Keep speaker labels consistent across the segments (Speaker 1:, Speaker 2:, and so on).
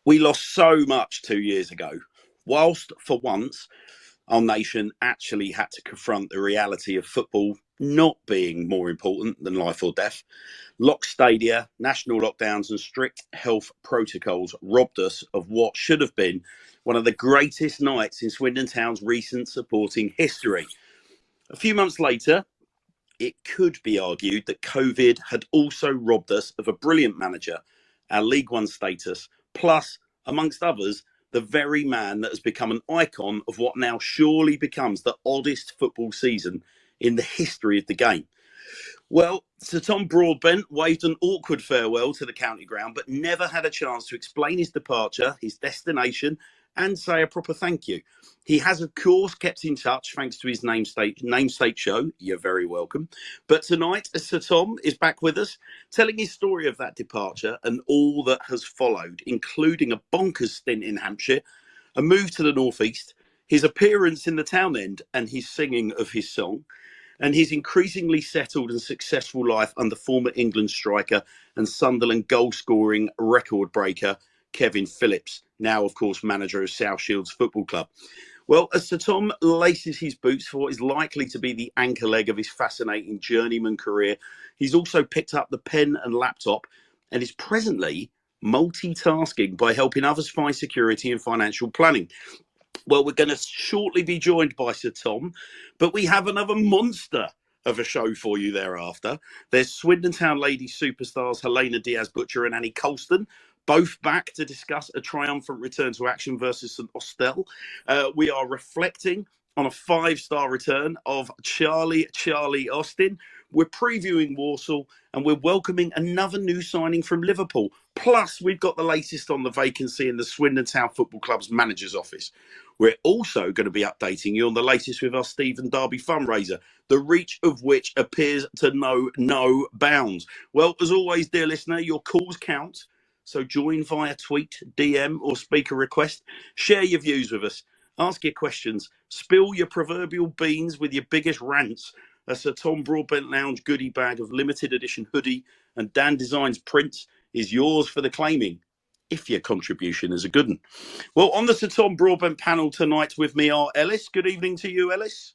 Speaker 1: We lost so much 2 years ago. Whilst, for once, our nation actually had to confront the reality of football not being more important than life or death, locked stadia, national lockdowns, and strict health protocols robbed us of what should have been one of the greatest nights in Swindon Town's recent supporting history. A few months later, it could be argued that COVID had also robbed us of a brilliant manager, our League One status, plus, amongst others, the very man that has become an icon of what now surely becomes the oddest football season in the history of the game. Well, Sir Tom Broadbent waved an awkward farewell to the county ground, but never had a chance to explain his departure, his destination, and say a proper thank you. He has, of course, kept in touch thanks to his namesake show. You're very welcome. But tonight, Sir Tom is back with us, telling his story of that departure and all that has followed, including a bonkers stint in Hampshire, a move to the northeast, his appearance in the town end, and his singing of his song, and his increasingly settled and successful life under former England striker and Sunderland goal-scoring record breaker Kevin Phillips, now, of course, manager of South Shields Football Club. Well, as Sir Tom laces his boots for what is likely to be the anchor leg of his fascinating journeyman career, he's also picked up the pen and laptop and is presently multitasking by helping others find security and financial planning. Well, we're going to shortly be joined by Sir Tom, but we have another monster of a show for you thereafter. There's Swindon Town ladies superstars Helena, Diaz-Butcher and Annie Colston, both back to discuss a triumphant return to action versus St Austell. We are reflecting on a 5-star return of Charlie Austin. We're previewing Walsall and we're welcoming another new signing from Liverpool. Plus, we've got the latest on the vacancy in the Swindon Town Football Club's manager's office. We're also going to be updating you on the latest with our Stephen Darby fundraiser, the reach of which appears to know no bounds. Well, as always, dear listener, your calls count. So join via tweet, DM or speaker request. Share your views with us. Ask your questions. Spill your proverbial beans with your biggest rants. A Sir Tom Broadbent Lounge goodie bag of limited edition hoodie and Dan Designs prints is yours for the claiming, if your contribution is a good one. Well, on the Sir Tom Broadbent panel tonight with me are Ellis. Good evening to you, Ellis.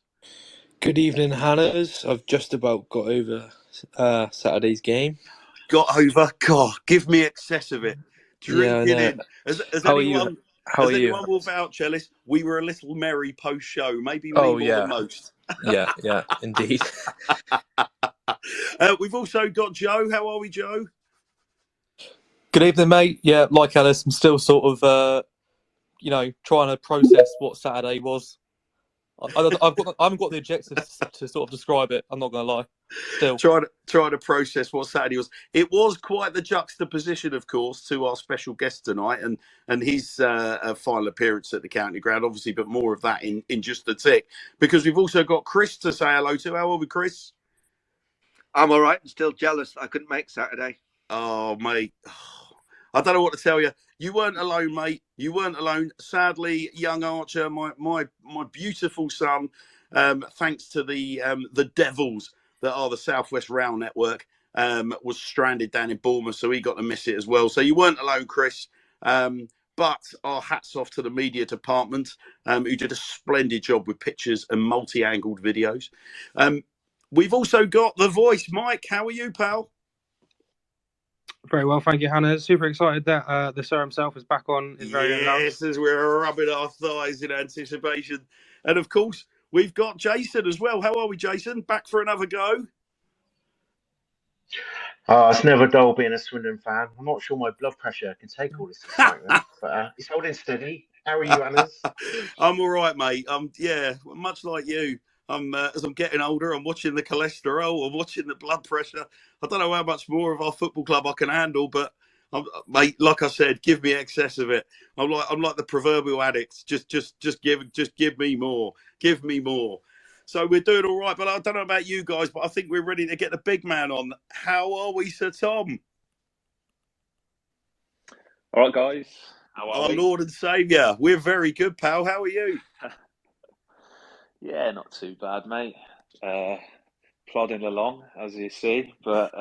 Speaker 2: Good evening, Hannahs. I've just about got over Saturday's game.
Speaker 1: Got over? God, give me excess of it. Drink it in. Has anyone will vouch, Ellis? We were a little merry post-show, maybe more than most.
Speaker 2: Yeah, indeed.
Speaker 1: We've also got Joe. How are we, Joe?
Speaker 2: Good evening, mate. Yeah, like Alice, I'm still sort of, trying to process what Saturday was. I haven't got the adjectives to sort of describe it. I'm not going to lie. Still
Speaker 1: trying to process what Saturday was. It was quite the juxtaposition, of course, to our special guest tonight and his final appearance at the county ground, obviously. But more of that in just a tick, because we've also got Chris to say hello to. How are we, Chris?
Speaker 3: I'm all right. I'm still jealous I couldn't make Saturday.
Speaker 1: Oh, mate. I don't know what to tell you. You weren't alone, mate. You weren't alone. Sadly, young Archer, my beautiful son, thanks to the devils that are the Southwest Rail Network, was stranded down in Bournemouth, so he got to miss it as well. So you weren't alone, Chris. But our hats off to the media department, who did a splendid job with pictures and multi-angled videos. We've also got the voice, Mike. How are you, pal?
Speaker 4: Very well, thank you, Hannah. Super excited that the sir himself is back on his very own love.
Speaker 1: Yes, as we're rubbing our thighs in anticipation. And of course, we've got Jason as well. How are we, Jason? Back for another go?
Speaker 5: It's never dull being a Swindon fan. I'm not sure my blood pressure can take all this excitement, but it's holding steady. How are you, Annas?
Speaker 1: I'm all right, mate. Yeah, much like you. As I'm getting older, I'm watching the cholesterol, I'm watching the blood pressure. I don't know how much more of our football club I can handle, but mate, like I said, give me excess of it. I'm like the proverbial addict. Just give me more. Give me more. So we're doing all right, but I don't know about you guys, but I think we're ready to get the big man on. How are we, Sir Tom?
Speaker 6: All right, guys. How are we?
Speaker 1: Our Lord and Saviour. We're very good, pal. How are you?
Speaker 6: Yeah, not too bad, mate. Plodding along, as you see. But,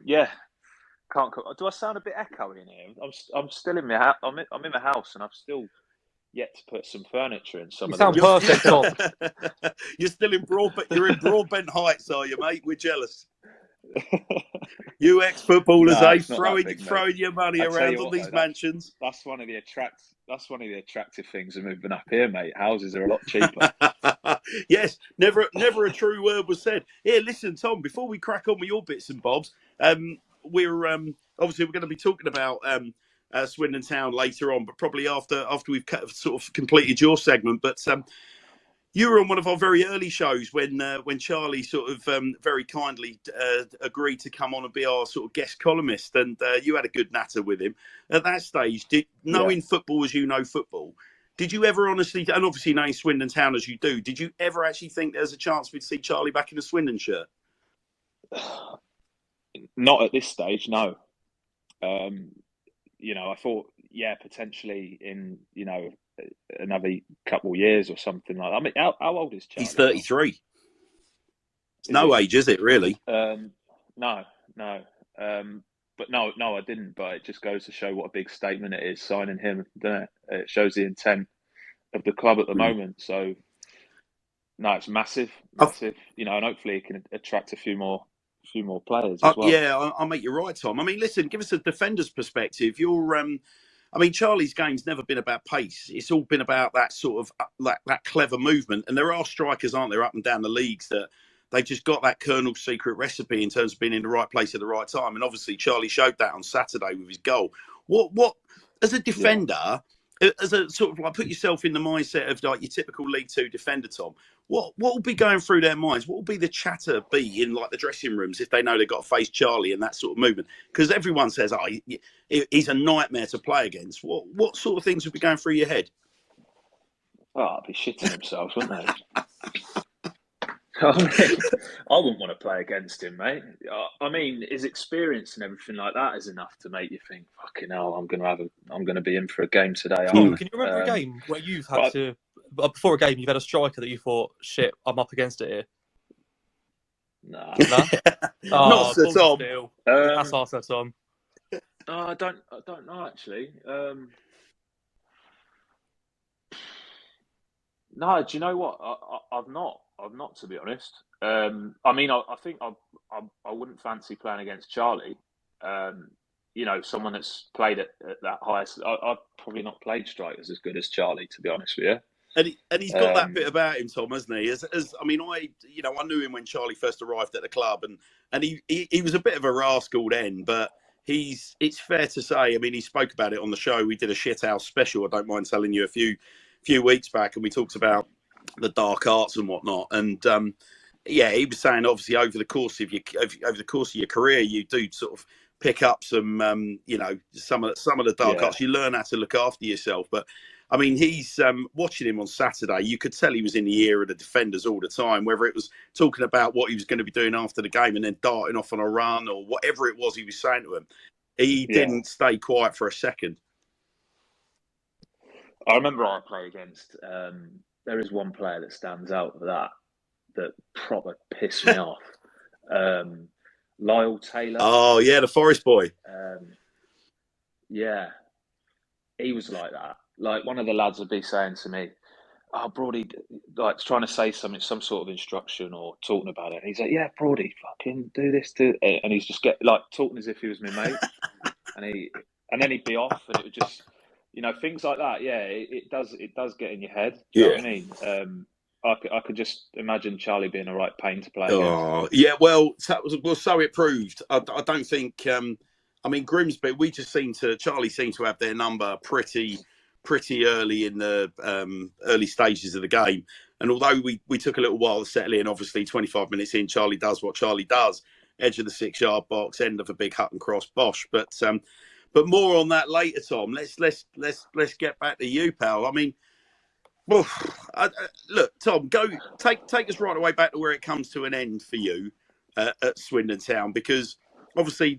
Speaker 6: yeah, Can't. Do I sound a bit echoey in here? I'm still in my house. I'm in my house, and I've still yet to put some furniture in some
Speaker 2: You
Speaker 6: of
Speaker 2: sound
Speaker 6: the
Speaker 2: perfect, Tom.
Speaker 1: You're still in Broadbent. You're in Broadbent Heights, are you, mate? We're jealous. You ex-footballers,
Speaker 6: No,
Speaker 1: eh?
Speaker 6: it's not that big,
Speaker 1: Throwing your money
Speaker 6: I tell
Speaker 1: around
Speaker 6: you
Speaker 1: on
Speaker 6: what,
Speaker 1: these
Speaker 6: though,
Speaker 1: mansions.
Speaker 6: that's one of the attractive things of moving up here, mate. Houses are a lot cheaper.
Speaker 1: Yes, never a true word was said. Here, listen, Tom. Before we crack on with your bits and bobs, we're obviously we're going to be talking about Swindon Town later on, but probably after we've sort of completed your segment. But you were on one of our very early shows when Charlie sort of very kindly agreed to come on and be our sort of guest columnist, and you had a good natter with him. At that stage, knowing football as you know football, did you ever honestly, and obviously knowing Swindon Town as you do, did you ever actually think there's a chance we'd see Charlie back in a Swindon shirt?
Speaker 6: Not at this stage, no. I thought, potentially in, another couple of years or something like that. I mean, how old is Charlie?
Speaker 1: He's 33. It's no age, is it, really?
Speaker 6: No. But no, I didn't. But it just goes to show what a big statement it is signing him, doesn't it? It shows the intent of the club at the moment. So, no, it's massive. And hopefully it can attract a few more players as well.
Speaker 1: Yeah, I'll make you right, Tom. I mean, listen, give us a defender's perspective. Charlie's game's never been about pace. It's all been about that sort of that clever movement. And there are strikers, aren't there, up and down the leagues that they've just got that Colonel's secret recipe in terms of being in the right place at the right time. And obviously, Charlie showed that on Saturday with his goal. What as a defender, as a sort of like put yourself in the mindset of like your typical League Two defender, Tom. What will be going through their minds? What will be the chatter be in like the dressing rooms if they know they've got to face Charlie and that sort of movement? Because everyone says, he's a nightmare to play against. What sort of things would be going through your head?
Speaker 6: Oh, I'd be shitting themselves, wouldn't they? I wouldn't want to play against him, mate. I mean, his experience and everything like that is enough to make you think, "Fucking hell, I'm going to be in for a game today."
Speaker 2: Tom, can you remember a game where you've had before a game you've had a striker that you thought, "Shit, I'm up against it here"?
Speaker 6: Nah.
Speaker 1: Not so, Tom.
Speaker 2: That's also Tom.
Speaker 6: No, I don't know actually. No, do you know what? I've not, to be honest. I mean, I think I wouldn't fancy playing against Charlie. Someone that's played at that highest. I've probably not played strikers as good as Charlie, to be honest with you.
Speaker 1: And he's got that bit about him, Tom, hasn't he? I knew him when Charlie first arrived at the club, and he was a bit of a rascal then, but it's fair to say. I mean, he spoke about it on the show. We did a shithouse special. I don't mind telling you a few weeks back, and we talked about the dark arts and whatnot. And he was saying obviously over the course of your career, you do sort of pick up some some of the dark arts. You learn how to look after yourself. But I mean, he's watching him on Saturday. You could tell he was in the ear of the defenders all the time, whether it was talking about what he was going to be doing after the game and then darting off on a run or whatever it was he was saying to him. He didn't stay quiet for a second.
Speaker 6: I remember I played against. There is one player that stands out for that proper pissed me off. Lyle Taylor.
Speaker 1: Oh yeah, the Forest boy.
Speaker 6: He was like that. Like one of the lads would be saying to me, "Oh, Brody," like trying to say something, some sort of instruction or talking about it. And he's like, "Yeah, Brody, fucking do this, and he's just talking as if he was my mate, and then he'd be off, and it would just. Things like that. Yeah, it does get in your head. Do you know what I mean? I could just imagine Charlie being a right pain to play against.
Speaker 1: Yeah. Well, so it proved. I don't think. I mean, Grimsby. Charlie seemed to have their number pretty early in the early stages of the game. And although we took a little while to settle in, obviously 25 minutes in, Charlie does what Charlie does: edge of the 6-yard box, end of a big hut and cross, bosh. But more on that later, Tom. Let's get back to you, pal. I mean, look, Tom, take us right away back to where it comes to an end for you at Swindon Town, because obviously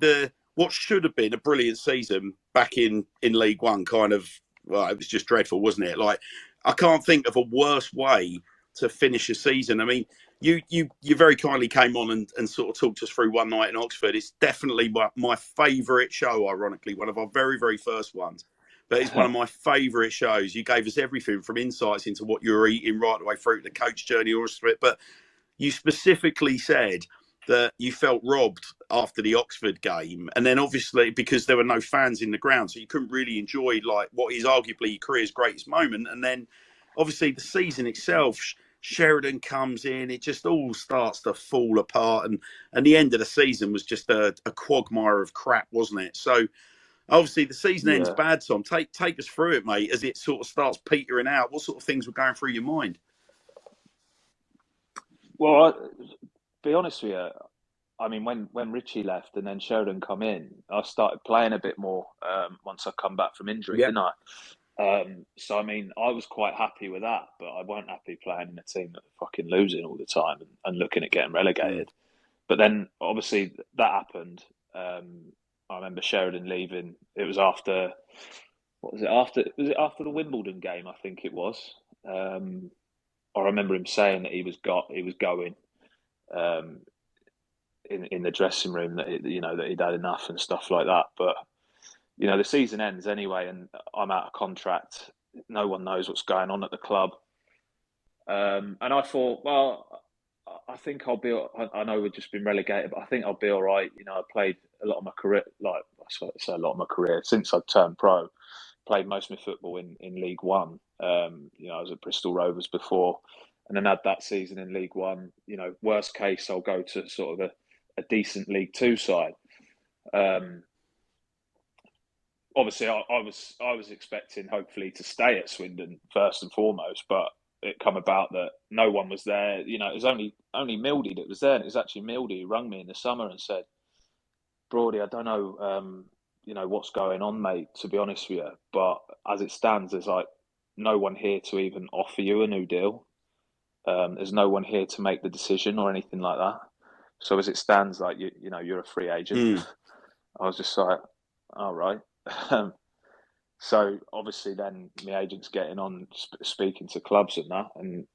Speaker 1: what should have been a brilliant season back in League One it was just dreadful, wasn't it? Like, I can't think of a worse way to finish a season. I mean, you very kindly came on and sort of talked us through one night in Oxford. It's definitely my favourite show, ironically, one of our very, very first ones. But it's one of my favourite shows. You gave us everything from insights into what you were eating right the way through to the coach journey, all of it. But you specifically said that you felt robbed after the Oxford game. And then obviously because there were no fans in the ground, so you couldn't really enjoy like what is arguably your career's greatest moment. And then obviously the season itself, Sheridan comes in, it just all starts to fall apart. And the end of the season was just a quagmire of crap, wasn't it? So obviously the season ends bad, Tom. Take us through it, mate, as it sort of starts petering out. What sort of things were going through your mind?
Speaker 6: Well, be honest with you, I mean, when Richie left and then Sheridan come in, I started playing a bit more once I come back from injury, didn't I? So, I mean, I was quite happy with that, but I weren't happy playing in a team that were fucking losing all the time and looking at getting relegated. But then, obviously, that happened. I remember Sheridan leaving. It was after, what was it? Was it after the Wimbledon game? I think it was. I remember him saying that he was going in the dressing room, that that he'd had enough and stuff like that. But the season ends anyway, and I'm out of contract. No one knows what's going on at the club, and I thought, well, I think I'll be. I know we've just been relegated, but I think I'll be all right. I played a lot of my career, like I say, a lot of my career since I turned pro. Played most of my football in League One. I was at Bristol Rovers before, and then had that season in League One. Worst case, I'll go to sort of a decent League Two side. Obviously, I was expecting hopefully to stay at Swindon first and foremost, but it come about that no one was there. It was only Mildy that was there, and it was actually Mildy who rang me in the summer and said, "Broady, I don't know, what's going on, mate, to be honest with you, but as it stands, there's like no one here to even offer you a new deal. There's no one here to make the decision or anything like that. So as it stands, like you're a free agent." I was just like, all right. So obviously then my agent's getting on speaking to clubs and that, and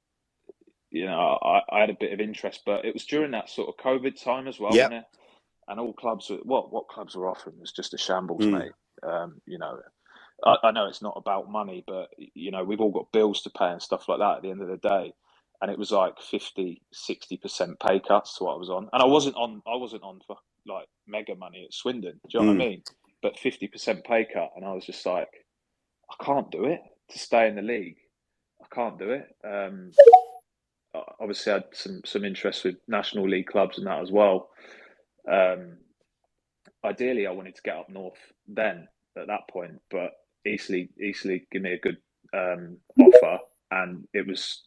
Speaker 6: I had a bit of interest, but it was during that sort of COVID time as well, wasn't it? And all clubs, what clubs were offering was just a shambles, mate. I know it's not about money, but we've all got bills to pay and stuff like that at the end of the day. And it was like 50-60% pay cuts to what I was on, and I wasn't on for like mega money at Swindon. Do you know what I mean? But 50% pay cut, and I was just like, I can't do it to stay in the league. I can't do it. Obviously, I had some interest with National League clubs and that as well. Ideally, I wanted to get up north then at that point, but Eastleigh give me a good offer, and it was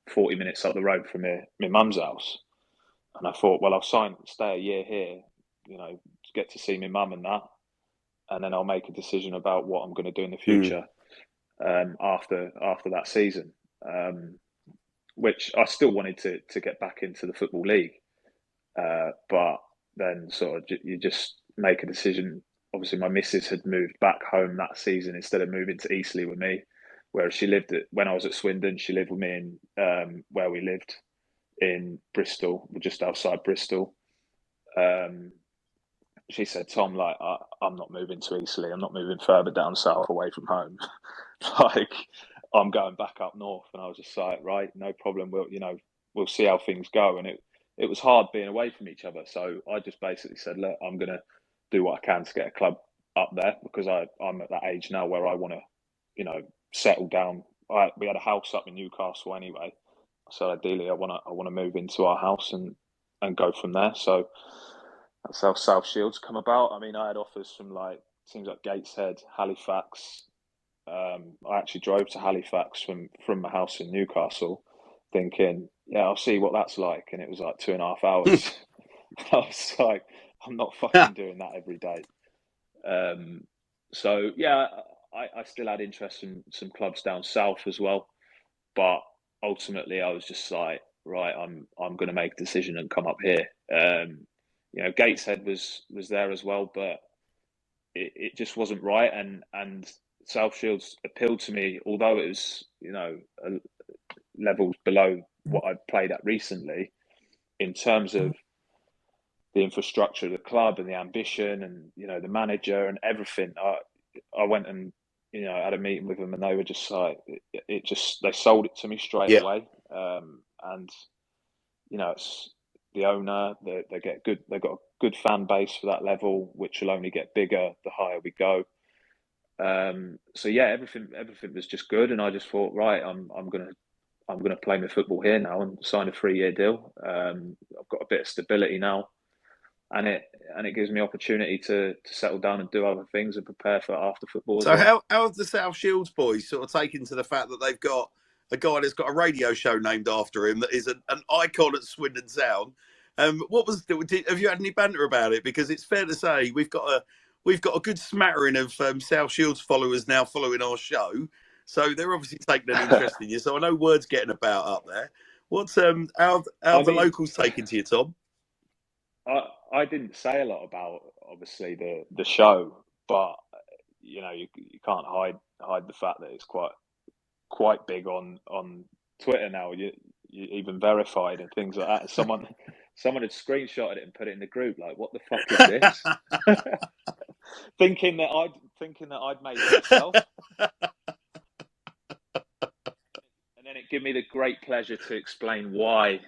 Speaker 6: 40 minutes up the road from my mum's house. And I thought, well, I'll stay a year here, to get to see my mum and that, and then I'll make a decision about what I'm going to do in the future after that season, which I still wanted to get back into the Football League. But then sort of you just make a decision. Obviously, my missus had moved back home that season instead of moving to Eastleigh with me, whereas she lived when I was at Swindon. She lived with me in where we lived in Bristol, just outside Bristol. She said, "Tom, like I'm not moving to Eastleigh. I'm not moving further down south away from home. Like I'm going back up north." And I was just like, "Right, no problem. We'll see how things go." And it was hard being away from each other. So I just basically said, "Look, I'm going to do what I can to get a club up there, because I'm at that age now where I want to, settle down." We had a house up in Newcastle anyway, so ideally I want to move into our house and go from there. So that's how South Shields come about. I mean, I had offers from teams like Gateshead, Halifax. I actually drove to Halifax from my house in Newcastle, thinking, yeah, I'll see what that's like. And it was like 2.5 hours. I was like, I'm not fucking doing that every day. So yeah, I still had interest in some clubs down south as well, but ultimately I was just like, right, I'm going to make a decision and come up here. Gateshead was there as well, but it just wasn't right, and South Shields appealed to me, although it was levels below what I'd played at recently, in terms of the infrastructure of the club and the ambition and, you know, the manager and everything. I went and, you know, had a meeting with them, and they were just like, they sold it to me straight away. And, you know, it's the owner, they've got a good fan base for that level, which will only get bigger the higher we go. So yeah, everything was just good, and I just thought, right, I'm gonna play my football here now and sign a 3-year deal. I've got a bit of stability now, and it gives me opportunity to settle down and do other things and prepare for after football.
Speaker 1: So how have the South Shields boys sort of taken to the fact that they've got a guy that's got a radio show named after him that is an icon at Swindon Town? Have you had any banter about it? Because it's fair to say we've got a good smattering of South Shields followers now following our show, so they're obviously taking an interest in you. So I know word's getting about up there. What's how the locals taking to you, Tom?
Speaker 6: I didn't say a lot about, obviously, the show, but you know, you can't hide the fact that it's quite big on Twitter now. You even verified and things like that. Someone had screenshotted it and put it in the group. Like, what the fuck is this? thinking that I'd made it myself. And then it gave me the great pleasure to explain why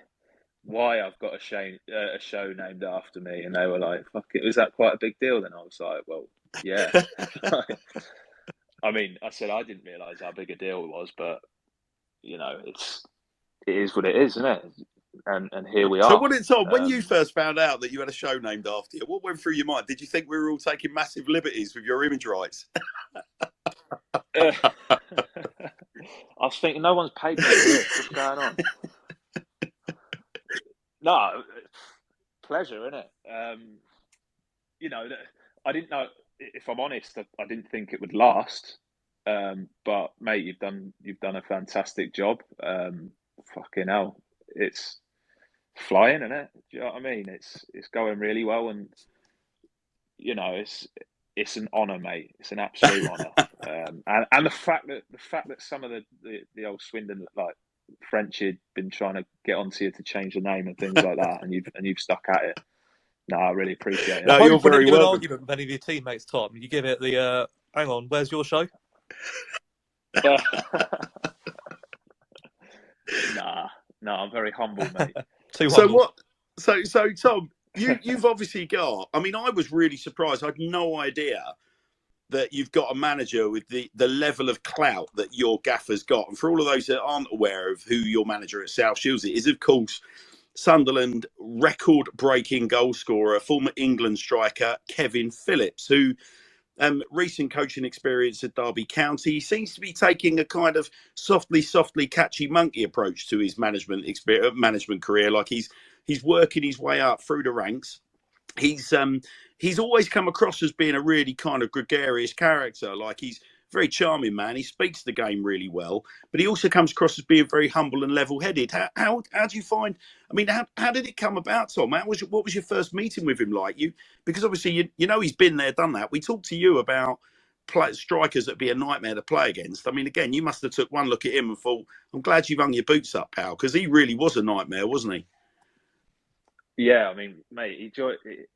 Speaker 6: I've got a show named after me, and they were like, "Fuck it, was that quite a big deal?" Then I was like, "Well, yeah." I mean, I said I didn't realise how big a deal it was, but you know, it is what it is, isn't it? And here we are.
Speaker 1: So, Tom, when you first found out that you had a show named after you, what went through your mind? Did you think we were all taking massive liberties with your image rights?
Speaker 6: I was thinking, no one's paid me for this. What's going on? No, pleasure, innit? You know, I didn't know. If I'm honest, I didn't think it would last. But mate, you've done a fantastic job. Fucking hell, it's flying, isn't it? Do you know what I mean? It's going really well, and you know, it's an honour, mate. It's an absolute honour. And the fact that some of the old Swindon, like French, had been trying to get onto you to change the name and things like that, and you've stuck at it. No, I really appreciate it.
Speaker 1: No, you're very
Speaker 2: welcome. An
Speaker 1: welcome.
Speaker 2: argument with any of your teammates, Tom, you give it the hang on, where's your show?
Speaker 6: No, I'm very humble, mate.
Speaker 1: So Tom, you've obviously got. I mean, I was really surprised. I had no idea that you've got a manager with the level of clout that your gaffer's got. And for all of those that aren't aware of who your manager at South Shields is, of course, Sunderland record-breaking goal scorer, former England striker Kevin Phillips, who recent coaching experience at Derby County. He seems to be taking a kind of softly catchy monkey approach to his management career. Like he's working his way up through the ranks. He's always come across as being a really kind of gregarious character. Like he's a very charming man. He speaks the game really well, but he also comes across as being very humble and level-headed. How do you find? I mean, how did it come about, Tom? What was your first meeting with him like? Because obviously you know he's been there, done that. We talked to you about strikers that'd be a nightmare to play against. I mean, again, you must have took one look at him and thought, "I'm glad you've hung your boots up, pal," because he really was a nightmare, wasn't he?
Speaker 6: Yeah, I mean, mate,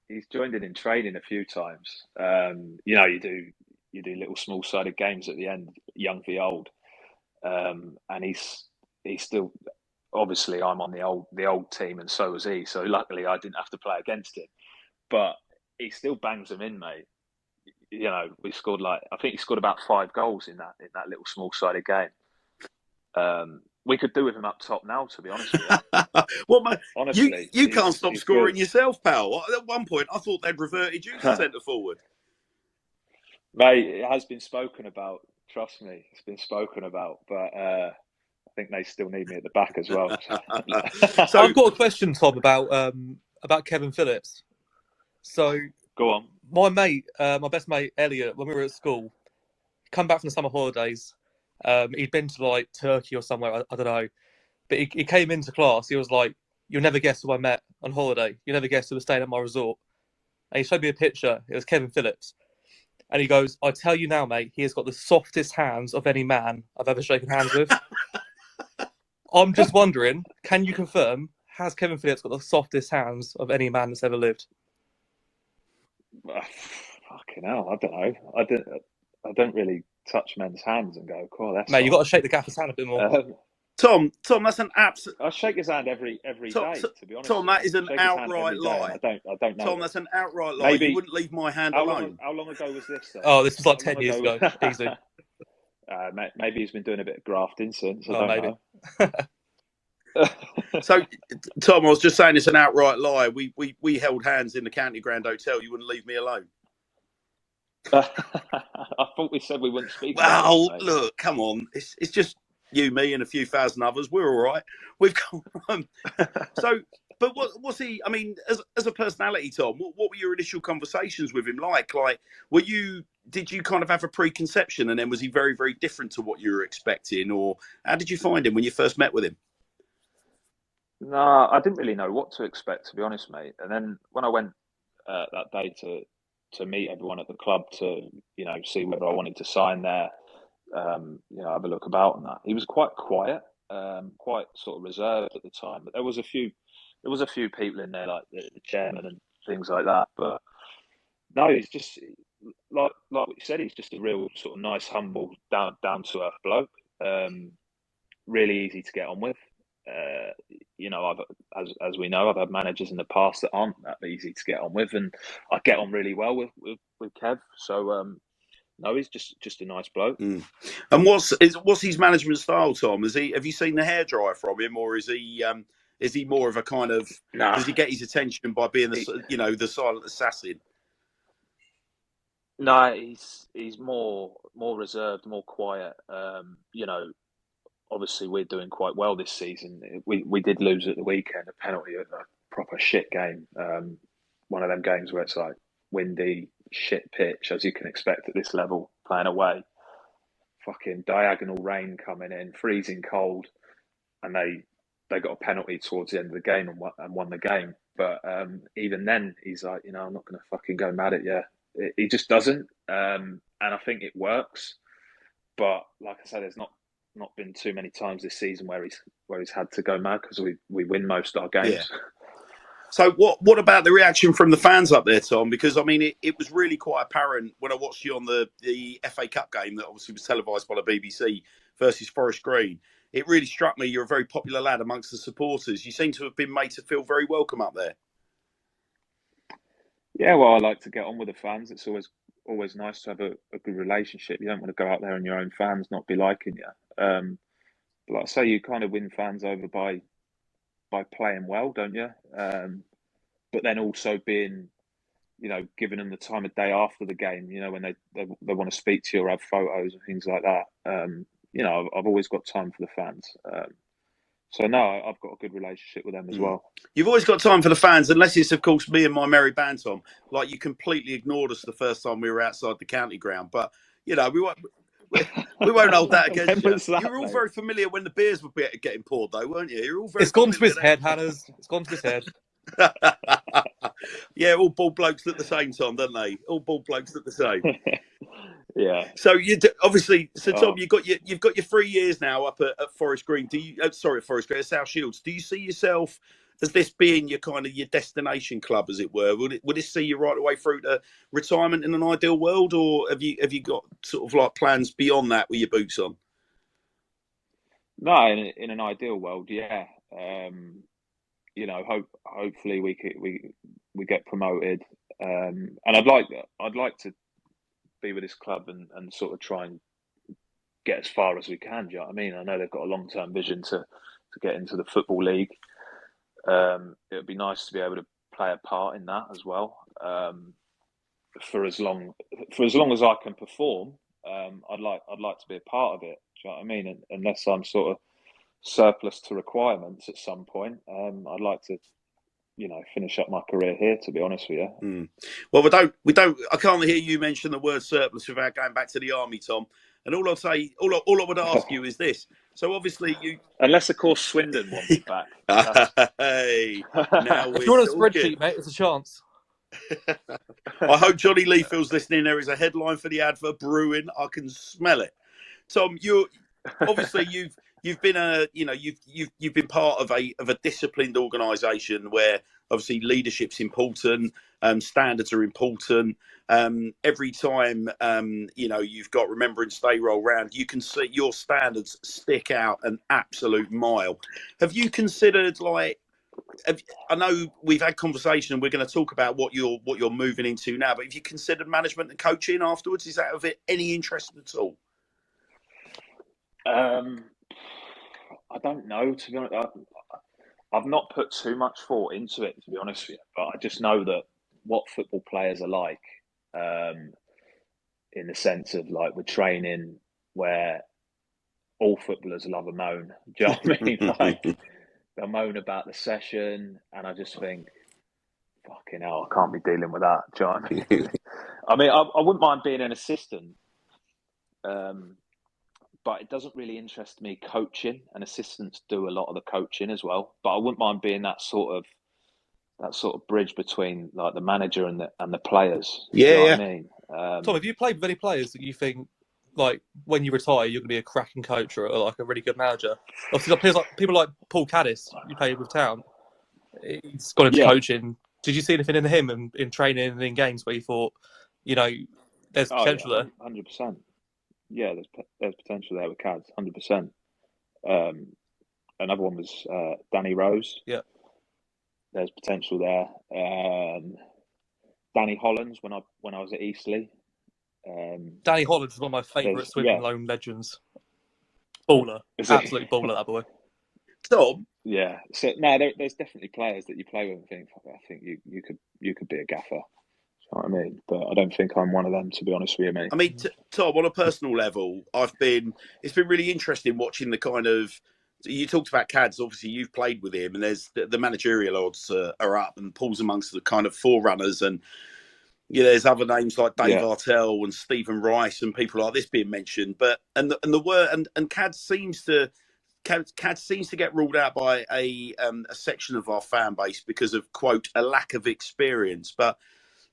Speaker 6: he's joined in training a few times. You know, you do little small-sided games at the end, young v old, and he's still. Obviously, I'm on the old team, and so was he. So luckily, I didn't have to play against him. But he still bangs them in, mate. You know, I think he scored about 5 goals in that little small-sided game. We could do with him up top now, to be honest with you.
Speaker 1: Well, mate,
Speaker 6: honestly,
Speaker 1: you can't stop scoring
Speaker 6: good.
Speaker 1: yourself, pal. At one point, I thought they'd reverted you to centre forward.
Speaker 6: Mate, it has been spoken about. Trust me, it's been spoken about. But I think they still need me at the back as well.
Speaker 2: So I've got a question, Tom, about Kevin Phillips. So
Speaker 6: go on.
Speaker 2: My best mate Elliot, when we were at school, come back from the summer holidays. He'd been to like Turkey or somewhere, I don't know. But he came into class. He was like, "You'll never guess who I met on holiday. You'll never guess who was staying at my resort." And he showed me a picture. It was Kevin Phillips. And he goes, "I tell you now, mate, he has got the softest hands of any man I've ever shaken hands with." I'm just wondering, can you confirm, has Kevin Phillips got the softest hands of any man that's ever lived?
Speaker 6: Fucking hell, I don't know. I don't really touch men's hands and go, "Cool, that's."
Speaker 2: Mate, you've got to shake the gaffer's hand a bit more.
Speaker 1: Tom, that's an absolute.
Speaker 6: I shake his hand every day. To be honest,
Speaker 1: Tom, that is an outright lie.
Speaker 6: I don't know.
Speaker 1: Tom, that's an outright lie. You wouldn't leave my hand alone.
Speaker 6: How long ago was this? Though?
Speaker 2: Oh, this was like 10 years ago. Easy.
Speaker 6: Maybe he's been doing a bit of grafting since. I don't know.
Speaker 1: So, Tom, I was just saying it's an outright lie. We held hands in the County Grand Hotel. You wouldn't leave me alone.
Speaker 6: I thought we said we wouldn't speak.
Speaker 1: Well, look, come on. It's just you, me, and a few thousand others. We're all right. We've got so. But what's he? I mean, as a personality, Tom, what were your initial conversations with him like? Like, did you kind of have a preconception, and then was he very, very different to what you were expecting, or how did you find him when you first met with him?
Speaker 6: No, I didn't really know what to expect, to be honest, mate. And then when I went that day to meet everyone at the club to, see whether I wanted to sign there, have a look about and that, he was quite quiet, quite sort of reserved at the time. But there was a few people in there, like the chairman and things like that. But no, he's just like what you said. He's just a real sort of nice, humble, down to earth bloke. Really easy to get on with. As we know, I've had managers in the past that aren't that easy to get on with, and I get on really well with Kev. So no, he's just a nice bloke.
Speaker 1: And what's his management style, Tom? Have you seen the hairdryer from him, or is he more of a kind of?
Speaker 6: Nah.
Speaker 1: Does he get his attention by being the silent assassin?
Speaker 6: No, he's more reserved, more quiet. Obviously, we're doing quite well this season. We did lose at the weekend, a penalty at a proper shit game. One of them games where it's like windy, shit pitch, as you can expect at this level, playing away. Fucking diagonal rain coming in, freezing cold, and they got a penalty towards the end of the game and won the game. But even then, he's like, I'm not going to fucking go mad at you. He just doesn't, and I think it works. But like I said, there's not been too many times this season where he's had to go mad because we win most of our games.
Speaker 1: Yeah. So what about the reaction from the fans up there, Tom? Because I mean, it was really quite apparent when I watched you on the FA Cup game that obviously was televised by the BBC versus Forest Green. It really struck me you're a very popular lad amongst the supporters. You seem to have been made to feel very welcome up there.
Speaker 6: Yeah, well, I like to get on with the fans. It's always nice to have a good relationship. You don't want to go out there and your own fans not be liking you. But like I say, you kind of win fans over by playing well, don't you? But then also being, giving them the time of day after the game, when they want to speak to you or have photos and things like that. I've always got time for the fans. So no, I've got a good relationship with them as well. You've
Speaker 1: always got time for the fans, unless it's, of course, me and my merry band, Tom. Like, you completely ignored us the first time we were outside the county ground. But, we won't hold that against you. You were all very familiar when the beers were getting poured, though, weren't you? You're all very.
Speaker 2: It's gone to his head, Hannah's. It's gone to his head.
Speaker 1: Yeah, all bald blokes look the same, Tom, don't they? All bald blokes look the same.
Speaker 6: Yeah.
Speaker 1: So obviously, Tom, you've got your 3 years now up at Forest Green. Forest Green, South Shields. Do you see yourself as this being your destination club, as it were? Would it see you right away through to retirement in an ideal world, or have you got sort of like plans beyond that with your boots on?
Speaker 6: No, in an ideal world, yeah. Hopefully we get promoted, and I'd like to be with this club and sort of try and get as far as we can. Do you know what I mean? I know they've got a long-term vision to get into the Football League. It would be nice to be able to play a part in that as well. For as long as I can perform, I'd like to be a part of it. Do you know what I mean? And unless I'm sort of surplus to requirements at some point, I'd like to finish up my career here, to be honest with you.
Speaker 1: Well, we don't. I can't hear you mention the word surplus without going back to the army, Tom. And all I would ask you is this. So obviously
Speaker 6: unless of course Swindon wants it back.
Speaker 1: Hey, now
Speaker 2: if you're on a spreadsheet, mate, it's a chance.
Speaker 1: I hope Johnny Leafield's listening. There is a headline for the advert brewing. I can smell it. Tom, you've you've been you've been part of a disciplined organisation where obviously leadership's important, standards are important. Every time you've got Remembrance Day roll round, you can see your standards stick out an absolute mile. Have you considered I know we've had conversation and we're going to talk about what you're moving into now, but have you considered management and coaching afterwards? Is that of any interest at all?
Speaker 6: I don't know, to be honest. I've not put too much thought into it, to be honest with you, but I just know that what football players are like, in the sense of we're training where all footballers love a moan. Do you know what I mean? They'll moan about the session, and I just think, fucking hell, I can't be dealing with that. Do you know what I mean? I wouldn't mind being an assistant, but it doesn't really interest me coaching, and assistants do a lot of the coaching as well. But I wouldn't mind being that sort of bridge between the manager and the players.
Speaker 1: Yeah,
Speaker 6: you know
Speaker 1: yeah.
Speaker 6: What I mean?
Speaker 2: Tom, have you played with any players that you think, when you retire, you're going to be a cracking coach or a really good manager? Obviously, players people like Paul Caddis, you played with Town. He's gone into coaching. Did you see anything in him in training and in games where you thought, there's potential there?
Speaker 6: 100%. Yeah, there's potential there with Cads, 100%. Another one was Danny Rose.
Speaker 2: Yeah,
Speaker 6: there's potential there. Danny Hollands when I was at Eastleigh.
Speaker 2: Danny Hollands is one of my favourite Swindon loan legends. Baller, absolutely baller, that boy.
Speaker 1: Tom.
Speaker 6: Yeah. So no, there's definitely players that you play with and think, I think you could be a gaffer. You know what I mean? But I don't think I'm one of them, to be honest with you, mate.
Speaker 1: I mean, Tom, on a personal level, it's been really interesting watching the kind of. You talked about Cads. Obviously, you've played with him, and there's the managerial odds are up, and Paul's amongst the kind of forerunners, and there's other names like Dave Artell and Stephen Rice and people like this being mentioned. But the word and Cads seems to get ruled out by a section of our fan base because of, quote, a lack of experience. But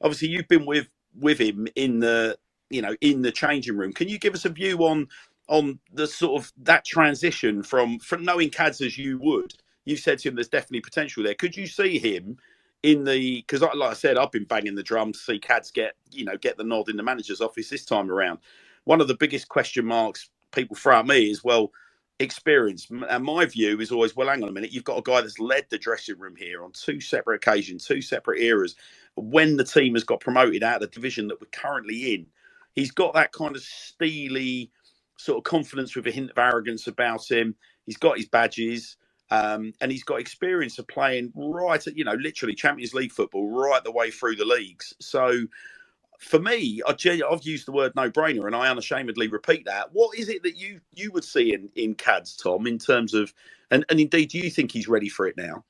Speaker 1: obviously, you've been with him in the changing room. Can you give us a view on the sort of that transition from knowing Cads as you would? You've said to him there's definitely potential there. Could you see him because like I said, I've been banging the drum to see Cads get the nod in the manager's office this time around. One of the biggest question marks people throw at me is, well, experience. And my view is always, well, hang on a minute, you've got a guy that's led the dressing room here on two separate occasions, two separate eras. When the team has got promoted out of the division that we're currently in, he's got that kind of steely sort of confidence with a hint of arrogance about him. He's got his badges, and he's got experience of playing right at, literally Champions League football right the way through the leagues. So for me, I've used the word no-brainer, and I unashamedly repeat that. What is it that you would see in Cads, Tom, in terms of, and indeed, do you think he's ready for it now?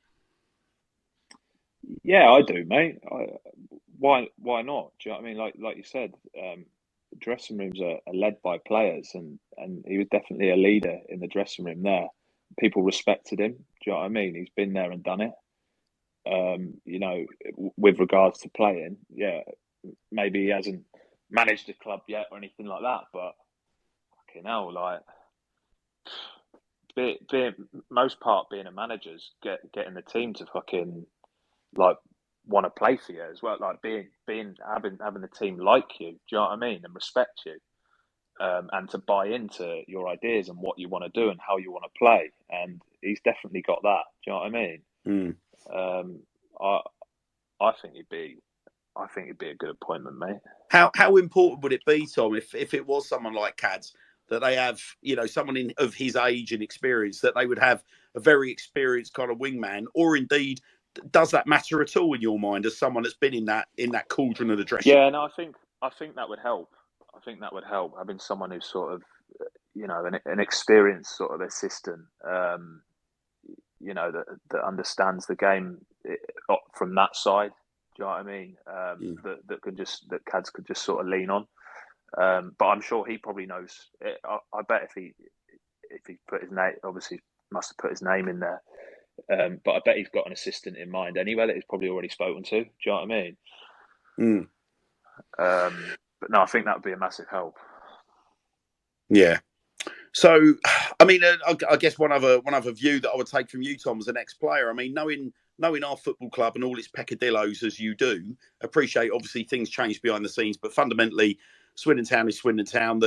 Speaker 6: Yeah, I do, mate. Why not? Do you know what I mean? Like you said, dressing rooms are led by players, and he was definitely a leader in the dressing room there. People respected him. Do you know what I mean? He's been there and done it. With regards to playing, maybe he hasn't managed a club yet or anything like that, but fucking hell, most part being a manager's getting the team to fucking want to play for you as well, having the team like you. Do you know what I mean? And respect you, and to buy into your ideas and what you want to do and how you want to play. And he's definitely got that. Do you know what I mean? I think he'd be a good appointment, mate.
Speaker 1: How important would it be, Tom, if it was someone like Cads, that they have, someone of his age and experience, that they would have a very experienced kind of wingman, or indeed, does that matter at all in your mind as someone that's been in that cauldron of the dressing?
Speaker 6: Yeah, no, I think that would help. I think that would help, having someone who's sort of, an experienced sort of assistant, that understands the game from that side. Do you know what I mean? That Cads could just sort of lean on. But I'm sure he probably knows. I bet if he put his name, obviously must have put his name in there. But I bet he's got an assistant in mind anyway that he's probably already spoken to. Do you know what I mean? But no, I think that would be a massive help.
Speaker 1: Yeah. So, I mean, I guess one other view that I would take from you, Tom, as an ex-player. I mean, knowing our football club and all its peccadillos as you do, appreciate obviously things change behind the scenes, but fundamentally, Swindon Town is Swindon Town.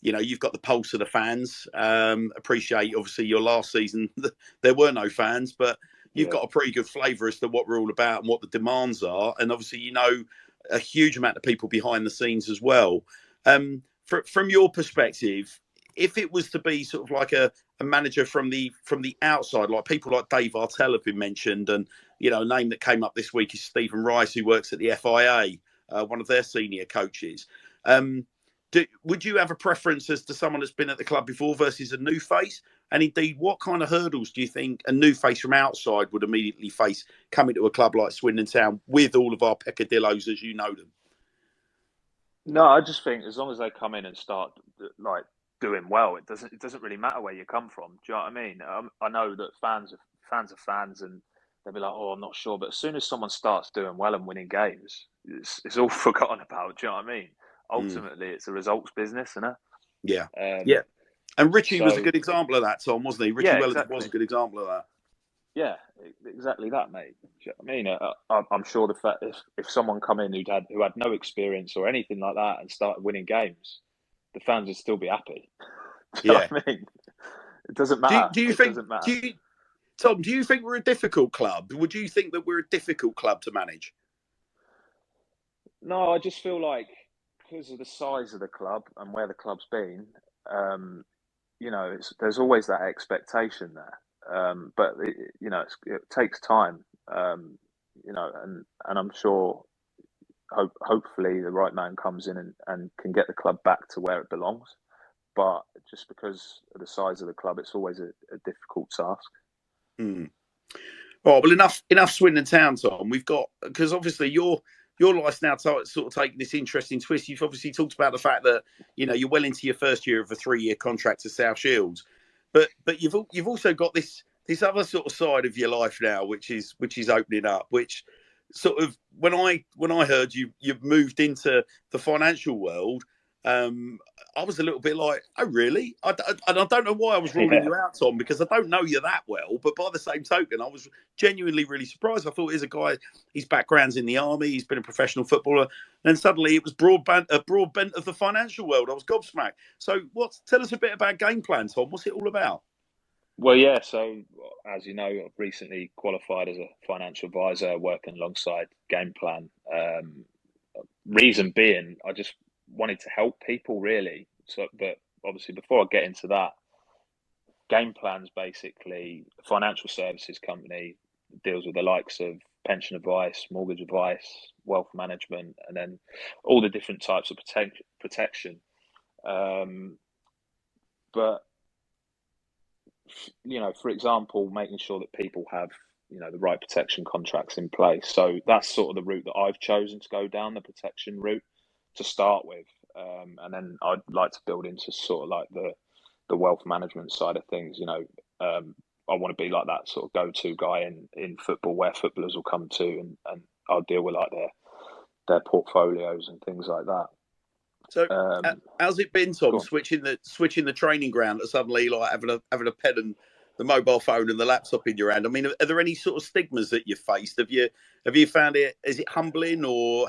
Speaker 1: You've got the pulse of the fans. Appreciate obviously your last season there were no fans, but you've got a pretty good flavour as to what we're all about and what the demands are, and obviously a huge amount of people behind the scenes as well. From your perspective, if it was to be sort of like a manager from the outside, like people like Dave Artell have been mentioned, and a name that came up this week is Stephen Rice, who works at the FIA, one of their senior coaches. Would you have a preference as to someone that's been at the club before versus a new face? And indeed, what kind of hurdles do you think a new face from outside would immediately face coming to a club like Swindon Town with all of our peccadillos as you know them?
Speaker 6: No, I just think as long as they come in and start like doing well, it doesn't really matter where you come from. Do you know what I mean? I know that fans are fans, and they'll be like, "Oh, I'm not sure." But as soon as someone starts doing well and winning games, it's all forgotten about. Do you know what I mean? Ultimately, it's a results business, isn't it?
Speaker 1: Yeah, yeah. And Richie was a good example of that, Tom, wasn't he? Richie
Speaker 6: exactly.
Speaker 1: was a good example of that.
Speaker 6: Yeah, exactly that, mate. Do you know what I mean? I'm sure the fact if someone come in who had no experience or anything like that and started winning games, the fans would still be happy. Do you know what I mean? It doesn't matter.
Speaker 1: Do you think? Tom, do you think we're a difficult club? Would you think that we're a difficult club to manage?
Speaker 6: No, I just feel like because of the size of the club and where the club's been, there's always that expectation there. But it takes time, and I'm sure hopefully the right man comes in and can get the club back to where it belongs. But just because of the size of the club, it's always a difficult task.
Speaker 1: Right, well, enough Swindon Town, Tom. We've got, because obviously your life's now sort of taking this interesting twist. You've obviously talked about the fact that you're well into your first year of a 3-year contract to South Shields, but you've also got this other sort of side of your life now, which is opening up. Which sort of when I heard you've moved into the financial world, I was a little bit like, oh really? I don't know why I was ruling you out, Tom, because I don't know you that well. But by the same token, I was genuinely really surprised. I thought here's a guy, his background's in the army, he's been a professional footballer, and suddenly it was Broadbent of the financial world. I was gobsmacked. So tell us a bit about Game Plan, Tom. What's it all about?
Speaker 6: Well, yeah, so as you know, I've recently qualified as a financial advisor working alongside Game Plan. Reason being, I just wanted to help people really. So, but obviously before I get into that, Game Plan's basically a financial services company that deals with the likes of pension advice, mortgage advice, wealth management, and then all the different types of protection. But for example, making sure that people have the right protection contracts in place. So that's sort of the route that I've chosen to go down, the protection route to start with, and then I'd like to build into sort of like the wealth management side of things. I want to be like that sort of go-to guy in football, where footballers will come to, and I'll deal with like their portfolios and things like that.
Speaker 1: So, how's it been, Tom? Switching the training ground to suddenly like having a pen and the mobile phone and the laptop in your hand. I mean, are there any sort of stigmas that you've faced? Have you found it? Is it humbling, or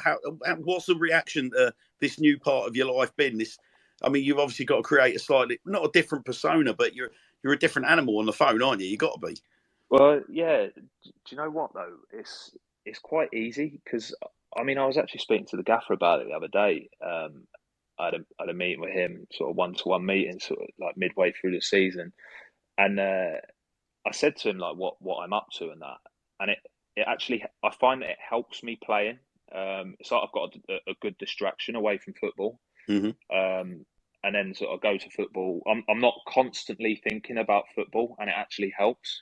Speaker 1: what's the reaction to this new part of your life been? You've obviously got to create a slightly not a different persona, but you're a different animal on the phone, aren't you? You got to be.
Speaker 6: Well, yeah. Do you know what though? It's quite easy because I was actually speaking to the gaffer about it the other day. I had a meeting with him, sort of one-to-one meeting, sort of like midway through the season, and I said to him like what I'm up to and that, and it actually I find that it helps me playing. It's like I've got a good distraction away from football, and then sort of go to football. I'm not constantly thinking about football, and it actually helps.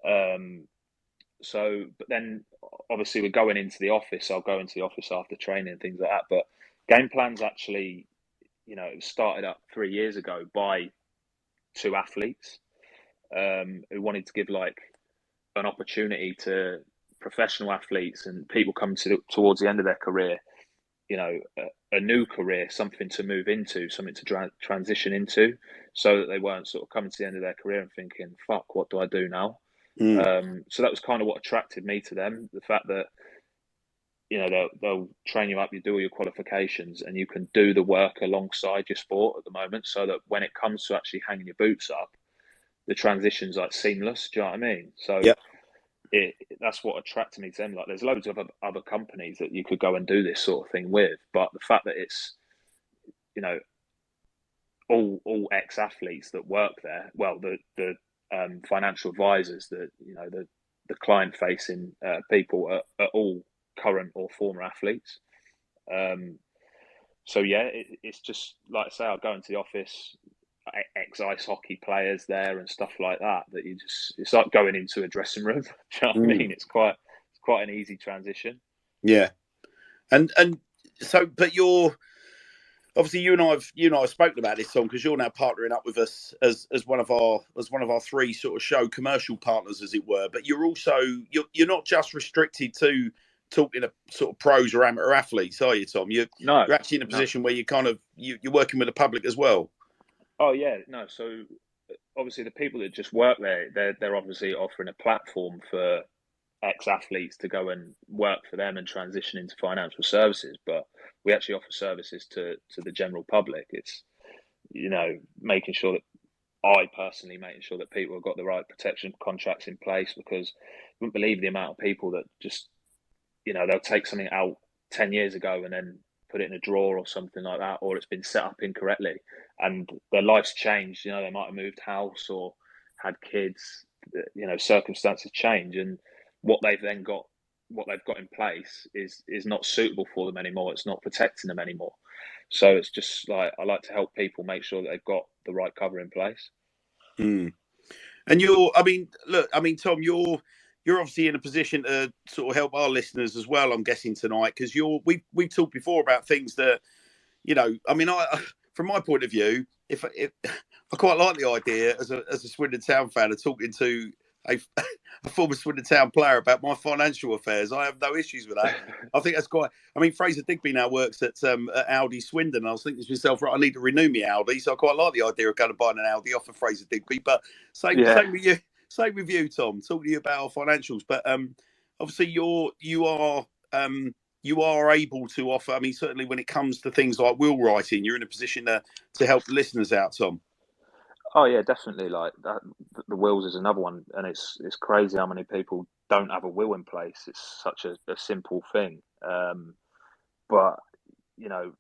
Speaker 6: But then obviously we're going into the office. I'll go into the office after training and things like that, but Game Plan's actually, it was started up 3 years ago by 2 athletes who wanted to give like an opportunity to professional athletes and people coming towards the end of their career you know, a new career, something to move into, something to transition into, so that they weren't sort of coming to the end of their career and thinking, fuck, what do I do now? So that was kind of what attracted me to them. The fact that, you know, they'll train you up, you do all your qualifications, and you can do the work alongside your sport at the moment, so that when it comes to actually hanging your boots up, the transition's like seamless. Do you know what I mean? So that's what attracted me to them. Like, there's loads of other companies that you could go and do this sort of thing with, but the fact that it's, you know, all ex-athletes that work there, well, the financial advisors, the, you know, the client-facing people are all current or former athletes. So yeah, it's just like I say, I'll go into the office, ex-ice hockey players there and stuff like that. That you just, it's like going into a dressing room. Do you know what I mean? It's quite an easy transition.
Speaker 1: Yeah, and so, but you're obviously, you and I have spoken about this, Tom, because you're now partnering up with us as one of our three sort of show commercial partners, as it were. But you're also you're not just restricted to talking to sort of pros or amateur athletes, are you, Tom? You're actually in a position where you're working with the public as well.
Speaker 6: Oh yeah, no. So obviously, the people that just work there, they're obviously offering a platform for ex-athletes to go and work for them and transition into financial services. But we actually offer services to the general public. It's, you know, making sure that people have got the right protection contracts in place, because you wouldn't believe the amount of people that just, you know, they'll take something out 10 years ago and then put it in a drawer or something like that, or it's been set up incorrectly and their life's changed. You know, they might have moved house or had kids, you know, circumstances change, and what they've got in place is not suitable for them anymore. It's not protecting them anymore. So it's just like, I like to help people make sure that they've got the right cover in place.
Speaker 1: And Tom, you're obviously in a position to sort of help our listeners as well, I'm guessing, tonight, because we've talked before about things that, you know, I mean, from my point of view, if I quite like the idea as a Swindon Town fan of talking to a former Swindon Town player about my financial affairs. I have no issues with that. I think that's quite. I mean, Fraser Digby now works at Audi Swindon. I was thinking to myself, right, I need to renew my Audi, so I quite like the idea of going and buying an Audi off of Fraser Digby. But same with you, Tom. Talking to you about our financials, but obviously you are able to offer. I mean, certainly when it comes to things like will writing, you're in a position to help the listeners out, Tom.
Speaker 6: Oh yeah, definitely. Like that, the wills is another one, and it's crazy how many people don't have a will in place. It's such a simple thing, but you know,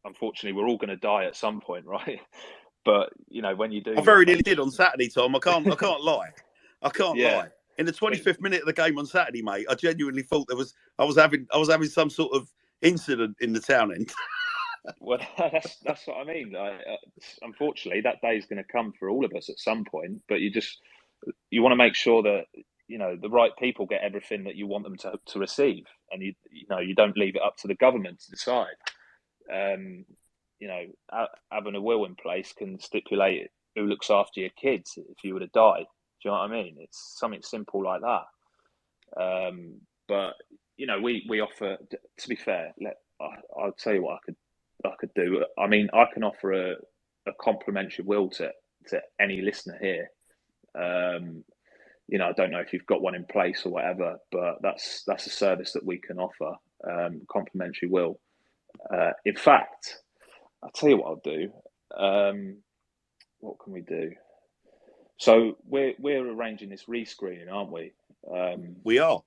Speaker 6: unfortunately, we're all going to die at some point, right? But you know, when you do,
Speaker 1: I very nearly did on Saturday, Tom. I can't lie. I can't
Speaker 6: Yeah.
Speaker 1: lie. In the 25th minute of the game on Saturday, mate, I genuinely thought I was having some sort of incident in the town end.
Speaker 6: Well, that's what I mean. Unfortunately, that day is going to come for all of us at some point. But you want to make sure that, you know, the right people get everything that you want them to receive, and you don't leave it up to the government to decide. You know, having a will in place can stipulate who looks after your kids if you were to die. Do you know what I mean? It's something simple like that. But you know, we offer. To be fair, I'll tell you what I could do. I mean, I can offer a complimentary will to any listener here. You know, I don't know if you've got one in place or whatever, but that's a service that we can offer. Complimentary will. In fact, I'll tell you what I'll do. What can we do? So we're arranging this rescreening, aren't we?
Speaker 1: We are.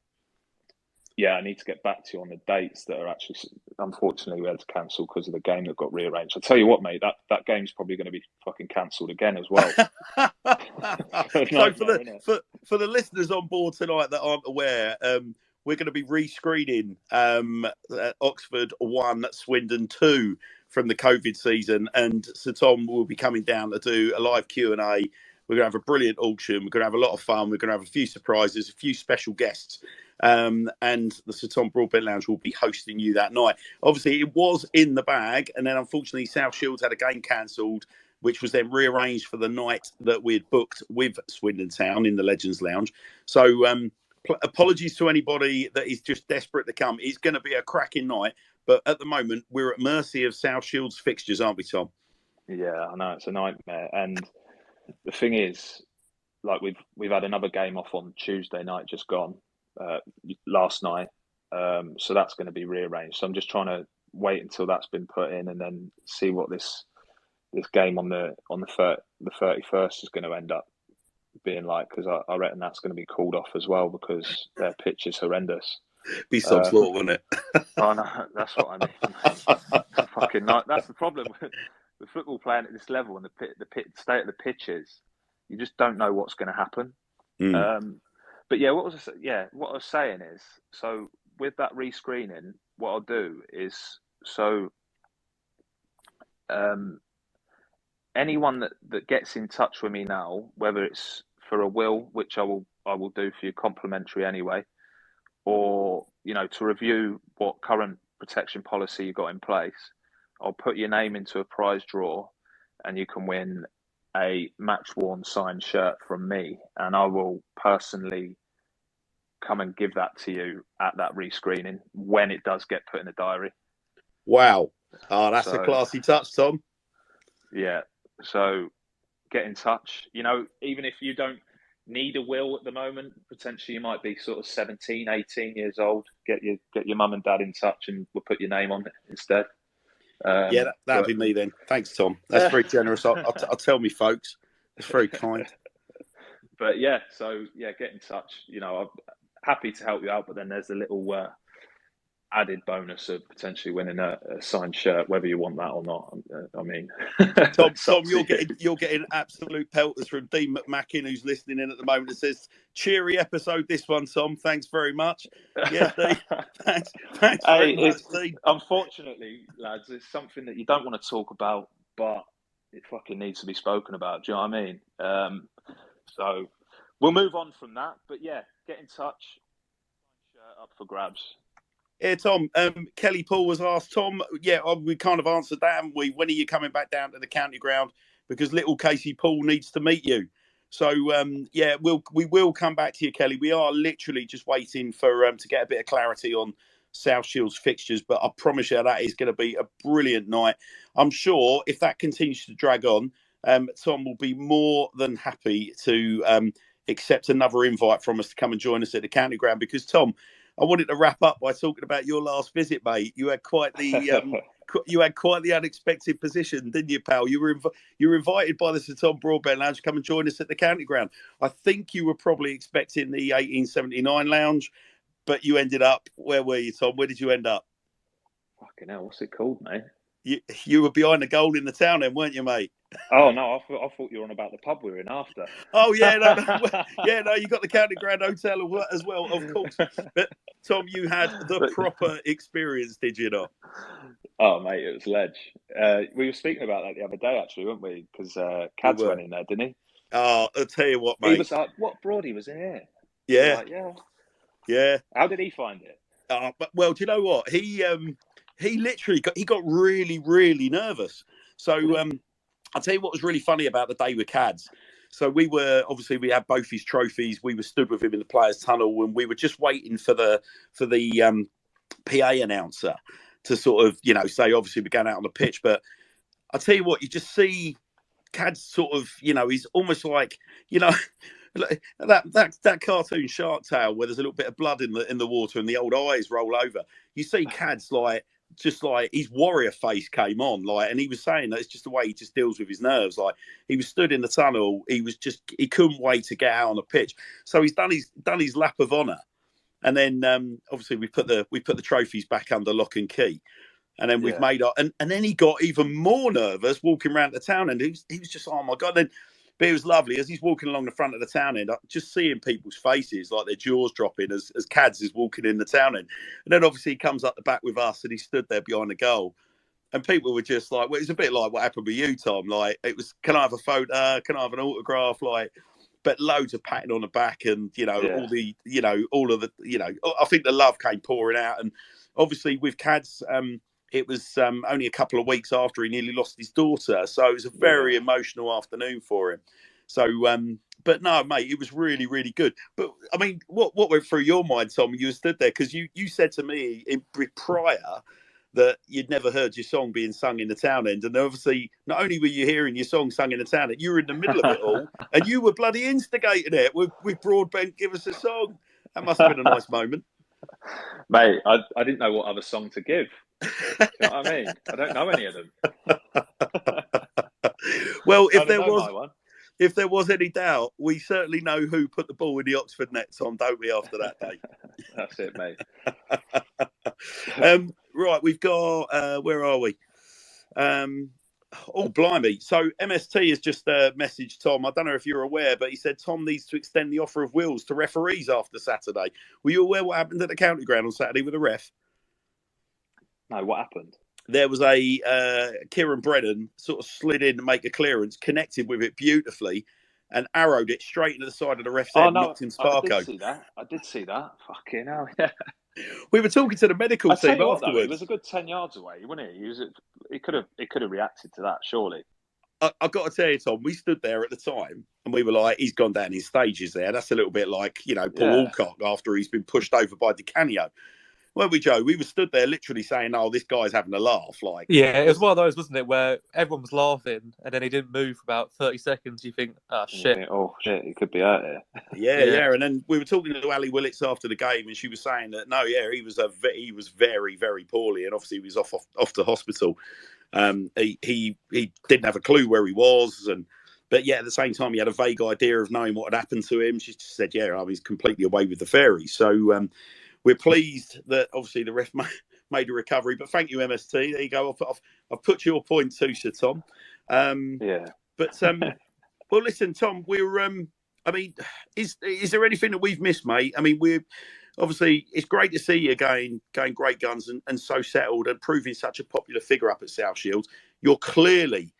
Speaker 6: Yeah, I need to get back to you on the dates that are actually. Unfortunately, we had to cancel because of the game that got rearranged. I'll tell you what, mate, that game's probably going to be fucking cancelled again as well.
Speaker 1: So for the listeners on board tonight that aren't aware, we're going to be rescreening Oxford 1, Swindon 2 from the COVID season, and Sir Tom will be coming down to do a live Q&A. We're going to have a brilliant auction. We're going to have a lot of fun. We're going to have a few surprises, a few special guests. And the Sir Tom Broadbent Lounge will be hosting you that night. Obviously, it was in the bag, and then unfortunately, South Shields had a game cancelled, which was then rearranged for the night that we'd booked with Swindon Town in the Legends Lounge. So apologies to anybody that is just desperate to come. It's going to be a cracking night. But at the moment, we're at mercy of South Shield's fixtures, aren't we, Tom?
Speaker 6: Yeah, I know, it's a nightmare. And the thing is, like we've had another game off on Tuesday night, just gone, last night. So that's going to be rearranged. So I'm just trying to wait until that's been put in, and then see what this game on the 31st is going to end up being like, because I reckon that's going to be called off as well, because their pitch is horrendous.
Speaker 1: Be Sob's law, wouldn't it?
Speaker 6: Oh no, that's what I mean. It's a fucking night. That's the problem with football playing at this level, and the state of the pitches. You just don't know what's going to happen. But yeah, what I was saying is, so with that rescreening, what I'll do is, so anyone that gets in touch with me now, whether it's for a will, which I will do for you complimentary anyway, or to review what current protection policy you've got in place, I'll put your name into a prize draw, and you can win a match-worn signed shirt from me, and I will personally come and give that to you at that rescreening when it does get put in the diary.
Speaker 1: Wow. Oh, that's a classy touch, Tom.
Speaker 6: Yeah. So get in touch. Even if you don't need a will at the moment, potentially you might be sort of 17, 18 years old. Get your mum and dad in touch, and we'll put your name on it instead.
Speaker 1: That'd be me then. Thanks, Tom. That's very generous. I'll tell me, folks. It's very kind.
Speaker 6: But get in touch. I'm happy to help you out, but then there's a little added bonus of potentially winning a signed shirt, whether you want that or not. I mean,
Speaker 1: Tom, you're getting absolute pelters from Dean McMackin, who's listening in at the moment. It says, "Cheery episode, this one, Tom. Thanks very much." Yeah, Dean. Thanks very much, Dean.
Speaker 6: Unfortunately, lads, it's something that you don't want to talk about, but it fucking needs to be spoken about. Do you know what I mean? So we'll move on from that. But yeah, get in touch. Shirt up for grabs.
Speaker 1: Yeah, Tom, Kelly Paul was asked, Tom, we kind of answered that, haven't we? When are you coming back down to the county ground? Because little Casey Paul needs to meet you. So, we will come back to you, Kelly. We are literally just waiting for to get a bit of clarity on South Shield's fixtures, but I promise you that is going to be a brilliant night. I'm sure if that continues to drag on, Tom will be more than happy to accept another invite from us to come and join us at the county ground, because, Tom, I wanted to wrap up by talking about your last visit, mate. You had quite the unexpected position, didn't you, pal? You were invited by the Sir Tom Broadbent Lounge to come and join us at the county ground. I think you were probably expecting the 1879 lounge, but you ended up, where were you, Tom? Where did you end up?
Speaker 6: Fucking hell, what's it called, mate?
Speaker 1: You were behind the goal in the town then, weren't you, mate?
Speaker 6: Oh no, I thought you were on about the pub we were in after.
Speaker 1: Oh yeah, no, you got the County Grand Hotel as well, of course. But Tom, you had the proper experience, did you not?
Speaker 6: Oh mate, it was ledge. We were speaking about that the other day, actually, weren't we? Because Cads went in there, didn't he?
Speaker 1: Oh, I'll tell you what, mate.
Speaker 6: He was like, "What, Broadie was in here?"
Speaker 1: Yeah,
Speaker 6: like,
Speaker 1: yeah.
Speaker 6: How did he find it?
Speaker 1: Well, do you know what? He literally got really, really nervous. So I'll tell you what was really funny about the day with Cads. So we had both his trophies. We were stood with him in the players' tunnel, and we were just waiting for the PA announcer to sort of, say, obviously we're going out on the pitch. But I'll tell you what, you just see Cads sort of, he's almost like, that cartoon Shark Tale where there's a little bit of blood in the water and the old eyes roll over. You see Cads just like his warrior face came on, and he was saying that it's just the way he just deals with his nerves. Like, he was stood in the tunnel, he couldn't wait to get out on the pitch. So he's done his lap of honour, and then obviously we put the trophies back under lock and key, and then we've made up, and then he got even more nervous walking around the town, and he was just, oh my god. But it was lovely as he's walking along the front of the town end, just seeing people's faces, like their jaws dropping as Cads is walking in the town end. And then obviously he comes up the back with us, and he stood there behind the goal. And people were just like, well, it was a bit like what happened with you, Tom. Like, it was, can I have a photo? Can I have an autograph? But loads of patting on the back, and, all of the, I think the love came pouring out. And obviously with Cads, it was only a couple of weeks after he nearly lost his daughter. So it was a very emotional afternoon for him. So, but no, mate, it was really, really good. But, I mean, what went through your mind, Tom, when you stood there? Because you said to me prior that you'd never heard your song being sung in the town end. And obviously, not only were you hearing your song sung in the town end, you were in the middle of it all, and you were bloody instigating it with Broadbent, give us a song. That must have been a nice moment.
Speaker 6: Mate, I didn't know what other song to give. Do you know what I mean? I don't know any of them.
Speaker 1: Well, if there was any doubt, we certainly know who put the ball in the Oxford net, Tom, don't we, after that day?
Speaker 6: That's it, mate.
Speaker 1: Right, we've got, where are we? Oh, blimey. So MST has just messaged Tom. I don't know if you're aware, but he said Tom needs to extend the offer of wills to referees after Saturday. Were you aware what happened at the county ground on Saturday with the ref?
Speaker 6: No, what happened?
Speaker 1: There was a Kieran Brennan sort of slid in to make a clearance, connected with it beautifully, and arrowed it straight into the side of the ref's head, knocked him Sparko.
Speaker 6: I did see that. Fucking hell, yeah.
Speaker 1: We were talking to the medical team afterwards.
Speaker 6: He was a good 10 yards away, wasn't he? He could have reacted to that, surely.
Speaker 1: I've got to tell you, Tom, we stood there at the time and we were like, he's gone down his stages there. That's a little bit like, Paul Alcock after he's been pushed over by Di Canio. Weren't we, Joe? We were stood there literally saying, oh, this guy's having a laugh. Like,
Speaker 2: yeah, it was one of those, wasn't it, where everyone was laughing and then he didn't move for about 30 seconds. You think, oh, shit.
Speaker 6: Oh, shit, he could be out here.
Speaker 1: Yeah. And then we were talking to Ali Willits after the game and she was saying that, no, yeah, he was very, very poorly and obviously he was off to hospital. He didn't have a clue where he was. But yeah, at the same time, he had a vague idea of knowing what had happened to him. She just said, yeah, he's completely away with the fairies. So, we're pleased that obviously the ref made a recovery, but thank you, MST. There you go. I've put your point too, Sir Tom.
Speaker 6: Yeah.
Speaker 1: But well, listen, Tom. We're. I mean, is there anything that we've missed, mate? I mean, we're obviously it's great to see you going great guns and so settled and proving such a popular figure up at South Shields. You're clearly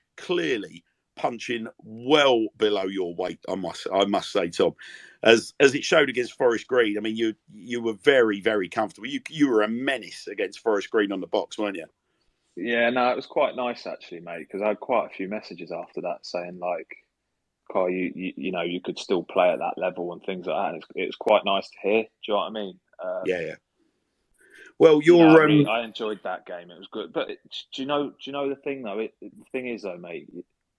Speaker 1: punching well below your weight. I must say, Tom. As it showed against Forest Green, I mean, you were very, very comfortable. You were a menace against Forest Green on the box, weren't you?
Speaker 6: Yeah, no, it was quite nice actually, mate, because I had quite a few messages after that saying like, Carl, you could still play at that level and things like that. And it was quite nice to hear. Do you know what I mean?
Speaker 1: Yeah. Well,
Speaker 6: I enjoyed that game. It was good. But do you know the thing though? The thing is though, mate,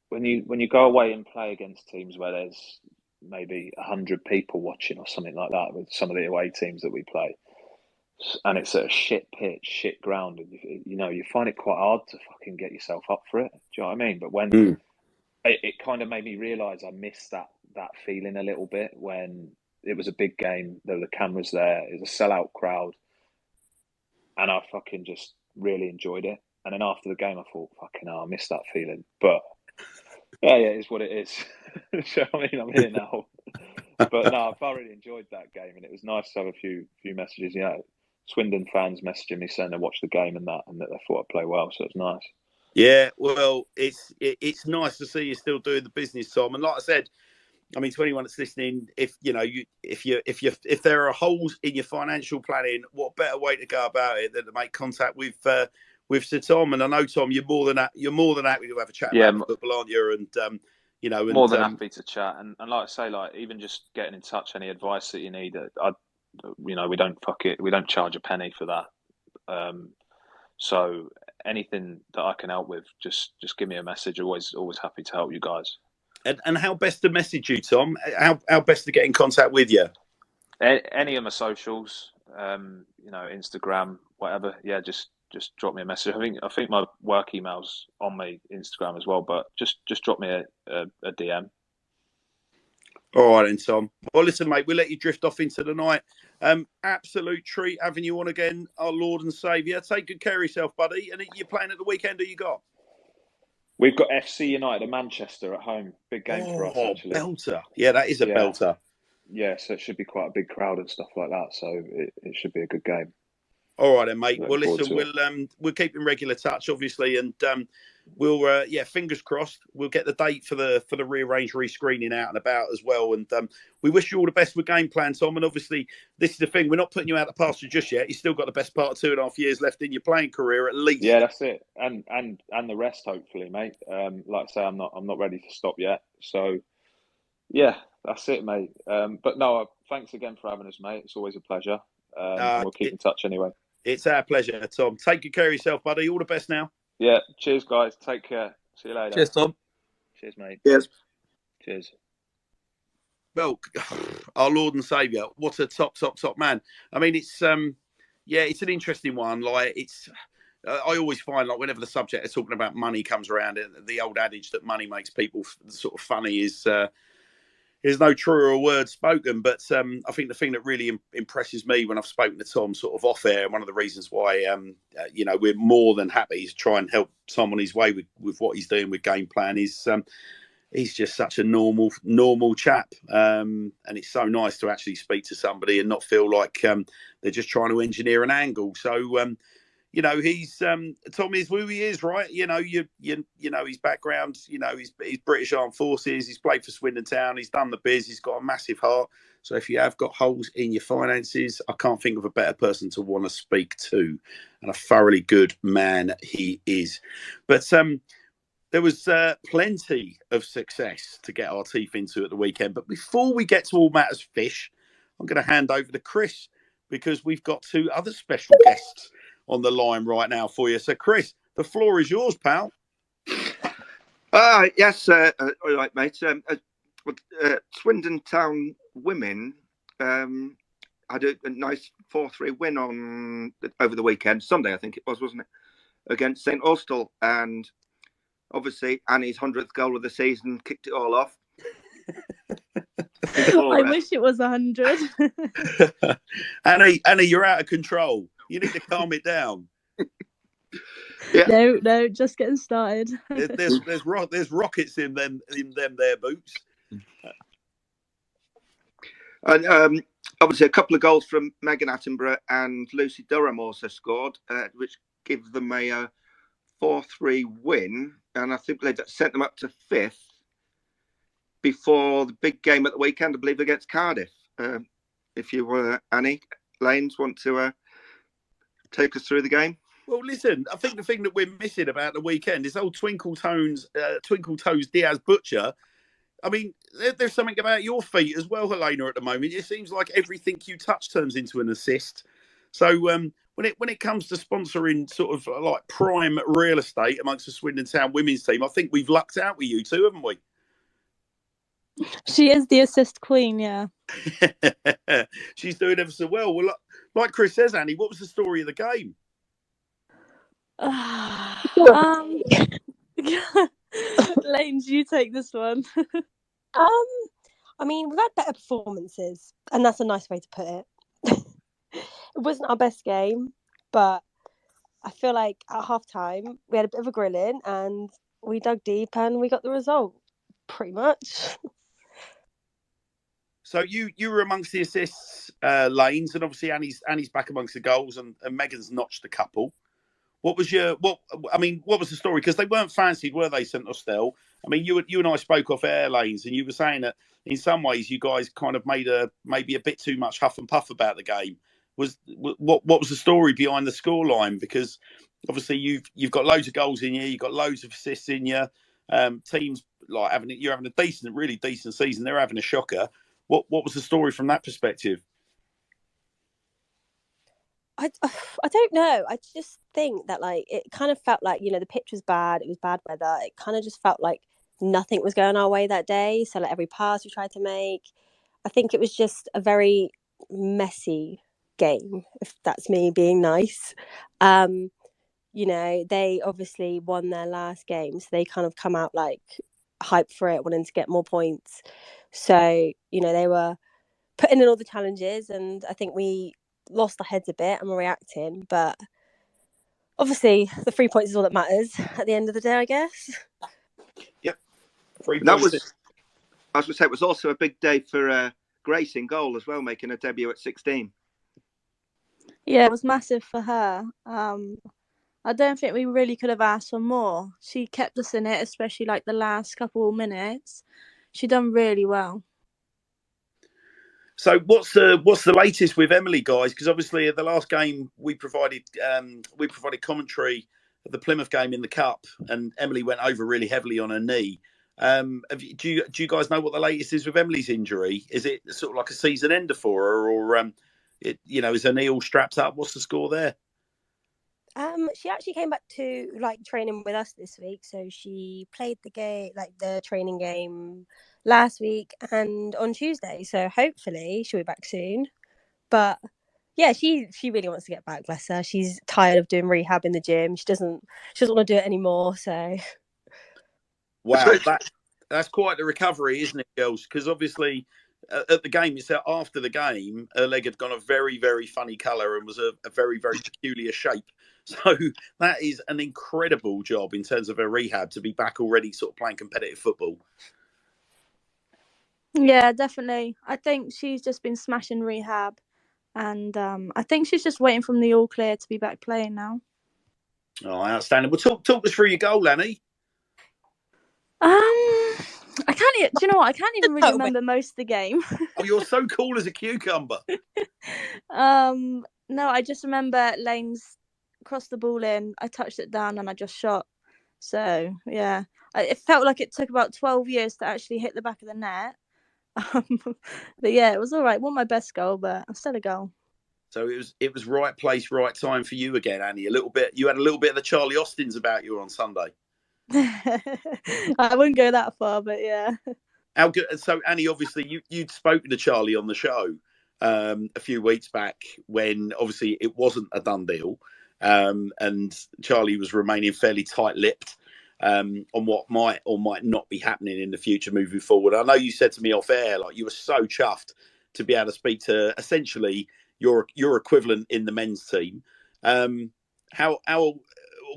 Speaker 6: when you go away and play against teams where there's maybe 100 people watching or something like that with some of the away teams that we play, and it's a shit pitch, shit ground, and you find it quite hard to fucking get yourself up for it. Do you know what I mean? But when it kind of made me realise I missed that feeling a little bit when it was a big game. There were the cameras there. It was a sellout crowd, and I fucking just really enjoyed it. And then after the game, I thought, fucking hell, I missed that feeling. But yeah, it is what it is. So, I mean, I'm here now. But no, I thoroughly enjoyed that game, and it was nice to have a few messages. Swindon fans messaging me saying they watched the game and that they thought I play well, so it's nice.
Speaker 1: Yeah, well, it's nice to see you still doing the business, Tom. And like I said, I mean, to anyone that's listening, if there are holes in your financial planning, what better way to go about it than to make contact with Sir Tom? And I know, Tom, you're more than happy to have a chat about football, aren't you? And
Speaker 6: more than happy to chat. And like I say, like even just getting in touch, any advice that you need, we don't charge a penny for that. So anything that I can help with, just give me a message. Always happy to help you guys.
Speaker 1: And how best to message you, Tom? How best to get in contact with you?
Speaker 6: Any of my socials, Instagram, whatever. Yeah, just drop me a message. I think my work email's on my Instagram as well, but just drop me a DM.
Speaker 1: All right then, Tom. Well, listen, mate, we'll let you drift off into the night. Absolute treat having you on again, our Lord and Saviour. Take good care of yourself, buddy. And you're playing at the weekend, who you got?
Speaker 6: We've got FC United of Manchester at home. Big game for us, actually.
Speaker 1: Belter. Yeah, that is a belter.
Speaker 6: Yeah, so it should be quite a big crowd and stuff like that. So it should be a good game.
Speaker 1: All right then, mate. Well, listen, we'll keep in regular touch, obviously, and we'll fingers crossed, we'll get the date for the rearranged rescreening out and about as well. And we wish you all the best with game plan, Tom. And obviously, this is the thing, we're not putting you out the pasture just yet. You've still got the best part of 2.5 years left in your playing career, at least.
Speaker 6: Yeah, that's it, and the rest, hopefully, mate. Like I say, I'm not ready to stop yet. So yeah, that's it, mate. But no, thanks again for having us, mate. It's always a pleasure. And we'll keep in touch anyway.
Speaker 1: It's our pleasure, Tom. Take good care of yourself, buddy. All the best now.
Speaker 6: Yeah. Cheers, guys. Take care. See you later.
Speaker 2: Cheers, Tom.
Speaker 6: Cheers, mate.
Speaker 3: Yes.
Speaker 6: Cheers.
Speaker 1: Well, our Lord and Saviour, what a top man. I mean, it's it's an interesting one. Like, it's I always find, like, whenever the subject of talking about money comes around, the old adage that money makes people sort of funny is no truer word spoken. But I think the thing that really impresses me when I've spoken to Tom sort of off air, and one of the reasons why we're more than happy to try and help Tom on his way with what he's doing with game plan is he's just such a normal chap, and it's so nice to actually speak to somebody and not feel like they're just trying to engineer an angle. So he's Tom is who he is, right? You know his background. He's British Armed Forces. He's played for Swindon Town. He's done the biz. He's got a massive heart. So if you have got holes in your finances, I can't think of a better person to want to speak to, and a thoroughly good man he is. But there was plenty of success to get our teeth into at the weekend. But before we get to all matters fish, I'm going to hand over to Chris, because we've got two other special guests on the line right now for you. So, Chris, the floor is yours, pal.
Speaker 3: Yes, all right, mate. Swindon Town Women had a nice 4-3 win over the weekend. Sunday, I think it was, wasn't it? Against St Austell. And obviously, Annie's 100th goal of the season kicked it all off.
Speaker 7: I wish it was 100.
Speaker 1: Annie, you're out of control. You need to calm it down.
Speaker 3: Yeah.
Speaker 7: No, just getting started.
Speaker 1: There's rockets in them there boots.
Speaker 3: And obviously, a couple of goals from Megan Attenborough and Lucy Durham also scored, which gives them a 4-3 win. And I think they sent them up to 5th before the big game at the weekend, I believe, against Cardiff. If you, Annie Lanes, want to take us through the game?
Speaker 1: Well, listen, I think the thing that we're missing about the weekend is old Twinkle Toes Diaz-Butcher. I mean, there's something about your feet as well, Helena, at the moment. It seems like everything you touch turns into an assist. So when it comes to sponsoring sort of like prime real estate amongst the Swindon Town women's team, I think we've lucked out with you two, haven't we?
Speaker 7: She is the assist queen, yeah.
Speaker 1: She's doing ever so well. Well, like Chris says, Annie, what was the story of the game?
Speaker 7: Lanes, you take this one.
Speaker 8: I mean, we've had better performances, and that's a nice way to put it. It wasn't our best game, but I feel like at half-time, we had a bit of a grilling, and we dug deep, and we got the result, pretty much.
Speaker 1: So you were amongst the assists, Lanes, and obviously Annie's back amongst the goals, and Megan's notched a couple. What was the story? Because they weren't fancied, were they, St Austell? I mean, you and I spoke off air, Lanes, and you were saying that in some ways you guys kind of made maybe a bit too much huff and puff about the game. What was the story behind the scoreline? Because obviously you've got loads of goals in you, you've got loads of assists in you. Teams like you're having a really decent season. They're having a shocker. What was the story from that perspective?
Speaker 8: I don't know. I just think that it kind of felt like, the pitch was bad. It was bad weather. It kind of just felt like nothing was going our way that day. So every pass we tried to make, I think it was just a very messy game, if that's me being nice. They obviously won their last game, so they kind of come out hyped for it, wanting to get more points. So, they were putting in all the challenges, and I think we lost our heads a bit and we're reacting, but obviously the 3 points is all that matters at the end of the day, I guess.
Speaker 1: Yep. 3 points.
Speaker 3: That was, I was going to say, it was also a big day for Grace in goal as well, making a debut at 16.
Speaker 7: Yeah, it was massive for her. I don't think we really could have asked for more. She kept us in it, especially the last couple of minutes. She done really well.
Speaker 1: So what's the latest with Emily, guys? Because obviously at the last game we provided commentary of the Plymouth game in the Cup, and Emily went over really heavily on her knee. Do you guys know what the latest is with Emily's injury? Is it sort of like a season ender for her, or is her knee all strapped up? What's the score there?
Speaker 8: She actually came back to like training with us this week. So she played the game, like the training game last week and on Tuesday. So hopefully she'll be back soon. But yeah, she really wants to get back, bless her. She's tired of doing rehab in the gym. She doesn't want to do it anymore. So
Speaker 1: wow, that's quite the recovery, isn't it, girls? Because obviously at the game itself, after the game, her leg had gone a very, very funny colour and was a very, very peculiar shape. So that is an incredible job in terms of her rehab to be back already sort of playing competitive football.
Speaker 7: Yeah, definitely. I think she's just been smashing rehab, and I think she's just waiting from the all clear to be back playing now.
Speaker 1: Oh, outstanding. Well, talk us through your goal, Annie.
Speaker 7: I can't. Do you know what? I can't even really remember most of the game.
Speaker 1: Oh, you're so cool as a cucumber.
Speaker 7: No, I just remember Lane's crossed the ball in. I touched it down and I just shot. So yeah, it felt like it took about 12 years to actually hit the back of the net. But yeah, it was all right. It wasn't my best goal, but still a goal.
Speaker 1: So it was right place, right time for you again, Annie. You had a little bit of the Charlie Austins about you on Sunday.
Speaker 7: I wouldn't go that far, but yeah.
Speaker 1: How good? So Annie, obviously you'd spoken to Charlie on the show a few weeks back when obviously it wasn't a done deal, and Charlie was remaining fairly tight-lipped on what might or might not be happening in the future moving forward. I know you said to me off air, like you were so chuffed to be able to speak to essentially your equivalent in the men's team.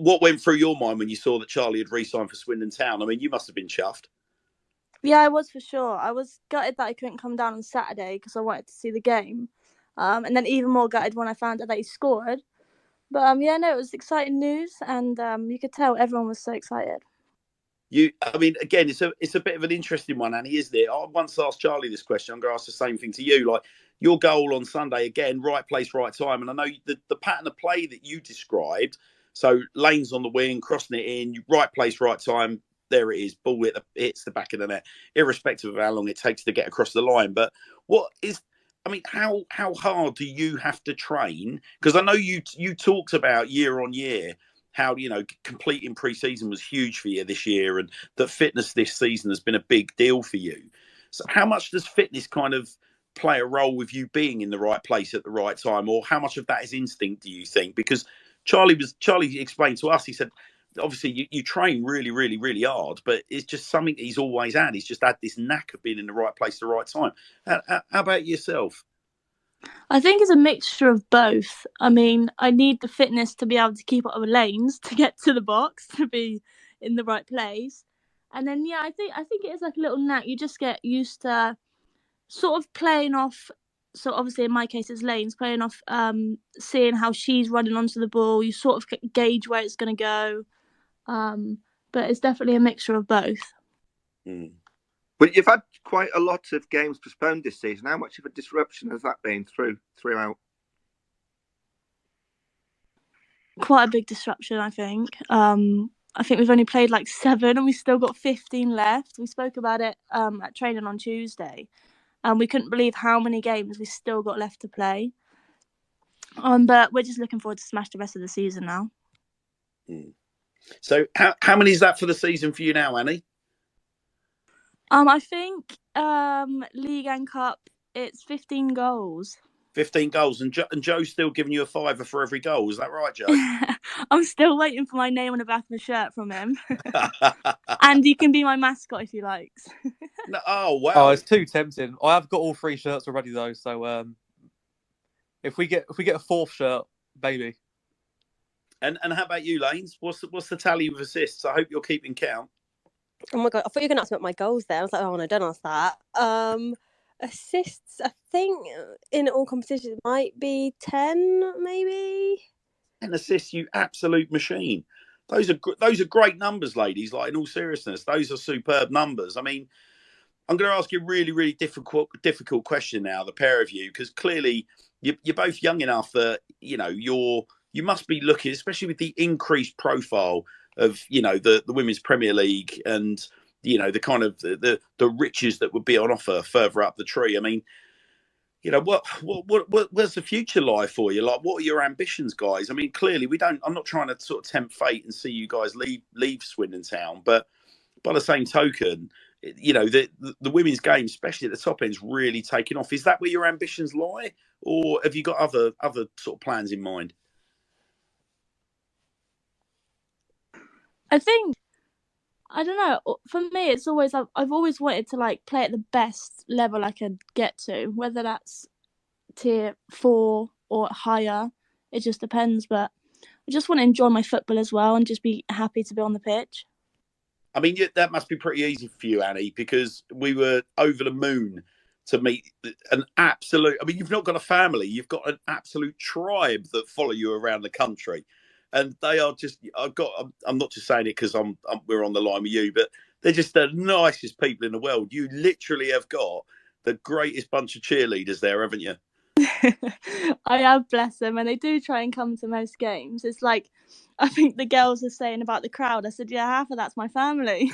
Speaker 1: What went through your mind when you saw that Charlie had re-signed for Swindon Town? I mean, you must have been chuffed.
Speaker 7: Yeah, I was for sure. I was gutted that I couldn't come down on Saturday because I wanted to see the game. And then even more gutted when I found out that he scored. But yeah, no, it was exciting news, and you could tell everyone was so excited.
Speaker 1: I mean, again, it's a bit of an interesting one, Annie, isn't it? I once asked Charlie this question. I'm going to ask the same thing to you. Like your goal on Sunday, again, right place, right time. And I know the pattern of play that you described. So lanes on the wing, crossing it in, right place, right time. There it is. Ball hits the back of the net, irrespective of how long it takes to get across the line. But how hard do you have to train? Because I know you talked about year on year how, completing pre-season was huge for you this year and that fitness this season has been a big deal for you. So how much does fitness kind of play a role with you being in the right place at the right time? Or how much of that is instinct, do you think? Because Charlie explained to us, he said, obviously you train really, really, really hard, but it's just something he's always had. He's just had this knack of being in the right place at the right time. How about yourself?
Speaker 7: I think it's a mixture of both. I mean, I need the fitness to be able to keep up with lanes, to get to the box, to be in the right place. And then, yeah, I think it is like a little knack. You just get used to sort of playing off. So obviously in my case it's lanes, playing off seeing how she's running onto the ball. You sort of gauge where it's going to go. But it's definitely a mixture of both.
Speaker 3: But you've had quite a lot of games postponed this season. How much of a disruption has that been throughout?
Speaker 7: Quite a big disruption, I think. I think we've only played like 7 and we still got 15 left. We spoke about it at training on Tuesday, and we couldn't believe how many games we still got left to play. But we're just looking forward to smash the rest of the season now.
Speaker 1: So how many is that for the season for you now, Annie?
Speaker 7: I think League and Cup, it's 15 goals.
Speaker 1: 15 goals, and Joe's still giving you a $5 for every goal. Is that right, Joe?
Speaker 7: I'm still waiting for my name on the back of the shirt from him. And he can be my mascot if he likes.
Speaker 1: No, oh wow!
Speaker 2: Oh, it's too tempting. I have got all 3 shirts already though, so if we get a 4th shirt, baby.
Speaker 1: And how about you, Lanes? What's the tally of assists? I hope you're keeping count.
Speaker 8: Oh my god, I thought you were going to ask me about my goals there. I was like, oh no, don't ask that. Assists, I think in all competitions might be 10, maybe.
Speaker 1: 10 assists, you absolute machine. Those are great numbers, ladies. Like in all seriousness, those are superb numbers. I mean, I'm going to ask you a really, really difficult question now, the pair of you, because clearly you're both young enough that you must be looking, especially with the increased profile of the Women's Premier League and the kind of the riches that would be on offer further up the tree. I mean, you know, where's the future lie for you? Like, what are your ambitions, guys? I mean, clearly we don't. I'm not trying to sort of tempt fate and see you guys leave Swindon Town, but by the same token, you know, the women's game, especially at the top end, is really taking off. Is that where your ambitions lie, or have you got other sort of plans in mind?
Speaker 7: I think, I don't know. For me, it's always I've always wanted to like play at the best level I could get to, whether that's tier 4 or higher. It just depends. But I just want to enjoy my football as well and just be happy to be on the pitch.
Speaker 1: I mean, that must be pretty easy for you, Annie, because we were over the moon to meet an absolute. I mean, you've not got a family; you've got an absolute tribe that follow you around the country, and they are just. I'm not just saying it because we're on the line with you, but they're just the nicest people in the world. You literally have got the greatest bunch of cheerleaders there, haven't you?
Speaker 7: I have, bless them, and they do try and come to most games. It's like, I think the girls are saying about the crowd. I said, yeah, half of that's my family.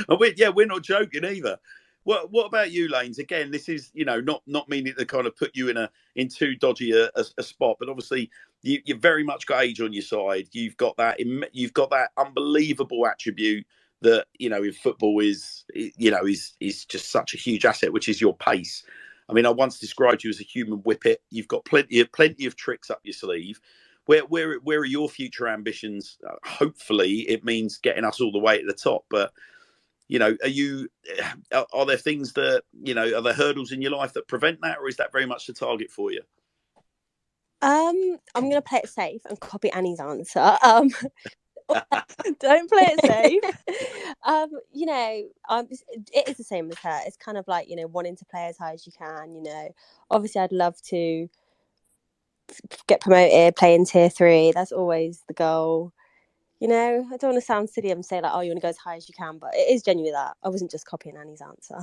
Speaker 1: We're not joking either. What about you, Lanes? Again, this is, you know, not meaning to kind of put you in too dodgy a spot, but obviously you've very much got age on your side. You've got that unbelievable attribute that, you know, in football is just such a huge asset, which is your pace. I mean, I once described you as a human whippet. You've got plenty of tricks up your sleeve. Where are your future ambitions? Hopefully, it means getting us all the way to the top. But you know, are there things that, you know, are there hurdles in your life that prevent that, or is that very much the target for you?
Speaker 8: I'm going to play it safe and copy Annie's answer.
Speaker 7: Don't play it safe.
Speaker 8: You know, it is the same as her. It's kind of like, you know, wanting to play as high as you can. You know, obviously, I'd love to get promoted, play in tier 3. That's always the goal. You know, I don't want to sound silly and say like, oh, you want to go as high as you can, but it is genuinely that. I wasn't just copying Annie's answer.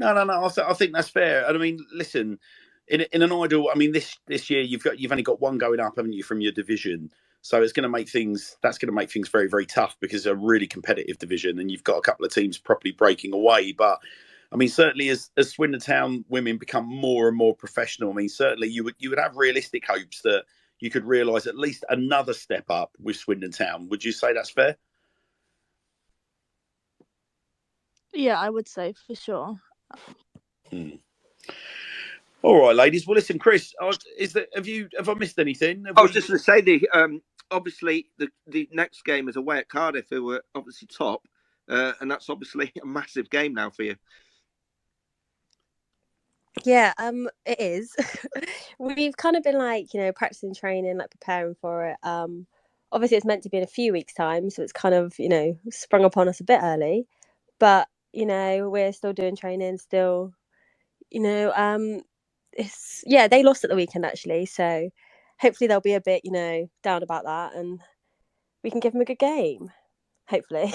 Speaker 1: No. I think that's fair. And I mean, listen, in an ideal, I mean, this year you've only got one going up, haven't you, from your division? So it's going to make things very, very tough because it's a really competitive division, and you've got a couple of teams properly breaking away. But I mean, certainly as Swindon Town women become more and more professional, I mean, certainly you would have realistic hopes that you could realise at least another step up with Swindon Town. Would you say that's fair?
Speaker 7: Yeah, I would say for sure.
Speaker 1: All right, ladies. Well, listen, Chris, have I missed anything?
Speaker 3: I was just going to say obviously the next game is away at Cardiff, who are obviously top, and that's obviously a massive game now for you.
Speaker 8: Yeah, it is. We've kind of been like, you know, practicing training, like preparing for it. Obviously it's meant to be in a few weeks' time, so it's kind of, you know, sprung upon us a bit early. But, you know, we're still doing training, still, you know, they lost at the weekend actually, so hopefully they'll be a bit, you know, down about that, and we can give them a good game, hopefully.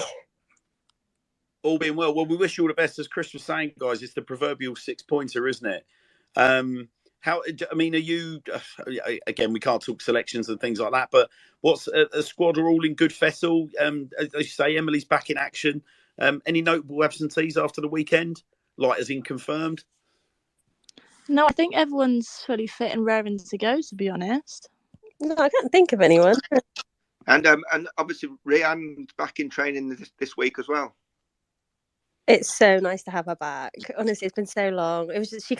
Speaker 1: All being well, we wish you all the best. As Chris was saying, guys, it's the proverbial 6-pointer, isn't it? Are you, again, we can't talk selections and things like that, but what's a squad are all in good fettle? As you say, Emily's back in action. Any notable absentees after the weekend, like as in confirmed?
Speaker 7: No, I think everyone's fully fit and raring to go, to be honest.
Speaker 8: No, I can't think of anyone.
Speaker 3: And obviously Rhiann's back in training this week as well.
Speaker 8: It's so nice to have her back. Honestly, it's been so long. It was just,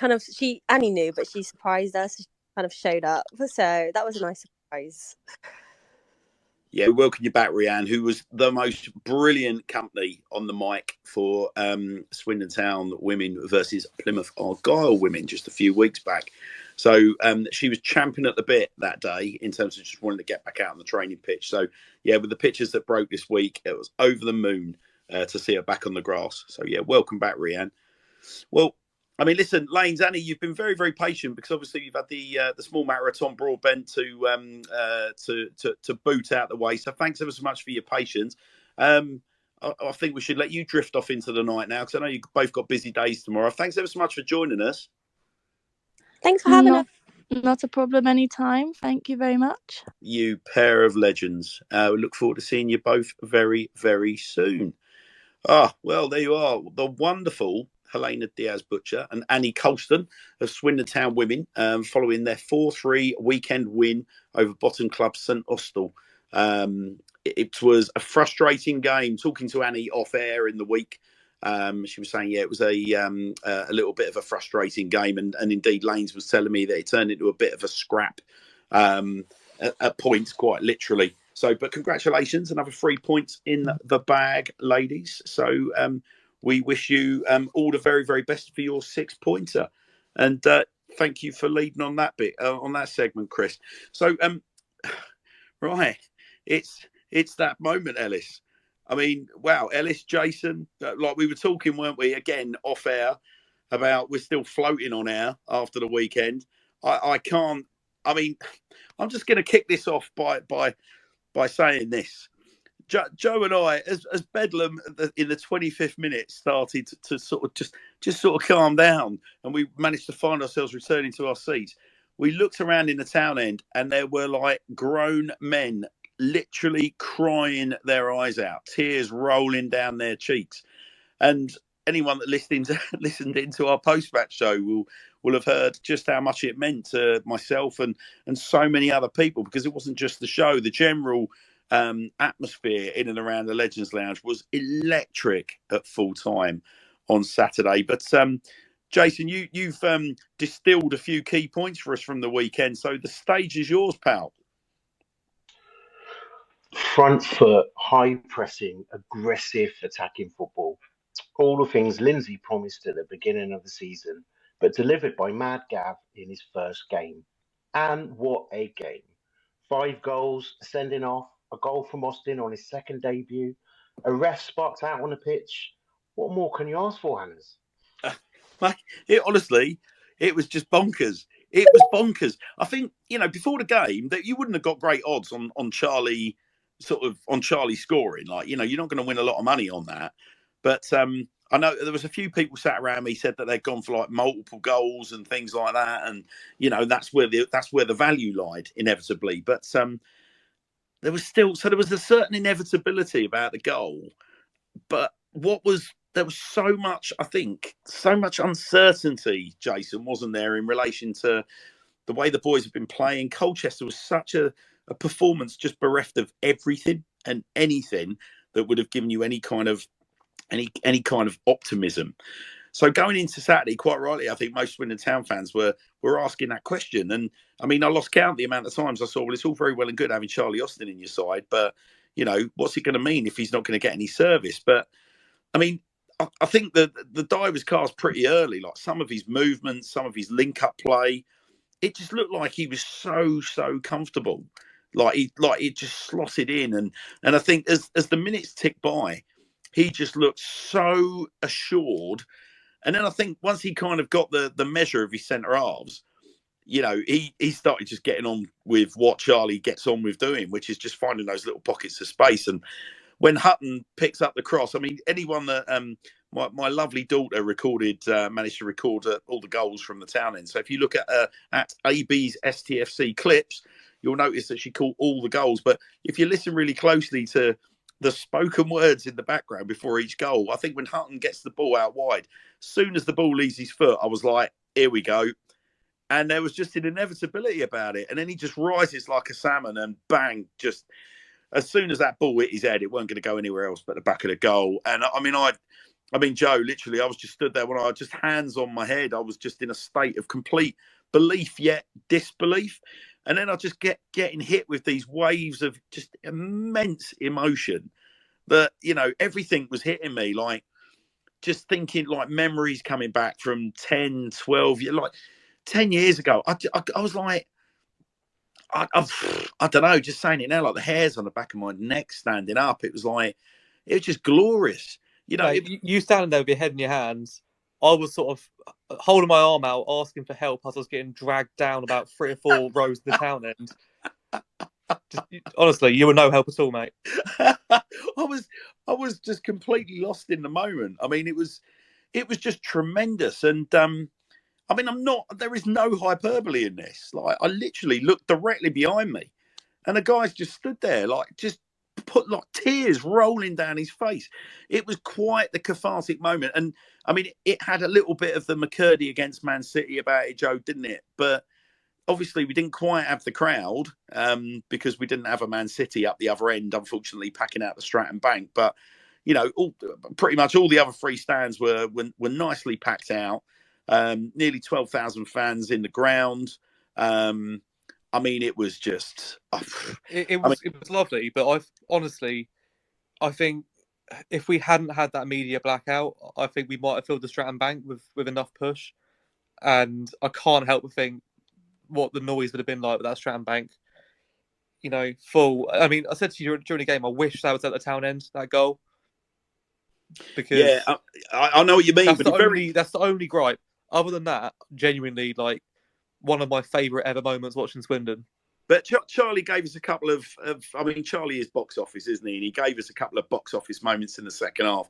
Speaker 8: Annie knew, but she surprised us. She kind of showed up. So that was a nice surprise.
Speaker 1: Yeah, we welcome you back, Rhiann, who was the most brilliant company on the mic for Swindon Town Women versus Plymouth Argyle Women just a few weeks back. So she was champing at the bit that day in terms of just wanting to get back out on the training pitch. So, yeah, with the pictures that broke this week, it was over the moon to see her back on the grass. So, yeah, welcome back, Rhiann. Well, I mean, listen, Lanes, Annie, you've been very, very patient because obviously you've had the small matter of Tom Broadbent to boot out the way. So thanks ever so much for your patience. I think we should let you drift off into the night now because I know you've both got busy days tomorrow. Thanks ever so much for joining us.
Speaker 8: Thanks for having us.
Speaker 7: Not a problem anytime. Thank you very much.
Speaker 1: You pair of legends. We look forward to seeing you both very, very soon. Well, there you are. The wonderful Helena Diaz-Butcher and Annie Colston of Swindon Town Women, following their 4-3 weekend win over bottom club St Austell. It was a frustrating game. Talking to Annie off air in the week, she was saying, it was a little bit of a frustrating game, and indeed Lanes was telling me that it turned into a bit of a scrap at points, quite literally. So, but congratulations, another 3 points in the bag, ladies. So we wish you all the very, very best for your 6-pointer. And thank you for leading on that bit, on that segment, Chris. So, right, it's that moment, Ellis. I mean, wow, Ellis, Jason, like we were talking, weren't we, again, off air, about we're still floating on air after the weekend. I can't, I mean, I'm just going to kick this off by saying this. Joe and I, as Bedlam in the 25th minute started to sort of just sort of calm down, and we managed to find ourselves returning to our seats, we looked around in the town end and there were like grown men literally crying their eyes out, tears rolling down their cheeks. And anyone that listened into our post-match show will have heard just how much it meant to myself and so many other people, because it wasn't just the show. The general atmosphere in and around the Legends Lounge was electric at full time on Saturday. But Jason, you've distilled a few key points for us from the weekend, so the stage is yours, pal.
Speaker 5: Front foot, high pressing, aggressive attacking football. All the things Lindsay promised at the beginning of the season, but delivered by Mad Gav in his first game. And what a game. 5 goals, a sending off, a goal from Austin on his second debut, a ref sparked out on the pitch. What more can you ask for, Hannes?
Speaker 1: Honestly, it was just bonkers. It was bonkers. I think, before the game, that you wouldn't have got great odds on Charlie, on Charlie scoring. Like, you're not going to win a lot of money on that. But I know there was a few people sat around me said that they'd gone for like multiple goals and things like that, and that's where the value lied inevitably. But there was a certain inevitability about the goal. But there was so much uncertainty, Jason, wasn't there, in relation to the way the boys have been playing. Colchester was such a performance just bereft of everything and anything that would have given you any kind of optimism. So going into Saturday, quite rightly, I think most Swindon Town fans were asking that question. And I mean, I lost count the amount of times I saw, well, it's all very well and good having Charlie Austin in your side, but what's it going to mean if he's not going to get any service? But I mean, I think the die was cast pretty early. Like some of his movements, some of his link-up play, it just looked like he was so comfortable. Like it just slotted in, and I think as the minutes ticked by, he just looked so assured. And then I think once he kind of got the measure of his centre halves, he started just getting on with what Charlie gets on with doing, which is just finding those little pockets of space. And when Hutton picks up the cross, I mean, anyone that my lovely daughter managed to record all the goals from the town end. So if you look at AB's STFC clips, you'll notice that she caught all the goals. But if you listen really closely to the spoken words in the background before each goal, I think when Hutton gets the ball out wide, as soon as the ball leaves his foot, I was like, here we go. And there was just an inevitability about it. And then he just rises like a salmon and bang, just as soon as that ball hit his head, it weren't going to go anywhere else but the back of the goal. And I mean, Joe, literally, I was just stood there when I just hands on my head. I was just in a state of complete belief yet disbelief. And then I just getting hit with these waves of just immense emotion that, everything was hitting me, like just thinking like memories coming back from 10, 12 years, like 10 years ago. I was like, I don't know, just saying it now, like the hairs on the back of my neck standing up. It was just glorious.
Speaker 2: You standing there with your head in your hands. I was sort of holding my arm out, asking for help as I was getting dragged down about 3 or 4 rows of the town end. Honestly, you were no help at all, mate.
Speaker 1: I was just completely lost in the moment. I mean, it was just tremendous. And I mean, there is no hyperbole in this. Like, I literally looked directly behind me and the guys just stood there, like, just put like tears rolling down his face. It was quite the cathartic moment. And I mean, it had a little bit of the McCurdy against Man City about it, Joe, didn't it? But obviously we didn't quite have the crowd because we didn't have a Man City up the other end, unfortunately, packing out the Stratton Bank. But, you know, pretty much all the other three stands were nicely packed out. Nearly 12,000 fans in the ground. I mean, it was just...
Speaker 2: It was lovely, but I think if we hadn't had that media blackout, I think we might have filled the Stratton Bank with enough push. And I can't help but think what the noise would have been like with that Stratton Bank. You know, full. I mean, I said to you during the game, I wish that was at the town end, that goal. Because
Speaker 1: yeah, I know what you mean.
Speaker 2: That's the only gripe. Other than that, genuinely, like, one of my favourite ever moments watching Swindon.
Speaker 1: But Charlie gave us a couple of I mean, Charlie is box office, isn't he? And he gave us a couple of box office moments in the second half.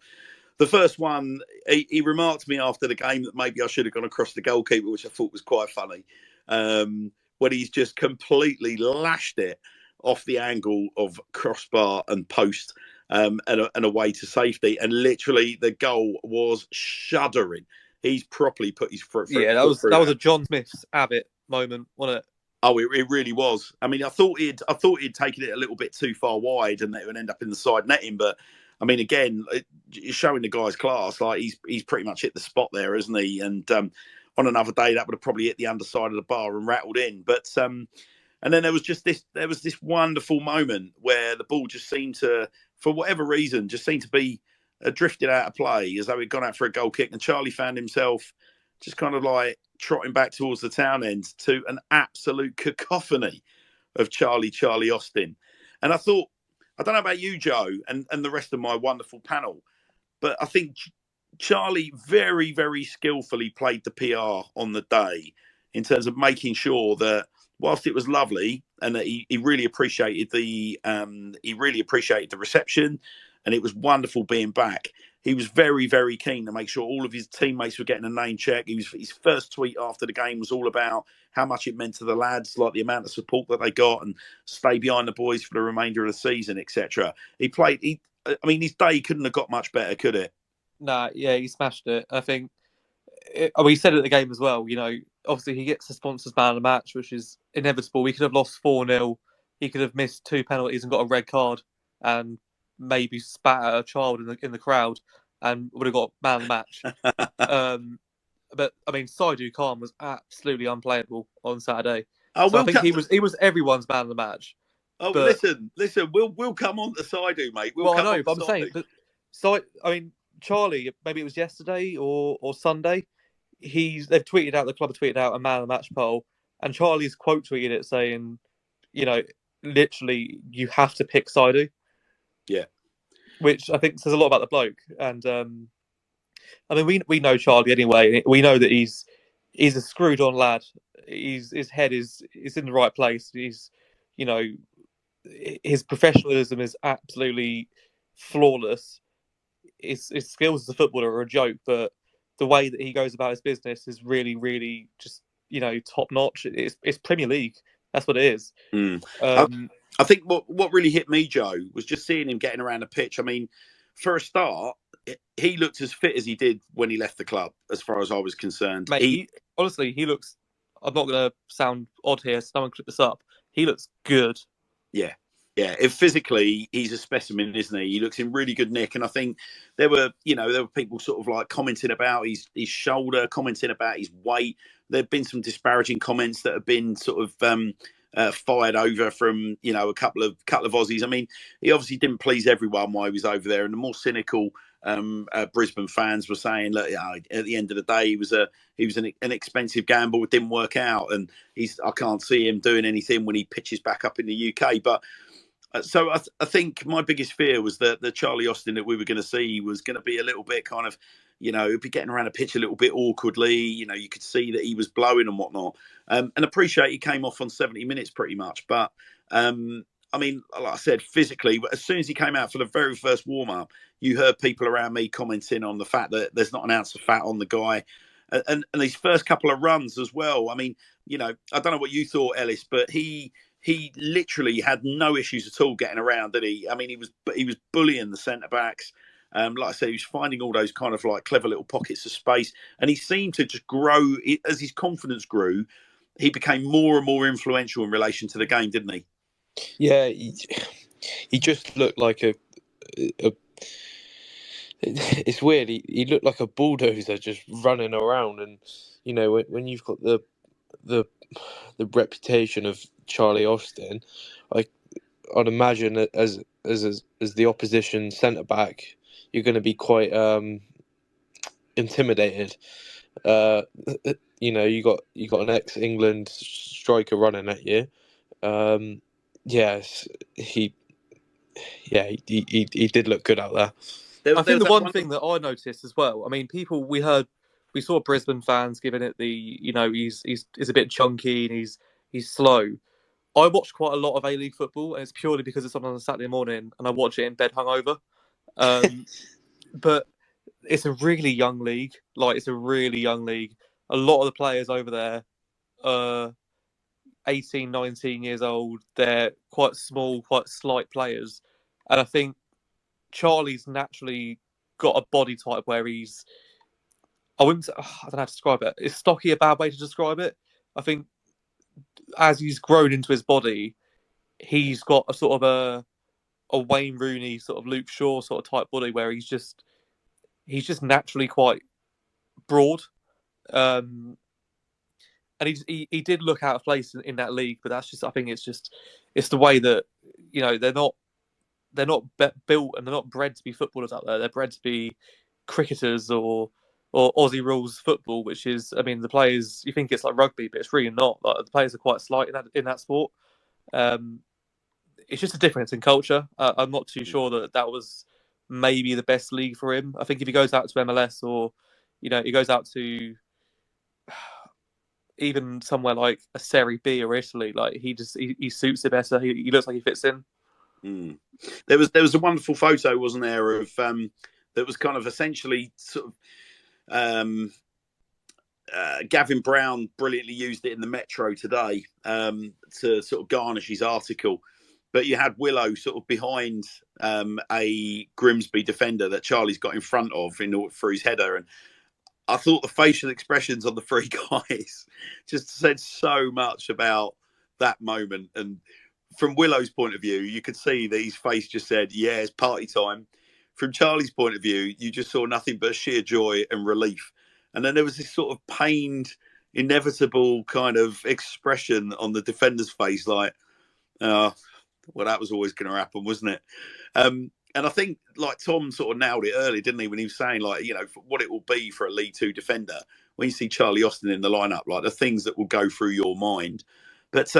Speaker 1: The first one, he remarked to me after the game that maybe I should have gone across the goalkeeper, which I thought was quite funny. When he's just completely lashed it off the angle of crossbar and post and away to safety. And literally the goal was shuddering. He's properly put his foot through.
Speaker 2: Yeah, that was a John Smith's Abbott moment, wasn't it?
Speaker 1: Oh, it really was. I mean, I thought he'd taken it a little bit too far wide, and it would end up in the side netting. But I mean, again, it's showing the guy's class. Like he's pretty much hit the spot there, isn't he? And on another day, that would have probably hit the underside of the bar and rattled in. But and then there was this wonderful moment where the ball just seemed to, for whatever reason, just seemed to be drifted out of play as though he'd gone out for a goal kick, and Charlie found himself just kind of like trotting back towards the town end to an absolute cacophony of Charlie Austin. And I thought, I don't know about you, Joe, and the rest of my wonderful panel, but I think Charlie very, very skillfully played the PR on the day in terms of making sure that whilst it was lovely and that he really appreciated the reception, and it was wonderful being back, he was very, very keen to make sure all of his teammates were getting a name check. His first tweet after the game was all about how much it meant to the lads, like the amount of support that they got, and stay behind the boys for the remainder of the season, etc. I mean, his day couldn't have got much better, could it?
Speaker 2: Nah, yeah, he smashed it. I think, he said it at the game as well, you know, obviously he gets the sponsors man of the match, which is inevitable. We could have lost 4-0. He could have missed 2 penalties and got a red card and maybe spat at a child in the crowd and would have got man of the match. But I mean, Saidu Khan was absolutely unplayable on Saturday. So I think he was everyone's man of the match.
Speaker 1: Oh, but listen, we'll come on to Saidu, mate.
Speaker 2: I know, but I'm saying, I mean, Charlie, maybe it was yesterday or Sunday. They've tweeted out, the club have tweeted out a man of the match poll, and Charlie's quote tweeted it saying, you know, literally, you have to pick Saidu.
Speaker 1: Yeah,
Speaker 2: which I think says a lot about the bloke. And I mean, we know Charlie anyway. We know that he's a screwed on lad. His head is in the right place. He's, you know, his professionalism is absolutely flawless. His skills as a footballer are a joke, but the way that he goes about his business is really, really just, you know, top notch. It's Premier League. That's what it is.
Speaker 1: I think what really hit me, Joe, was just seeing him getting around the pitch. I mean, for a start, he looked as fit as he did when he left the club, as far as I was concerned.
Speaker 2: Mate, honestly, he looks... I'm not going to sound odd here, so someone clip this up. He looks good.
Speaker 1: Yeah. Physically, he's a specimen, isn't he? He looks in really good nick. And I think there were people sort of like commenting about his shoulder, commenting about his weight. There have been some disparaging comments that have been sort of fired over from, you know, a couple of Aussies. I mean, he obviously didn't please everyone while he was over there, and the more cynical Brisbane fans were saying, look, at the end of the day, he was an expensive gamble. It didn't work out, and I can't see him doing anything when he pitches back up in the UK. But so I think my biggest fear was that the Charlie Austin that we were going to see was going to be a little bit kind of, you know, he'd be getting around a pitch a little bit awkwardly. You know, you could see that he was blowing and whatnot. And appreciate he came off on 70 minutes pretty much. But, I mean, like I said, physically, as soon as he came out for the very first warm-up, you heard people around me commenting on the fact that there's not an ounce of fat on the guy. And these first couple of runs as well. I mean, you know, I don't know what you thought, Ellis, but he he literally had no issues at all getting around, did he? I mean, he was bullying the centre backs. Like I said, he was finding all those kind of like clever little pockets of space, and he seemed to just grow as his confidence grew. He became more and more influential in relation to the game, didn't he?
Speaker 9: Yeah, he just looked like a it's weird. He looked like a bulldozer just running around, and you know when you've got the reputation of Charlie Austin, I'd imagine that as the opposition centre back, you're going to be quite intimidated. You know, you got an ex-England striker running at you. Yes, he did look good out there.
Speaker 2: I think the one thing that I noticed as well, I mean, we saw Brisbane fans giving it the, you know, he's a bit chunky and he's slow. I watched quite a lot of A-League football, and it's purely because it's on a Saturday morning and I watch it in bed hungover. But it's a really young league. Like, it's a really young league. A lot of the players over there are 18, 19 years old. They're quite small, quite slight players. And I think Charlie's naturally got a body type where he's... I don't know how to describe it. Is stocky a bad way to describe it? I think as he's grown into his body, he's got a sort of a Wayne Rooney, sort of Luke Shaw sort of type body where he's just naturally quite broad. And he did look out of place in that league, but that's just, I think it's the way that, you know, they're not built and they're not bred to be footballers out there. They're bred to be cricketers or Aussie rules football, which is, I mean, the players, you think it's like rugby, but it's really not. Like, the players are quite slight in that sport. It's just a difference in culture. I'm not too sure that was maybe the best league for him. I think if he goes out to MLS or, you know, he goes out to even somewhere like a Serie B or Italy, like he suits it better. He looks like he fits in.
Speaker 1: Mm. There was a wonderful photo, wasn't there, of that was kind of essentially sort of Gavin Brown brilliantly used it in the Metro today to sort of garnish his article. But you had Willow sort of behind a Grimsby defender that Charlie's got in front of for his header, and I thought the facial expressions on the three guys just said so much about that moment. And from Willow's point of view, you could see that his face just said, yeah, it's party time. From Charlie's point of view, you just saw nothing but sheer joy and relief. And then there was this sort of pained, inevitable kind of expression on the defender's face, like, well, that was always going to happen, wasn't it? And I think, like, Tom sort of nailed it early, didn't he, when he was saying, like, you know, what it will be for a League Two defender when you see Charlie Austin in the lineup, like the things that will go through your mind. But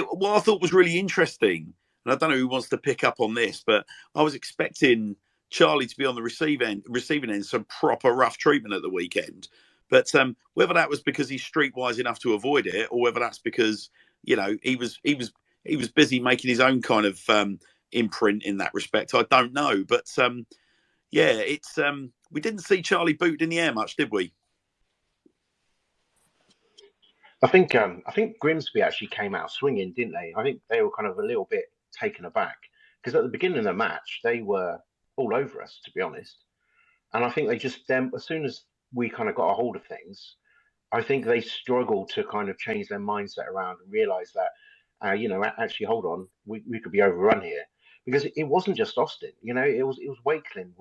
Speaker 1: what I thought was really interesting, and I don't know who wants to pick up on this, but I was expecting Charlie to be on the receiving end, some proper rough treatment at the weekend. But whether that was because he's streetwise enough to avoid it, or whether that's because, you know, he was busy making his own kind of imprint in that respect, I don't know. But yeah, it's we didn't see Charlie booted in the air much, did we?
Speaker 5: I think Grimsby actually came out swinging, didn't they? I think they were kind of a little bit taken aback because at the beginning of the match they were all over us, to be honest. And I think they just as soon as we kind of got a hold of things, I think they struggled to kind of change their mindset around and realise that, you know, actually, hold on, we could be overrun here. Because it wasn't just Austin, you know, it was Wakeling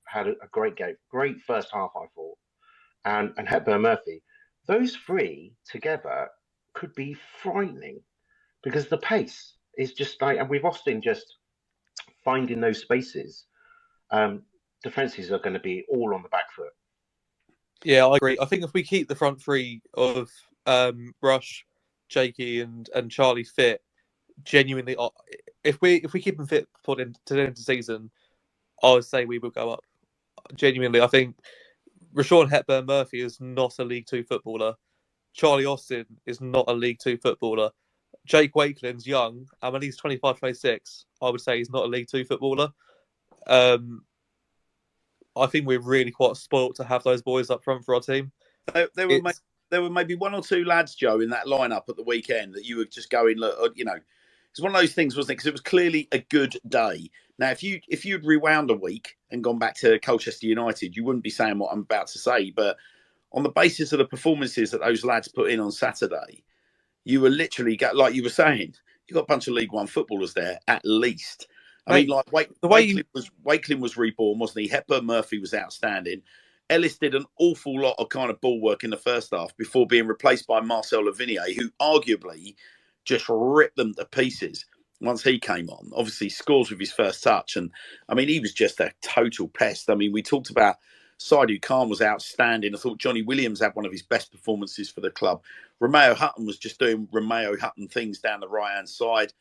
Speaker 5: had a great game, great first half, I thought, and Hepburn Murphy. Those three together could be frightening because the pace is just like, and with Austin just finding those spaces, defences are going to be all on the back foot.
Speaker 2: Yeah, I agree. I think if we keep the front three of Rush, Jakey, and Charlie fit, genuinely, if we keep them fit to the end of the season, I would say we will go up. Genuinely, I think Rashawn Hepburn Murphy is not a League Two footballer. Charlie Austin is not a League Two footballer. Jake Wakeling's young, and when he's 25, 26, I would say he's not a League Two footballer. I think we're really quite spoilt to have those boys up front for our team.
Speaker 1: They were there were maybe one or two lads, Joe, in that lineup at the weekend that you were just going, look, you know, it's one of those things, wasn't it? Because it was clearly a good day. Now, if you'd rewound a week and gone back to Colchester United, you wouldn't be saying what I'm about to say. But on the basis of the performances that those lads put in on Saturday, you were literally, like you were saying, you got a bunch of League One footballers there at least. I mean, like Wakeling was reborn, wasn't he? Hepburn Murphy was outstanding. Ellis did an awful lot of kind of ball work in the first half before being replaced by Marcel Lavinier, who arguably just ripped them to pieces once he came on. Obviously, scores with his first touch. And, I mean, he was just a total pest. I mean, we talked about Saidu Khan was outstanding. I thought Johnny Williams had one of his best performances for the club. Romeo Hutton was just doing Romeo Hutton things down the right-hand side.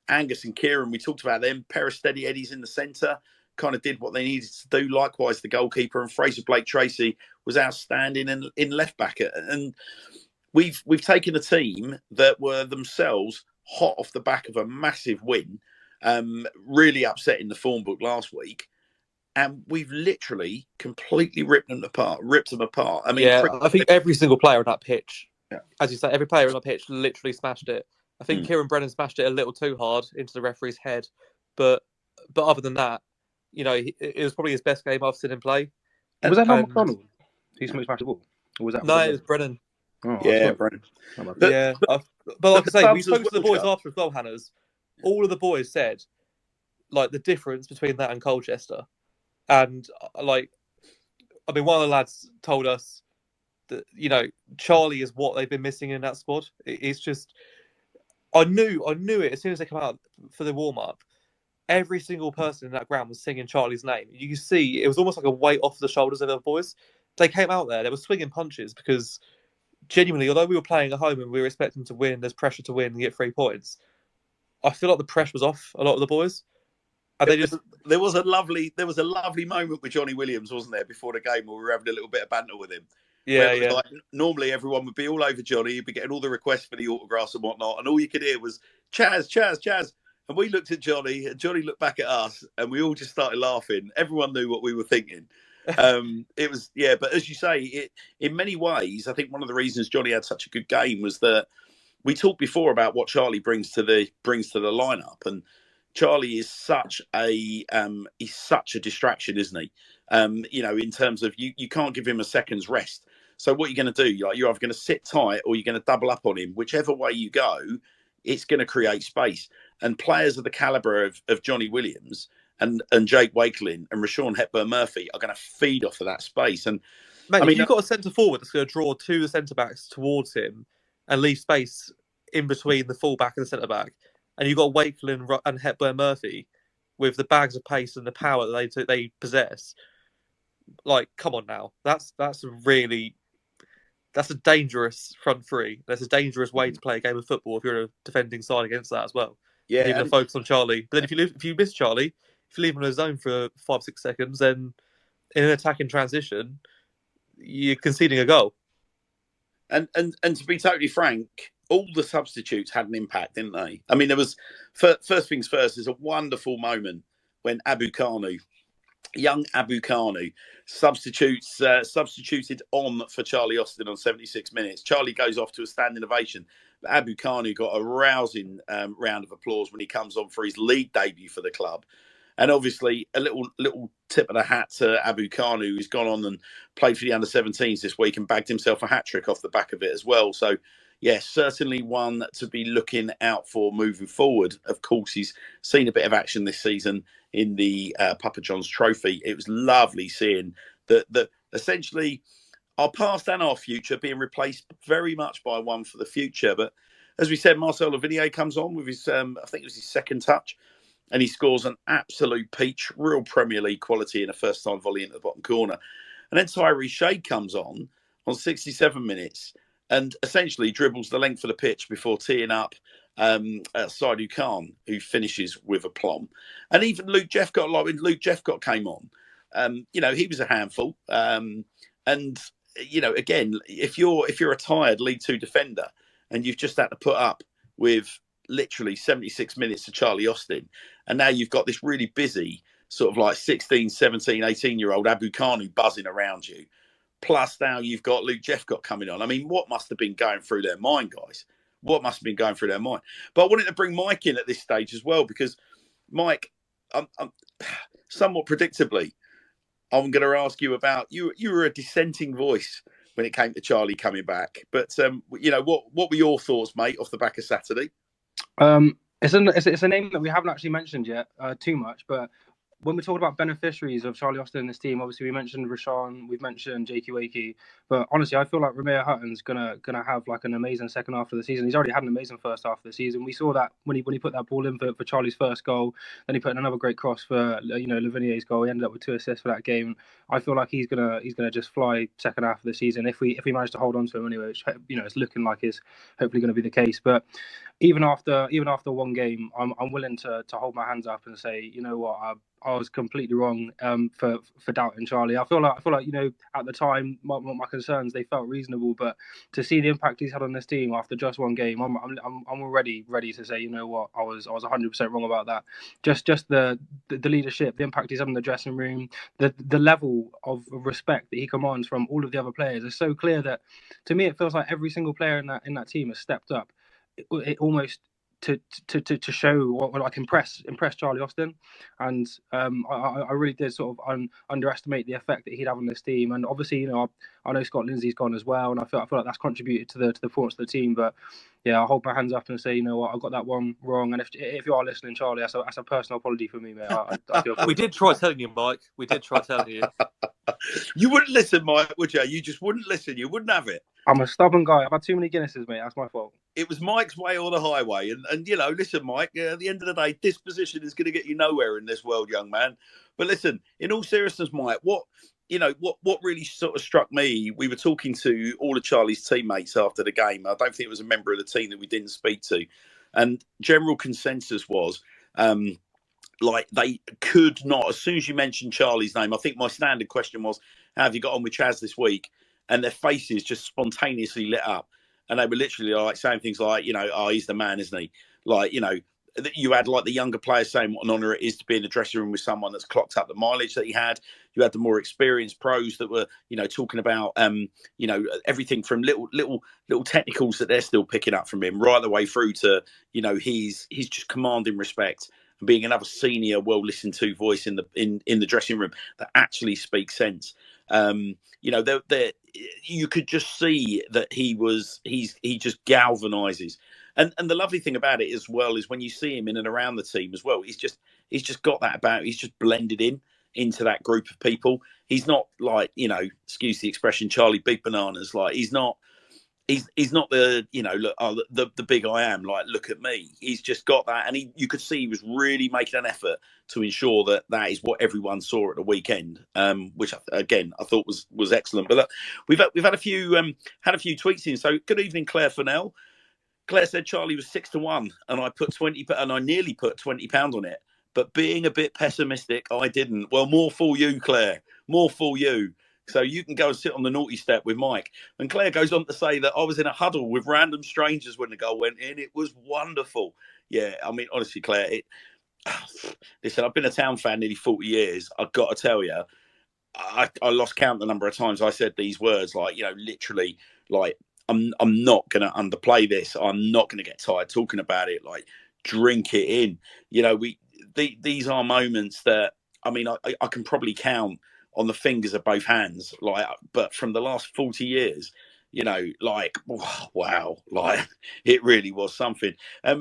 Speaker 1: Angus and Kieran, we talked about them. Pair of steady eddies in the centre, kind of did what they needed to do. Likewise, the goalkeeper, and Fraser Blake-Tracy was outstanding in left back. And we've taken a team that were themselves hot off the back of a massive win, really upsetting the form book last week. And we've literally completely ripped them apart. I mean,
Speaker 2: I think every single player on that pitch, as you say, every player on the pitch literally smashed it. I think Kieran Brennan smashed it a little too hard into the referee's head, but other than that, you know, it was probably his best game I've seen him play.
Speaker 4: Was that not McDonald? He smashed the ball, or was that?
Speaker 2: No, it was Brennan.
Speaker 4: Oh,
Speaker 1: yeah, Brennan.
Speaker 2: But like I say, we spoke to the boys after as well, Hannah's. All of the boys said, like, the difference between that and Colchester. And, like, I mean, one of the lads told us that, you know, Charlie is what they've been missing in that squad. It's just, I knew it as soon as they come out for the warm-up. Every single person in that ground was singing Charlie's name. You can see it was almost like a weight off the shoulders of the boys. They came out there, they were swinging punches because genuinely, although we were playing at home and we were expecting to win, there's pressure to win and get 3 points. I feel like the pressure was off a lot of the boys. And
Speaker 1: there was a lovely moment with Johnny Williams, wasn't there, before the game where we were having a little bit of banter with him.
Speaker 2: Yeah.
Speaker 1: Like, normally everyone would be all over Johnny, he'd be getting all the requests for the autographs and whatnot, and all you could hear was Chaz, Chaz, Chaz. And we looked at Johnny, and Johnny looked back at us, and we all just started laughing. Everyone knew what we were thinking. It was, but as you say, in many ways, I think one of the reasons Johnny had such a good game was that we talked before about what Charlie brings to the lineup, and Charlie is such a distraction, isn't he? You know, in terms of you can't give him a second's rest. So what you're going to do, you're either going to sit tight or you're going to double up on him. Whichever way you go, it's going to create space. And players of the calibre of Johnny Williams and Jake Wakeling and Rashawn Hepburn-Murphy are going to feed off of that space. And
Speaker 2: mate, if you've got a centre forward that's going to draw two of the centre backs towards him and leave space in between the full back and the centre back, and you've got Wakeling and Hepburn-Murphy with the bags of pace and the power that they possess, like, come on now, that's a dangerous front three. That's a dangerous way to play a game of football if you're a defending side against that as well.
Speaker 1: Yeah,
Speaker 2: you're going to focus on Charlie. But then if you miss Charlie, if you leave him in a zone for 5-6 seconds, then in an attacking transition, you're conceding a goal.
Speaker 1: And to be totally frank, all the substitutes had an impact, didn't they? I mean, there was first things first. There's a wonderful moment when young Abu Kanu substituted on for Charlie Austin on 76 minutes. Charlie goes off to a standing ovation. But Abu Kanu got a rousing round of applause when he comes on for his league debut for the club. And obviously, a little tip of the hat to Abu Kanu, who's gone on and played for the under-17s this week and bagged himself a hat-trick off the back of it as well. So, yes, certainly one to be looking out for moving forward. Of course, he's seen a bit of action this season in the Papa John's Trophy. It was lovely seeing that essentially our past and our future being replaced very much by one for the future. But as we said, Marcel Lavinier comes on with his, I think it was his second touch, and he scores an absolute peach, real Premier League quality in a first-time volley into the bottom corner. And then Tyree Shade comes on 67 minutes and essentially dribbles the length of the pitch before teeing up Saidu Khan, who finishes with aplomb. And even Luke Jeffcott, like when Luke Jeffcott came on, he was a handful. And, again, if you're a tired League Two defender and you've just had to put up with literally 76 minutes to Charlie Austin, and now you've got this really busy sort of like 16, 17, 18-year-old Abu Kanu buzzing around you, plus now you've got Luke Jeffcott coming on. I mean, what must have been going through their mind, guys? What must have been going through their mind? But I wanted to bring Mike in at this stage as well, because Mike, somewhat predictably, I'm going to ask you about you. You were a dissenting voice when it came to Charlie coming back, but what were your thoughts, mate, off the back of Saturday?
Speaker 4: It's a name that we haven't actually mentioned yet too much, but when we talk about beneficiaries of Charlie Austin and his team, obviously we mentioned Rashawn, we've mentioned Jakey Wakey, but honestly, I feel like Romeo Hutton's gonna have like an amazing second half of the season. He's already had an amazing first half of the season. We saw that when he put that ball in for Charlie's first goal, then he put in another great cross for Lavinia's goal. He ended up with 2 assists for that game. I feel like he's gonna just fly second half of the season if we manage to hold on to him anyway, which it's looking like is hopefully going to be the case. But even after one game, I'm willing to hold my hands up and say, you know what, I was completely wrong for doubting Charlie. I feel like at the time my concerns, they felt reasonable, but to see the impact he's had on this team after just one game, I'm already ready to say, you know what, I was 100% wrong about that. Just the leadership, the impact he's had in the dressing room, the level of respect that he commands from all of the other players is so clear that to me it feels like every single player in that team has stepped up. It almost to show what like impress Charlie Austin, and I really did sort of underestimate the effect that he'd have on this team. And obviously, I know Scott Lindsay's gone as well, and I feel like that's contributed to the performance of the team. But yeah, I'll hold my hands up and say, you know what, I got that one wrong. And if you are listening, Charlie, that's a personal apology for me, mate. I feel
Speaker 2: we did try telling you, Mike. We did try telling you.
Speaker 1: You wouldn't listen, Mike, would you? You just wouldn't listen. You wouldn't have it.
Speaker 4: I'm a stubborn guy. I've had too many Guinnesses, mate. That's my fault.
Speaker 1: It was Mike's way or the highway. And listen, Mike, at the end of the day, disposition is going to get you nowhere in this world, young man. But listen, in all seriousness, Mike, what really sort of struck me, we were talking to all of Charlie's teammates after the game. I don't think it was a member of the team that we didn't speak to. And general consensus was, they could not, as soon as you mentioned Charlie's name, I think my standard question was, how have you got on with Chaz this week? And their faces just spontaneously lit up. And they were literally like saying things like, he's the man, isn't he? Like, you had like the younger players saying what an honour it is to be in the dressing room with someone that's clocked up the mileage that he had. You had the more experienced pros that were, talking about, everything from little technicals that they're still picking up from him, right the way through to, he's just commanding respect and being another senior, well listened to voice in the dressing room that actually speaks sense. You could just see that he just galvanizes. And the lovely thing about it as well is when you see him in and around the team as well, he's just got that about. He's just blended into that group of people. He's not like, excuse the expression, Charlie Big Bananas. Like he's not the, look, the big I am, like, look at me. He's just got that. And you could see he was really making an effort to ensure that is what everyone saw at the weekend, which again, I thought was excellent. But look, we've had a few tweets in. So good evening, Claire Fennell. Claire said Charlie was 6-1 and I nearly put £20 on it. But being a bit pessimistic, I didn't. Well, more for you, Claire. More for you. So you can go and sit on the naughty step with Mike. And Claire goes on to say that I was in a huddle with random strangers when the goal went in. It was wonderful. Yeah, I mean, honestly, Claire, listen, I've been a Town fan nearly 40 years. I've got to tell you, I lost count the number of times I said these words, like, literally, like, I'm not going to underplay this. I'm not going to get tired talking about it. Like, drink it in. These are moments that, I mean, I can probably count on the fingers of both hands, like, but from the last 40 years, like, wow, like, it really was something.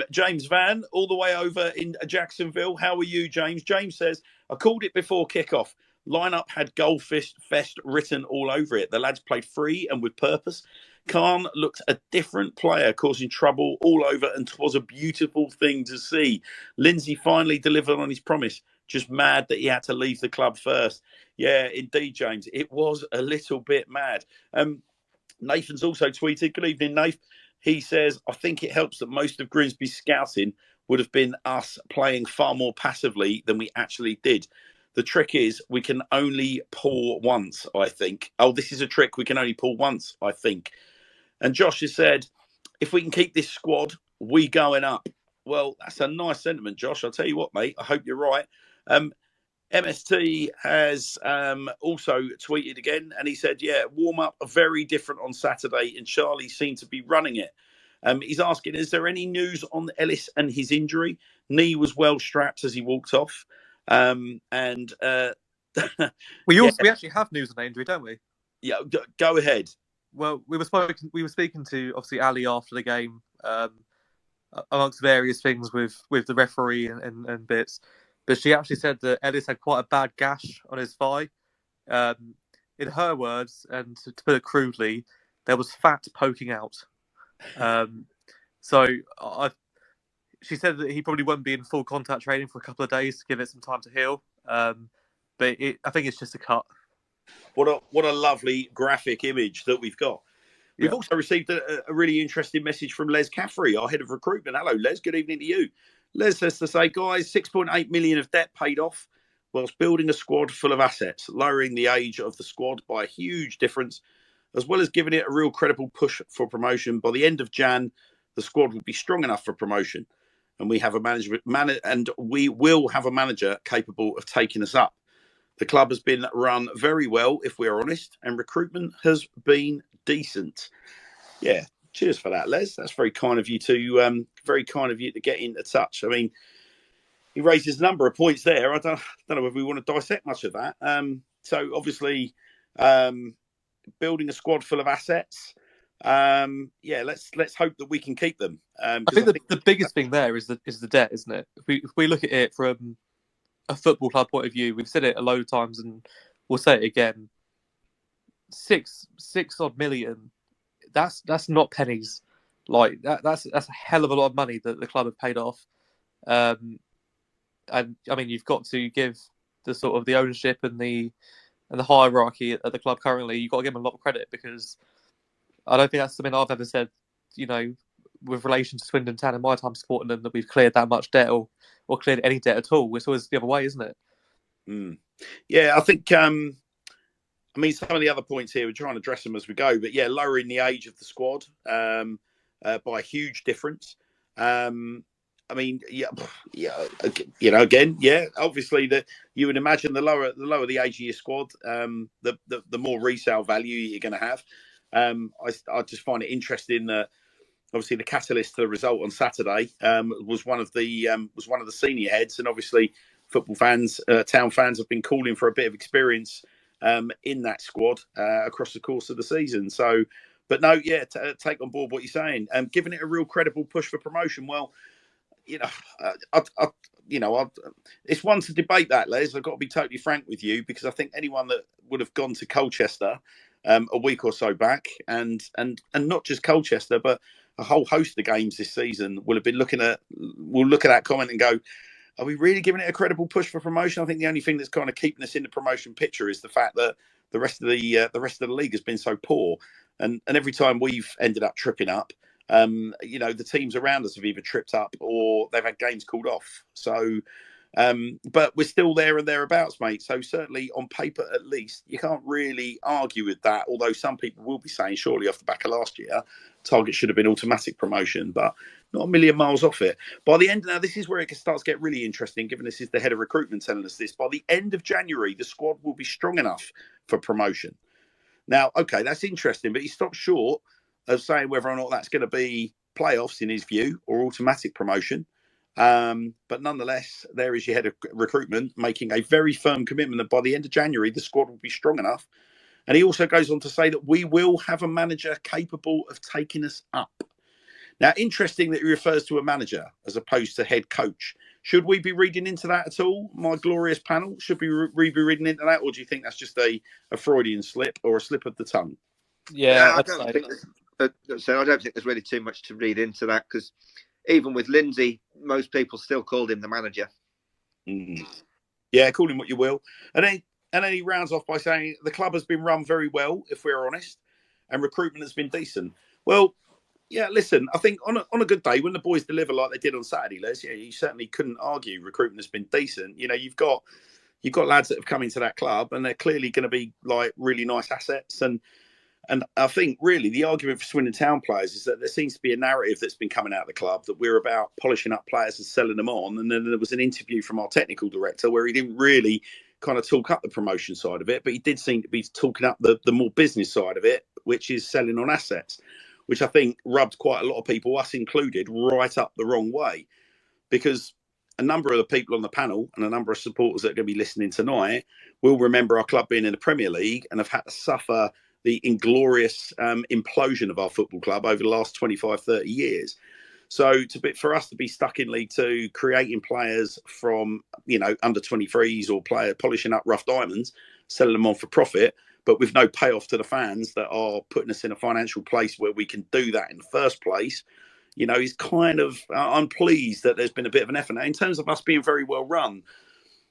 Speaker 1: James Van, all the way over in Jacksonville. How are you, James? James says, I called it before kickoff. Lineup had Goal Fest written all over it. The lads played free and with purpose. Khan looked a different player, causing trouble all over, and 'twas a beautiful thing to see. Lindsay finally delivered on his promise. Just mad that he had to leave the club first. Yeah, indeed, James. It was a little bit mad. Nathan's also tweeted, good evening, Nath. He says, I think it helps that most of Grimsby's scouting would have been us playing far more passively than we actually did. The trick is we can only pull once, I think. Oh, this is a trick. We can only pull once, I think. And Josh has said, if we can keep this squad, we going up. Well, that's a nice sentiment, Josh. I'll tell you what, mate. I hope you're right. MST has also tweeted again, and he said, yeah, warm-up are very different on Saturday, and Charlie seemed to be running it. He's asking, is there any news on Ellis and his injury? Knee was well strapped as he walked off.
Speaker 2: We actually have news on the injury, don't we?
Speaker 1: Yeah, go ahead.
Speaker 2: Well, we were speaking to obviously Ali after the game, amongst various things with the referee and bits. But she actually said that Ellis had quite a bad gash on his thigh. In her words, and to put it crudely, there was fat poking out. She said that he probably won't be in full contact training for a couple of days to give it some time to heal. But I think it's just a cut.
Speaker 1: What a lovely graphic image that we've got. We've also received a really interesting message from Les Caffrey, our head of recruitment. Hello, Les. Good evening to you. Les says to say, guys, 6.8 million of debt paid off whilst building a squad full of assets, lowering the age of the squad by a huge difference, as well as giving it a real credible push for promotion. By the end of Jan, the squad will be strong enough for promotion, and we will have a manager capable of taking us up. The club has been run very well, if we're honest, and recruitment has been decent. Yeah. Cheers for that, Les. That's very kind of you to get into touch. I mean, he raises a number of points there. I don't know if we want to dissect much of that. So obviously, building a squad full of assets. Let's hope that we can keep them.
Speaker 2: I think the biggest thing there is the debt, isn't it? If we look at it from a football club point of view, we've said it a load of times, and we'll say it again. 6 odd million. That's not pennies. Like that's a hell of a lot of money that the club have paid off. And I mean, you've got to give the sort of the ownership and the hierarchy at the club currently. You've got to give them a lot of credit, because I don't think that's something I've ever said, with relation to Swindon Town in my time supporting them, that we've cleared that much debt or cleared any debt at all. It's always the other way, isn't it?
Speaker 1: Yeah, I think. I mean, some of the other points here, we're trying to address them as we go, but yeah, lowering the age of the squad by a huge difference. I mean, obviously you would imagine the lower the age of your squad, the more resale value you're going to have. I just find it interesting that obviously the catalyst to the result on Saturday was one of the senior heads, and obviously football fans, town fans have been calling for a bit of experience in that squad across the course of the season. So, but no, yeah, take on board what you're saying. Giving it a real credible push for promotion. Well, it's one to debate that, Les. I've got to be totally frank with you, because I think anyone that would have gone to Colchester a week or so back, and not just Colchester, but a whole host of games this season, will look at that comment and go, are we really giving it a credible push for promotion? I think the only thing that's kind of keeping us in the promotion picture is the fact that the rest of the league has been so poor, and every time we've ended up tripping up, the teams around us have either tripped up or they've had games called off. So, but we're still there and thereabouts, mate. So certainly on paper, at least, you can't really argue with that. Although some people will be saying, surely off the back of last year, target should have been automatic promotion, but not a million miles off it. By the end, now this is where it starts to get really interesting, given this is the head of recruitment telling us this. By the end of January, the squad will be strong enough for promotion. Now, okay, that's interesting, but he stopped short of saying whether or not that's going to be playoffs in his view or automatic promotion. But nonetheless, there is your head of recruitment making a very firm commitment that by the end of January, the squad will be strong enough. And he also goes on to say that we will have a manager capable of taking us up. Now, interesting that he refers to a manager as opposed to head coach. Should we be reading into that at all, my glorious panel? Should we be reading into that? Or do you think that's just a Freudian slip or a slip of the tongue?
Speaker 2: Yeah,
Speaker 3: I don't think there's really too much to read into that, because even with Lindsay, most people still called him the manager.
Speaker 1: Yeah, call him what you will. And then he rounds off by saying the club has been run very well, if we're honest, and recruitment has been decent. Well, yeah, listen, I think on a good day, when the boys deliver like they did on Saturday, Les, yeah, you certainly couldn't argue recruitment has been decent. You've got lads that have come into that club, and they're clearly going to be like really nice assets. And And I think really the argument for Swindon Town players is that there seems to be a narrative that's been coming out of the club that we're about polishing up players and selling them on. And then there was an interview from our technical director where he didn't really kind of talk up the promotion side of it, but he did seem to be talking up the more business side of it, which is selling on assets, which I think rubbed quite a lot of people, us included, right up the wrong way. Because a number of the people on the panel and a number of supporters that are going to be listening tonight will remember our club being in the Premier League and have had to suffer the inglorious implosion of our football club over the last 25, 30 years. So for us to be stuck in League Two, creating players from, under 23s or polishing up rough diamonds, selling them on for profit, but with no payoff to the fans that are putting us in a financial place where we can do that in the first place, is kind of, I'm pleased that there's been a bit of an effort. Now, in terms of us being very well run,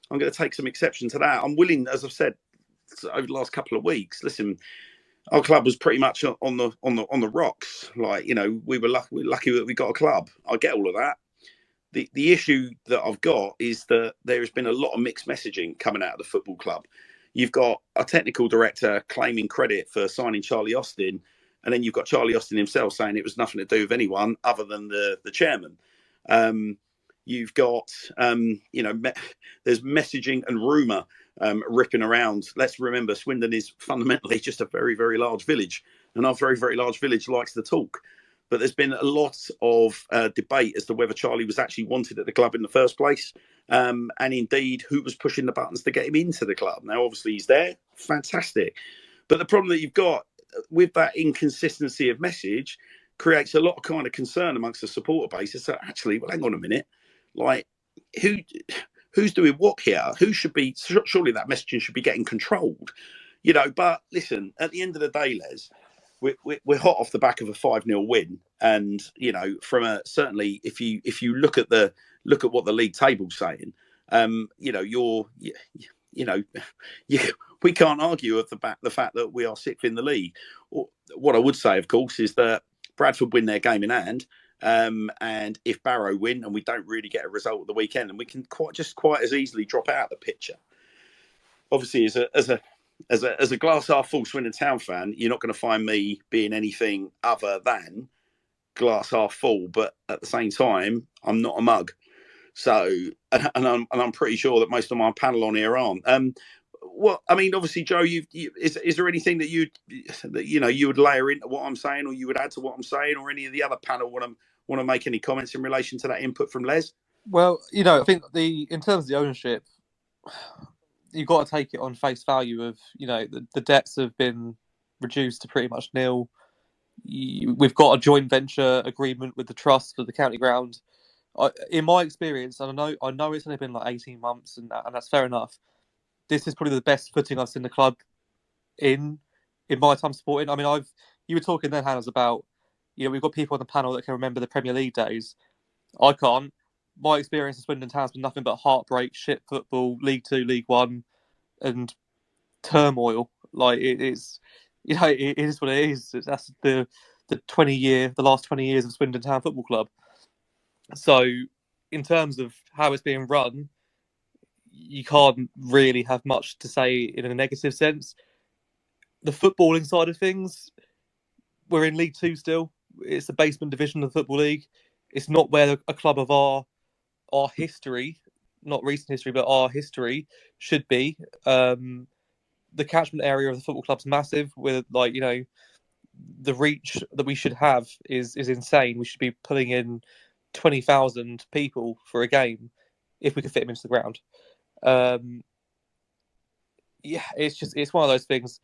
Speaker 1: I'm going to take some exception to that. I'm willing, as I've said over the last couple of weeks, listen, our club was pretty much on the rocks. Like, we were lucky that we got a club. I get all of that. The issue that I've got is that there has been a lot of mixed messaging coming out of the football club. You've got a technical director claiming credit for signing Charlie Austin, and then you've got Charlie Austin himself saying it was nothing to do with anyone other than the chairman. You've got, there's messaging and rumour ripping around. Let's remember, Swindon is fundamentally just a very, very large village, and our very, very large village likes to talk. But there's been a lot of debate as to whether Charlie was actually wanted at the club in the first place, and indeed who was pushing the buttons to get him into the club. Now, obviously, he's there. Fantastic. But the problem that you've got with that inconsistency of message creates a lot of kind of concern amongst the supporter base. So actually, well, hang on a minute. Like, who's doing what here? Who should be? Surely that messaging should be getting controlled, But listen, at the end of the day, Les, we're hot off the back of a 5-0 win, and from certainly if you look at what the league table's saying, we can't argue with the fact that we are sixth in the league. What I would say, of course, is that Bradford win their game in hand. And if Barrow win and we don't really get a result at the weekend, and we can quite as easily drop out of the picture. Obviously, as a glass half full Swindon Town fan, you're not going to find me being anything other than glass half full. But at the same time, I'm not a mug. So, and I'm pretty sure that most of my panel on here aren't. Obviously, Joe, is there anything that you would layer into what I'm saying, or you would add to what I'm saying, or any of the other panel want to make any comments in relation to that input from Les?
Speaker 2: Well, I think in terms of the ownership, you've got to take it on face value of, the debts have been reduced to pretty much nil. We've got a joint venture agreement with the trust for the county ground. In my experience, and I know it's only been like 18 months, and that's fair enough. This is probably the best footing I've seen the club in my time supporting. I mean, you were talking then, Hannah's, about, we've got people on the panel that can remember the Premier League days. I can't. My experience in Swindon Town has been nothing but heartbreak, shit football, League Two, League One, and turmoil. Like, it is what it is. That's the last 20 years of Swindon Town Football Club. So, in terms of how it's being run, you can't really have much to say in a negative sense. The footballing side of things, we're in League Two still. It's the basement division of the Football League. It's not where a club of our history, not recent history, but our history should be. The catchment area of the football club's massive. With the reach that we should have is insane. We should be pulling in 20,000 people for a game if we could fit them into the ground. It's one of those things.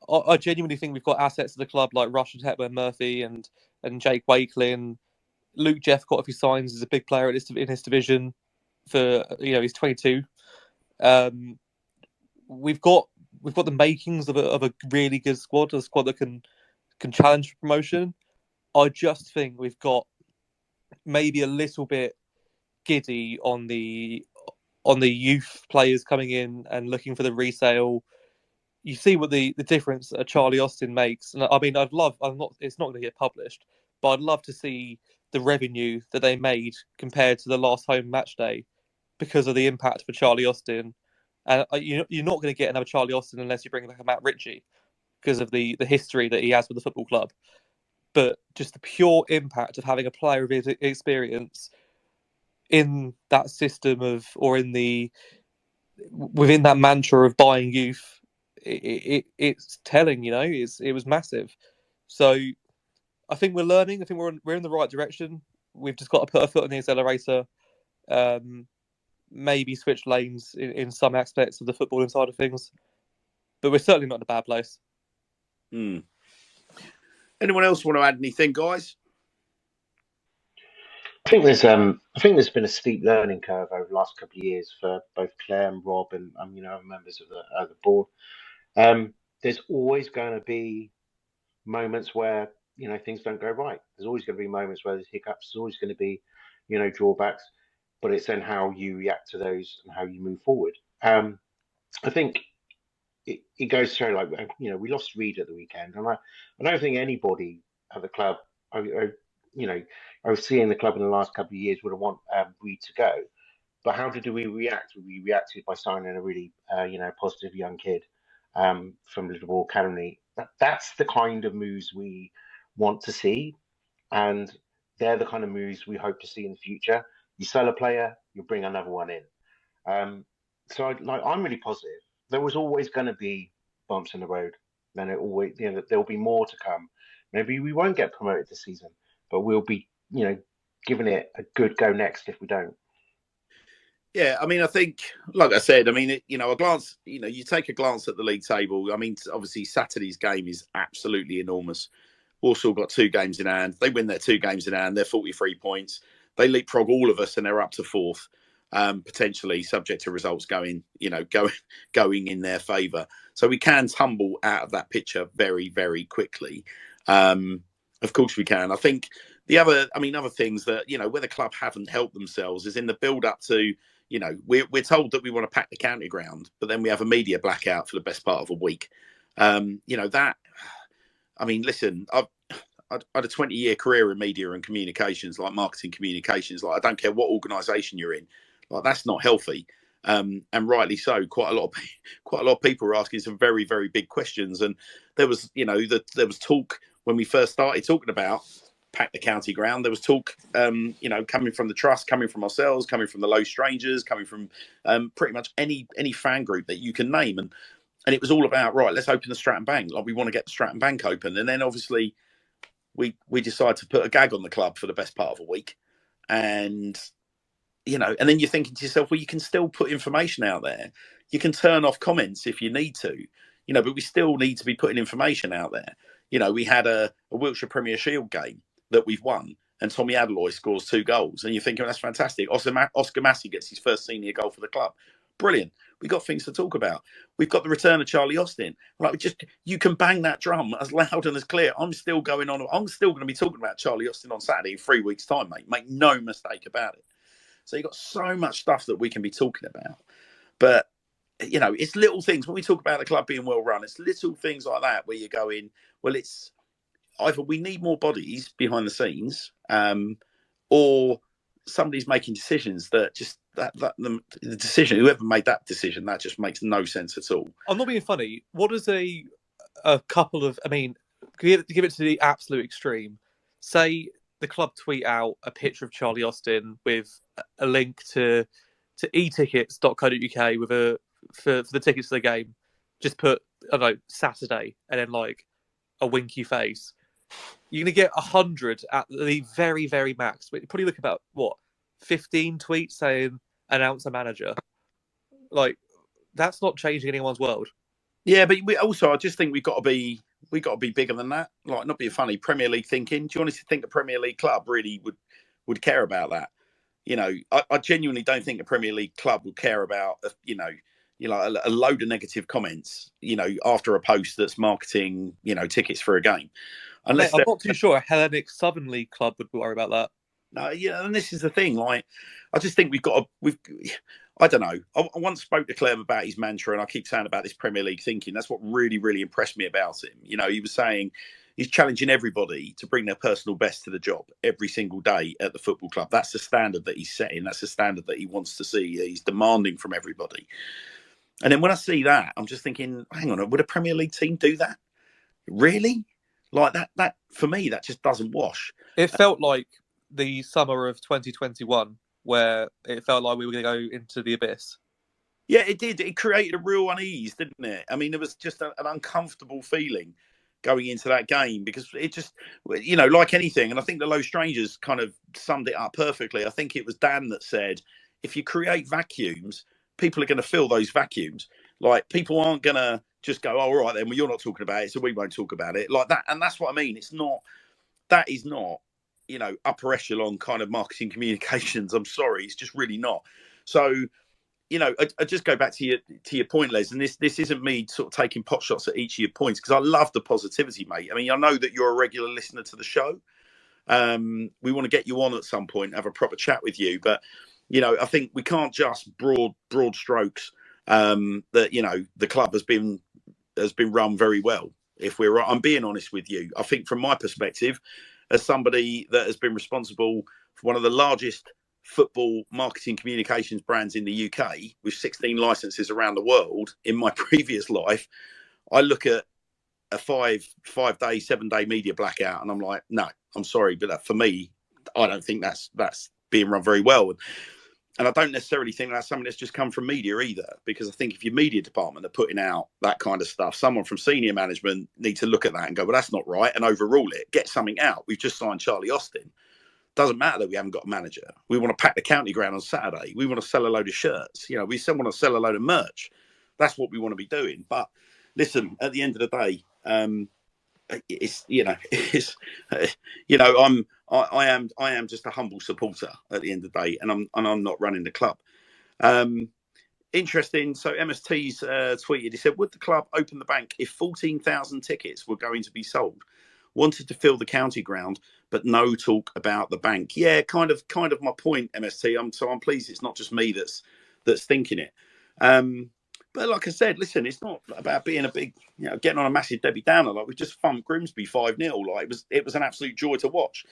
Speaker 2: I genuinely think we've got assets at the club like Russian Hepburn Murphy and Jake Wakelin. Luke Jeffcott, if he signs, is a big player in his division. For he's 22. We've got the makings of a really good squad, a squad that can challenge for promotion. I just think we've got maybe a little bit giddy on the youth players coming in and looking for the resale. You see what the difference Charlie Austin makes, and I mean, it's not going to get published, but I'd love to see the revenue that they made compared to the last home match day because of the impact for Charlie Austin. And you're not going to get another Charlie Austin unless you bring like a Matt Ritchie. because of the history that he has with the football club. But just the pure impact of having a player of his experience in that system within that mantra of buying youth, it's telling. It was massive. So I think we're learning. I think we're in the right direction. We've just got to put a foot on the accelerator. Maybe switch lanes in some aspects of the footballing side of things, but we're certainly not in a bad place.
Speaker 1: Anyone else want to add anything, guys?
Speaker 5: I think there's been a steep learning curve over the last couple of years for both Claire and Rob and other members of the board. There's always going to be moments where things don't go right. There's always going to be moments where there's hiccups. There's always going to be drawbacks, but it's then how you react to those and how you move forward. I think it goes to show, like, we lost Reed at the weekend, and I don't think anybody at the club, I was seeing the club in the last couple of years would have want Reed to go. But how did we react? We reacted by signing a really positive young kid from Liverpool Academy. That's the kind of moves we want to see, and they're the kind of moves we hope to see in the future. You sell a player, you bring another one in. So I'm really positive. There was always going to be bumps in the road. Then there'll be more to come. Maybe we won't get promoted this season, but we'll be giving it a good go next if we don't.
Speaker 1: Yeah, I mean, I think, like I said, I mean, a glance, you take a glance at the league table. I mean, obviously, Saturday's game is absolutely enormous. Walsall got 2 games in hand. They win their 2 games in hand. They're 43 points. They leapfrog all of us, and they're up to 4th, potentially subject to results going in their favour. So we can tumble out of that picture very, very quickly. Of course we can. I think other things that, where the club haven't helped themselves is in the build up to, we're told that we want to pack the county ground, but then we have a media blackout for the best part of a week. Listen, I've had a 20-year career in media and communications, like marketing communications. Like, I don't care what organisation you're in, like, that's not healthy. And rightly so. Quite a lot of people were asking some very, very big questions. And there was, there was talk when we first started talking about pack the county ground. There was talk, coming from the trust, coming from ourselves, coming from the Low Strangers, coming from pretty much any fan group that you can name. And it was all about, right, let's open the Stratton Bank. Like, we want to get the Stratton Bank open. And then obviously we decided to put a gag on the club for the best part of a week. And and then you're thinking to yourself, well, you can still put information out there. You can turn off comments if you need to, but we still need to be putting information out there. We had a Wiltshire Premier Shield game that we've won, and Tommy Adeloy scores 2 goals. And you're thinking, that's fantastic. Oscar Massey gets his first senior goal for the club. Brilliant. We've got things to talk about. We've got the return of Charlie Austin. Like, you can bang that drum as loud and as clear. I'm still going to be talking about Charlie Austin on Saturday in 3 weeks' time, mate. Make no mistake about it. So you've got so much stuff that we can be talking about. But, it's little things. When we talk about the club being well run, it's little things like that where you're going, well, it's either we need more bodies behind the scenes, or somebody's making decisions that just the decision, whoever made that decision, that just makes no sense at all.
Speaker 2: I'm not being funny. What does a couple of, give it to the absolute extreme, say the club tweet out a picture of Charlie Austin with a link to etickets.co.uk with for the tickets to the game. Just put, I don't know, Saturday, and then like a winky face. You're going to get 100 at the very, very max. But you're probably looking about, 15 tweets saying announcer manager. Like, that's not changing anyone's world.
Speaker 1: Yeah, but I just think we've got to be bigger than that. Like, not being funny, Premier League thinking. Do you honestly think a Premier League club really would care about that? I genuinely don't think a Premier League club would care about, a load of negative comments, after a post that's marketing, tickets for a game. Unless
Speaker 2: I'm not too sure a Hellenic Southern League club would worry about that.
Speaker 1: No, and this is the thing. Like, I just think I don't know. I once spoke to Clem about his mantra, and I keep saying about this Premier League thinking. That's what really, really impressed me about him. He was saying he's challenging everybody to bring their personal best to the job every single day at the football club. That's the standard that he's setting. That's the standard that he wants to see. He's demanding from everybody. And then when I see that, I'm just thinking, hang on, would a Premier League team do that? really? Like that for me, that just doesn't wash.
Speaker 2: It felt like the summer of 2021, where it felt like we were going to go into the abyss.
Speaker 1: Yeah, it did. It created a real unease, didn't it? I mean, there was just an uncomfortable feeling going into that game because it just, like anything. And I think the Low Strangers kind of summed it up perfectly. I think it was Dan that said, if you create vacuums, people are going to fill those vacuums. Like, people aren't going to just go, oh, all right, then, well, you're not talking about it, so we won't talk about it like that. And that's what I mean. That is not, upper echelon kind of marketing communications. I'm sorry. It's just really not. So, I just go back to your point, Les, and this isn't me sort of taking pot shots at each of your points, because I love the positivity, mate. I mean, I know that you're a regular listener to the show. We want to get you on at some point, have a proper chat with you. But, I think we can't just broad strokes that, the club has been run very well. I'm being honest with you. I think from my perspective, as somebody that has been responsible for one of the largest football marketing communications brands in the UK with 16 licenses around the world in my previous life, I look at a 5-day, 7-day media blackout and I'm like, no, I'm sorry, but for me, I don't think that's being run very well. And I don't necessarily think that's something that's just come from media either, because I think if your media department are putting out that kind of stuff, someone from senior management needs to look at that and go, well, that's not right, and overrule it, get something out. We've just signed Charlie Austin. Doesn't matter that we haven't got a manager. We want to pack the county ground on Saturday. We want to sell a load of shirts. We still want to sell a load of merch. That's what we want to be doing. But listen, at the end of the day, I am just a humble supporter at the end of the day, and I'm not running the club. Interesting. So MST's tweeted. He said, "Would the club open the bank if 14,000 tickets were going to be sold? Wanted to fill the county ground, but no talk about the bank." Yeah, kind of my point, MST. I'm pleased it's not just me that's thinking it. But like I said, listen, it's not about being a big, getting on a massive Debbie Downer. Like, we just thumped Grimsby 5-0. Like, it was an absolute joy to watch.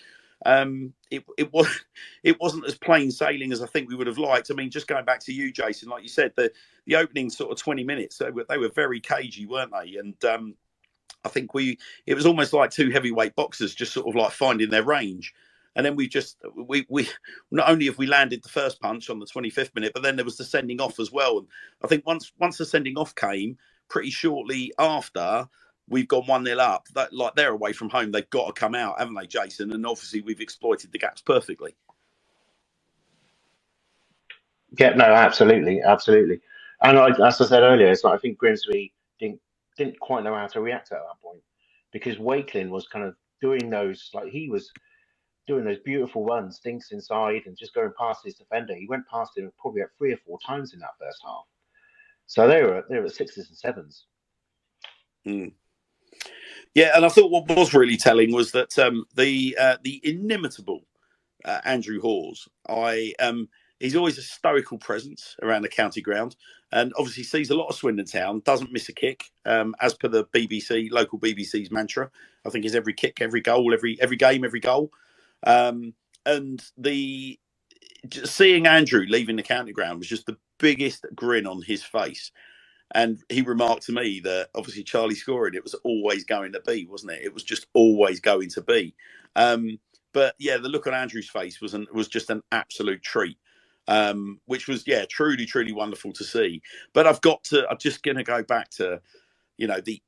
Speaker 1: It wasn't as plain sailing as I think we would have liked. I mean, just going back to you, Jason, like you said, the opening sort of 20 minutes, they were very cagey, weren't they? And I think it was almost like two heavyweight boxers just sort of like finding their range. And then we not only have we landed the first punch on the 25th minute, but then there was the sending off as well. And I think once the sending off came, pretty shortly after, we've gone 1-0 up. That, like, they're away from home, they've got to come out, haven't they, Jason? And obviously we've exploited the gaps perfectly.
Speaker 5: Yeah, no, absolutely. And as I said earlier, it's like I think Grimsby didn't quite know how to react at that point, because Wakelin was kind of doing those, like, he was doing those beautiful runs, dinks inside and just going past his defender. He went past him probably 3 or 4 times in that first half. So they were at 6s and 7s.
Speaker 1: Mm. Yeah, and I thought what was really telling was that the inimitable Andrew Hawes, he's always a stoical presence around the county ground, and obviously sees a lot of Swindon Town, doesn't miss a kick, as per the local BBC's mantra. I think is every kick, every goal, every game, every goal. And seeing Andrew leaving the county ground was just the biggest grin on his face. And he remarked to me that obviously Charlie scoring, it was always going to be, wasn't it? It was just always going to be. But yeah, the look on Andrew's face was just an absolute treat, which was, truly, truly wonderful to see. But I'm just going to go back to, the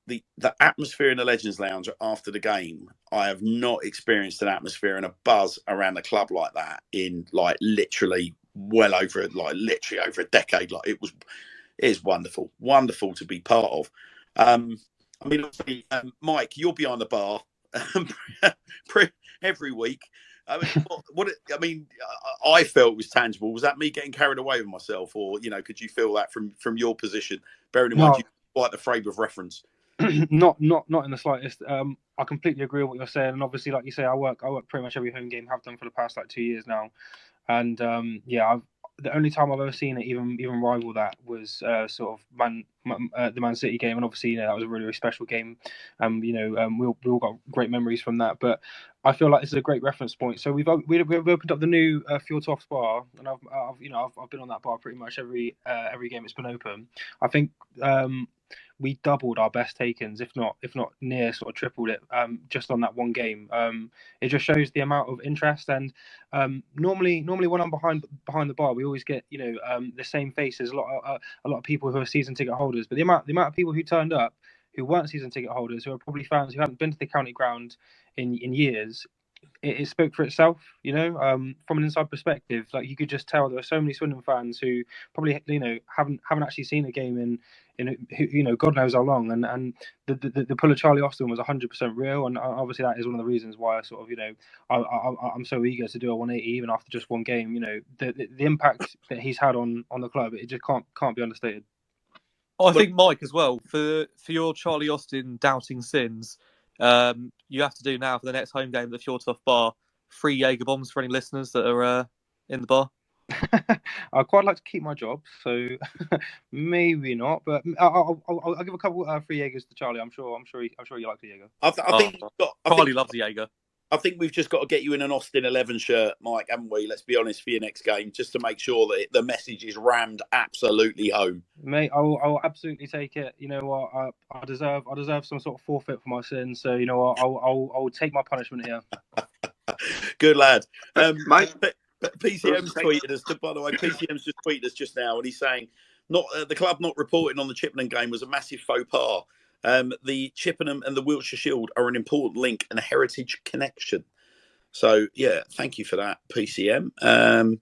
Speaker 1: atmosphere in the Legends Lounge after the game. I have not experienced an atmosphere and a buzz around the club like that in literally over a decade. Like, it is wonderful to be part of. I mean, obviously, Mike, you're behind the bar every week. I mean, I felt was tangible. Was that me getting carried away with myself, or could you feel that from your position? Bearing in mind you quite the frame of reference.
Speaker 4: Not in the slightest. I completely agree with what you're saying, and obviously, like you say, I work pretty much every home game. Have done for the past 2 years now, and the only time I've ever seen it even rival that was sort of the Man City game, and obviously that was a really, really special game. We all got great memories from that. But I feel like this is a great reference point. So we've opened up the new Fjord Toft bar, and I've been on that bar pretty much every game it's been open. I think we doubled our best takens, if not near sort of tripled it, just on that one game. It just shows the amount of interest. And normally when I'm behind the bar, we always get the same faces, a lot of people who are season ticket holders. But the amount of people who turned up who weren't season ticket holders, who are probably fans who hadn't been to the county ground in years, it spoke for itself, from an inside perspective. Like, you could just tell there were so many Swindon fans who probably haven't actually seen a game in God knows how long, and the pull of Charlie Austin was 100% real, and obviously that is one of the reasons why I sort of I'm so eager to do a 180 even after just one game. The impact that he's had on the club, it just can't be understated.
Speaker 2: I think, Mike, as well, for your Charlie Austin doubting sins, you have to do now for the next home game at the Fjordtoft Bar 3 Jaeger bombs for any listeners that are in the bar.
Speaker 4: I'd quite like to keep my job, so maybe not. But I'll give a couple 3 Jaegers to Charlie. I'm sure you like the Jaeger.
Speaker 1: I think
Speaker 2: Charlie loves the Jaeger.
Speaker 1: I think we've just got to get you in an Austin 11 shirt, Mike, haven't we? Let's be honest, for your next game, just to make sure that the message is rammed absolutely home.
Speaker 4: Mate, I'll absolutely take it. You know what? I deserve some sort of forfeit for my sins. So you know what? I'll take my punishment here.
Speaker 1: Good lad.
Speaker 3: Mike,
Speaker 1: PCM's tweeted us. By the way, PCM's just tweeted us just now, and he's saying the club not reporting on the Chippenham game was a massive faux pas. The Chippenham and the Wiltshire Shield are an important link and a heritage connection. So, yeah, thank you for that, PCM.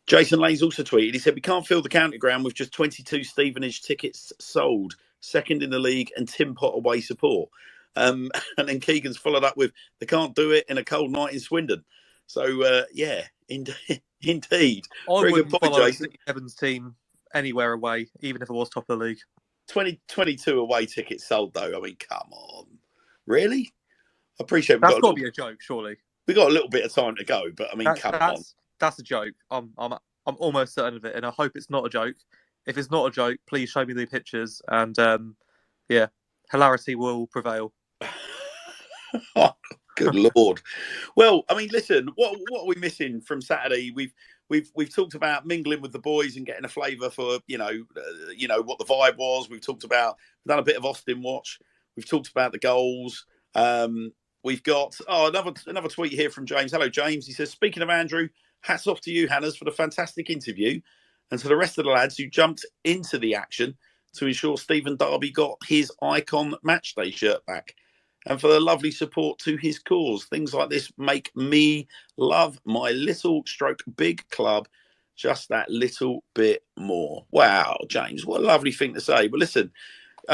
Speaker 1: Jason Lane's also tweeted. He said, we can't fill the county ground with just 22 Stevenage tickets sold, second in the league and Tim Pot away support. And then Keegan's followed up with, they can't do it in a cold night in Swindon. So, yeah, indeed.
Speaker 2: I
Speaker 1: Very
Speaker 2: wouldn't
Speaker 1: good point,
Speaker 2: follow
Speaker 1: Jason.
Speaker 2: Evans' team anywhere away, even if it was top of the league.
Speaker 1: 22 away tickets sold, though. I mean, come on. Really? I appreciate
Speaker 2: That's got to be a joke, surely.
Speaker 1: We got a little bit of time to go, but I mean, come on.
Speaker 2: That's a joke. I'm almost certain of it, and I hope it's not a joke. If it's not a joke, please show me the pictures, and yeah, hilarity will prevail.
Speaker 1: Oh, good Lord. Well, I mean, listen, what are we missing from Saturday? We've talked about mingling with the boys and getting a flavour for what the vibe was. We've done a bit of Austin watch. We've talked about the goals. We've got another tweet here from James. Hello, James. He says, speaking of Andrew, hats off to you, Hannahs, for the fantastic interview, and to the rest of the lads who jumped into the action to ensure Stephen Darby got his Icon Matchday shirt back, and for the lovely support to his cause. Things like this make me love my little stroke big club just that little bit more. Wow, James, what a lovely thing to say. But listen,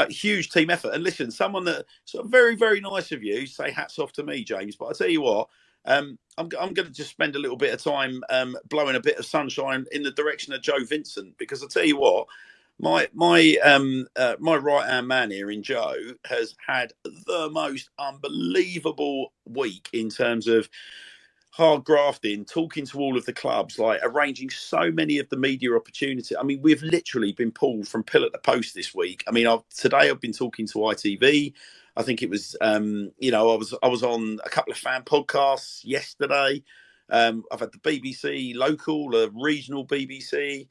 Speaker 1: huge team effort. And listen, someone that sort of very, very nice of you, say hats off to me, James. But I tell you what, I'm going to just spend a little bit of time blowing a bit of sunshine in the direction of Joe Vincent, because I tell you what, my right hand man here in Joe has had the most unbelievable week in terms of hard grafting, talking to all of the clubs, like arranging so many of the media opportunities. I mean, we've literally been pulled from pillar to post this week. I mean, today I've been talking to ITV. I think it was, I was on a couple of fan podcasts yesterday. I've had the BBC local, a regional BBC.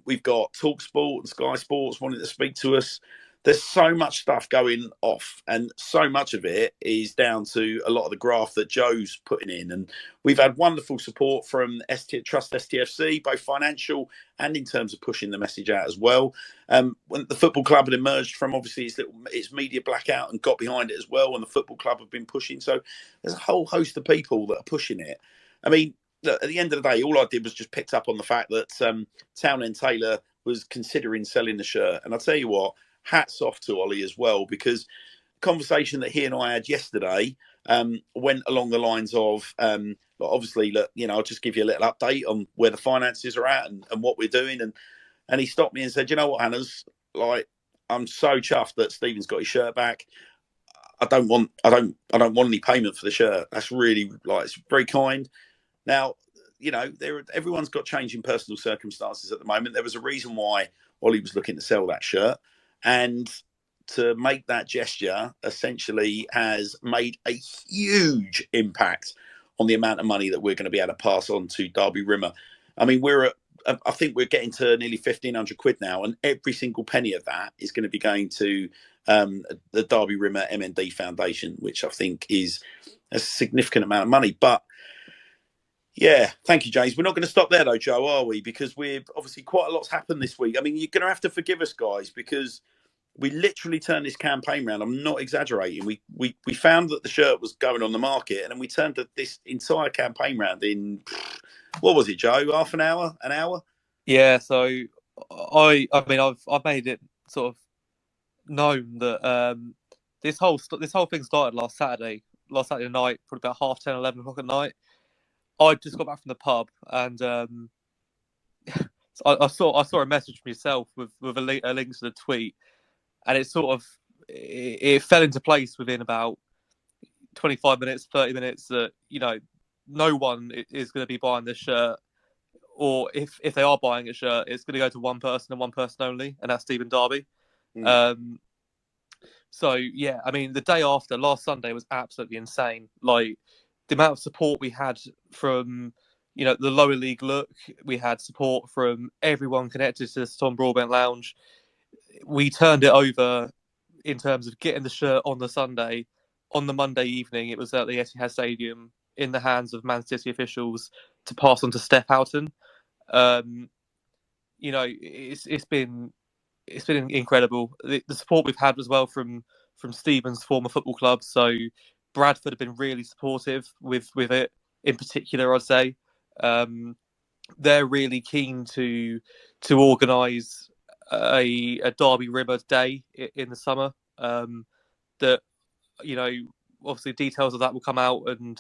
Speaker 1: We've got TalkSport and Sky Sports wanting to speak to us. There's so much stuff going off, and so much of it is down to a lot of the graft that Joe's putting in. And we've had wonderful support from Trust STFC, both financial and in terms of pushing the message out as well. When the football club had emerged from obviously its media blackout and got behind it as well, and the football club have been pushing. So there's a whole host of people that are pushing it. I mean, look, at the end of the day, all I did was just picked up on the fact that Townend Taylor was considering selling the shirt. And I'll tell you what, hats off to Ollie as well, because the conversation that he and I had yesterday went along the lines of, obviously, look, I'll just give you a little update on where the finances are at and what we're doing. And he stopped me and said, you know what, Hannahs, like, I'm so chuffed that Stephen's got his shirt back. I don't want any payment for the shirt. That's really, it's very kind. Now, everyone's got changing personal circumstances at the moment. There was a reason why Ollie was looking to sell that shirt. And to make that gesture essentially has made a huge impact on the amount of money that we're going to be able to pass on to Derby Rimmer. I mean, we're at I think we're getting to nearly £1,500 now, and every single penny of that is going to be going to the Derby Rimmer MND Foundation, which I think is a significant amount of money. But yeah, thank you, James. We're not going to stop there, though, Joe, are we? Because we've obviously quite a lot's happened this week. I mean, you're going to have to forgive us, guys, because we literally turned this campaign around. I'm not exaggerating. We found that the shirt was going on the market, and then we turned this entire campaign round in, what was it, Joe? Half an hour? An hour?
Speaker 2: Yeah. So I mean, I've made it sort of known that this whole thing started last Saturday night, probably about 10:30, 11 o'clock at night. I just got back from the pub, and I saw a message from yourself with a link to the tweet, and it sort of it fell into place within about 25 minutes, 30 minutes that no one is going to be buying this shirt, or if they are buying a shirt, it's going to go to one person and one person only, and that's Stephen Darby. So yeah, I mean, the day after, last Sunday, was absolutely insane. Like, the amount of support we had from the lower league look, we had support from everyone connected to the Tom Broadbent Lounge. We turned it over in terms of getting the shirt on the Sunday. On the Monday evening, it was at the Etihad Stadium in the hands of Man City officials to pass on to Steph Houghton. It's been incredible. The support we've had as well from Stephen's former football club. So Bradford have been really supportive with it in particular, I'd say. They're really keen to organise a Derby Rimmer day in the summer. That obviously details of that will come out, and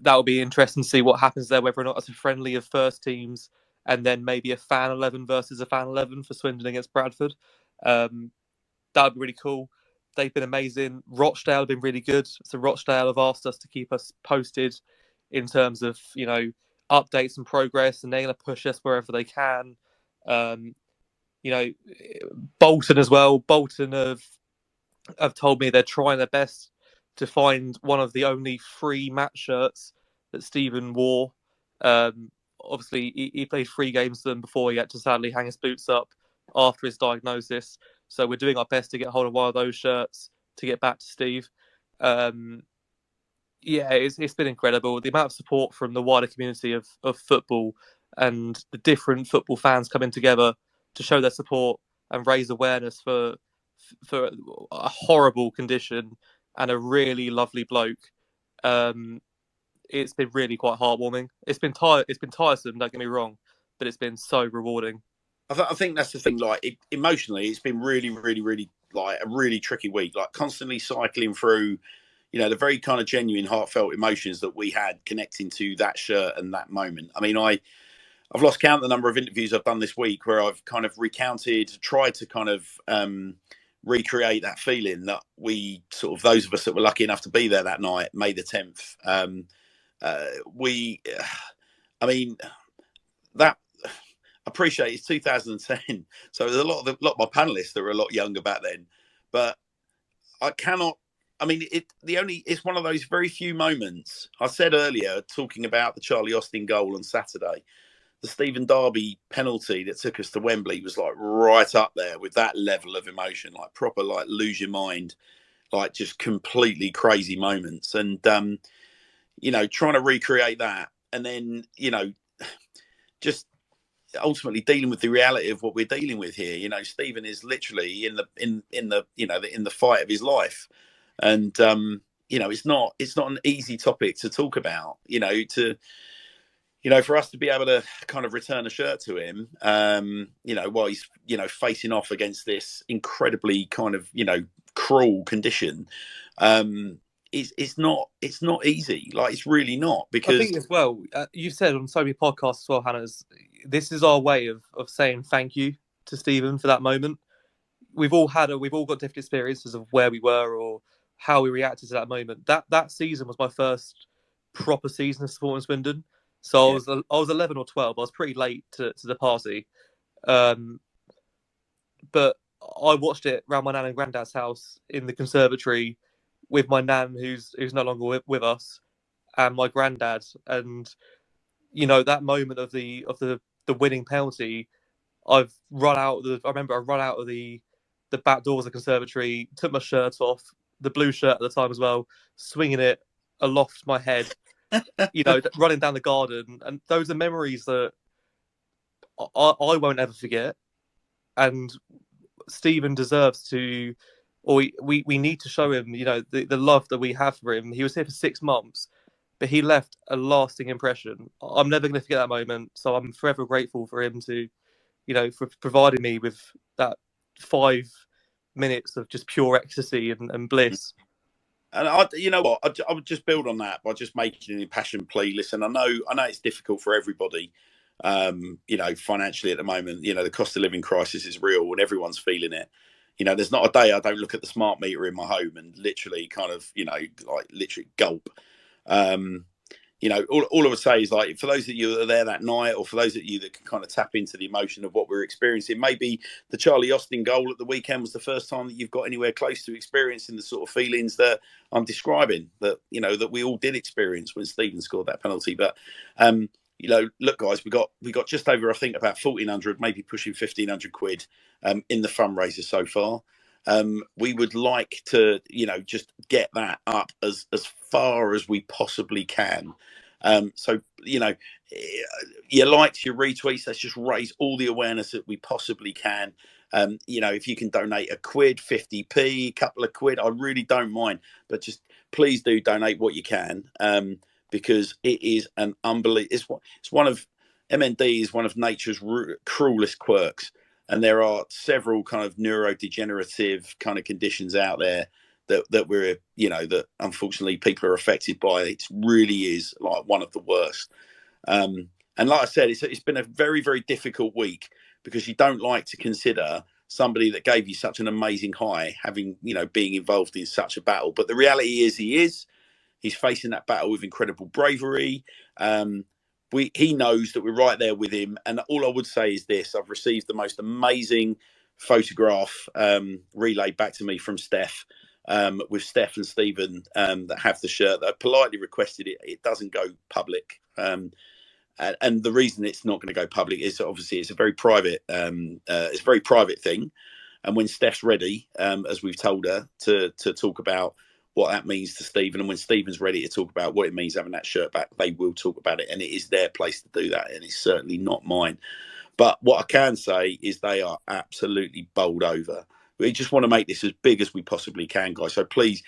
Speaker 2: that will be interesting to see what happens there, whether or not it's a friendly of first teams, and then maybe a fan 11 versus a fan 11 for Swindon against Bradford. That would be really cool. They've been amazing. Rochdale have been really good. So Rochdale have asked us to keep us posted in terms of updates and progress, and they're going to push us wherever they can. Bolton as well. Bolton have told me they're trying their best to find one of the only free match shirts that Stephen wore. Obviously, he played 3 games for them before he had to sadly hang his boots up after his diagnosis. So we're doing our best to get hold of one of those shirts to get back to Steve. It's been incredible. The amount of support from the wider community of football, and the different football fans coming together to show their support and raise awareness for a horrible condition and a really lovely bloke. It's been really quite heartwarming. It's been tiresome, don't get me wrong, but it's been so rewarding.
Speaker 1: I think that's the thing. Like, emotionally, it's been really, really, really like a really tricky week. Like, constantly cycling through, the very kind of genuine, heartfelt emotions that we had connecting to that shirt and that moment. I mean, I've lost count the number of interviews I've done this week where I've kind of tried to kind of recreate that feeling that we sort of, those of us that were lucky enough to be there that night, May the 10th. That. I appreciate it's 2010, so there's a lot of my panelists that were a lot younger back then. But I cannot. I mean, it's one of those very few moments. I said earlier, talking about the Charlie Austin goal on Saturday, the Stephen Darby penalty that took us to Wembley was like right up there with that level of emotion, like proper, like lose your mind, like just completely crazy moments. And trying to recreate that, and then just ultimately dealing with the reality of what we're dealing with here. Stephen is literally in the fight of his life, and it's not an easy topic to talk about. For us to be able to kind of return a shirt to him, while he's facing off against this incredibly kind of cruel condition, it's not easy. Like, it's really not. Because
Speaker 2: I think as well, you've said on so many podcasts as well, Hannah, this is our way of saying thank you to Stephen for that moment. We've all got different experiences of where we were or how we reacted to that moment. That season was my first proper season of supporting Swindon. So I was 11 or 12. I was pretty late to the party, but I watched it around my nan and granddad's house in the conservatory with my nan, who's no longer with us, and my granddad. And that moment of the the winning penalty, I remember I run out of the back doors of the conservatory, took my shirt off, the blue shirt at the time as well, swinging it aloft my head, running down the garden. And those are memories that I won't ever forget. And Stephen deserves to, or we need to show him, the love that we have for him. He was here for 6 months, but he left a lasting impression. I'm never going to forget that moment. So I'm forever grateful for him to, for providing me with that 5 minutes of just pure ecstasy and bliss.
Speaker 1: And I would just build on that by just making an impassioned plea. Listen, I know it's difficult for everybody, financially at the moment. The cost of living crisis is real and everyone's feeling it. There's not a day I don't look at the smart meter in my home and literally kind of, literally gulp. All I would say is, like, for those of you that are there that night, or for those of you that can kind of tap into the emotion of what we're experiencing, maybe the Charlie Austin goal at the weekend was the first time that you've got anywhere close to experiencing the sort of feelings that I'm describing, that we all did experience when Stephen scored that penalty. But look, guys, we got just over, I think, about 1,400, maybe pushing 1,500 quid in the fundraiser so far. We would like to, just get that up as far as we possibly can. So, your likes, your retweets, let's just raise all the awareness that we possibly can. If you can donate a quid, 50p, a couple of quid, I really don't mind. But just please do donate what you can, because it is an unbelievable. It's one of MND is one of nature's cruelest quirks. And there are several kind of neurodegenerative kind of conditions out there that we're, that unfortunately people are affected by. It really is like one of the worst. And like I said, it's been a very, very difficult week, because you don't like to consider somebody that gave you such an amazing high having, being involved in such a battle. But the reality is he's facing that battle with incredible bravery. He knows that we're right there with him. And all I would say is this: I've received the most amazing photograph relayed back to me from Steph, with Steph and Stephen that have the shirt. That I politely requested it doesn't go public. And the reason it's not going to go public is obviously it's a very private thing. And when Steph's ready, as we've told her, to talk about what that means to Stephen, and when Stephen's ready to talk about what it means having that shirt back, they will talk about it, and it is their place to do that, and it's certainly not mine. But what I can say is they are absolutely bowled over. We just want to make this as big as we possibly can, guys. So please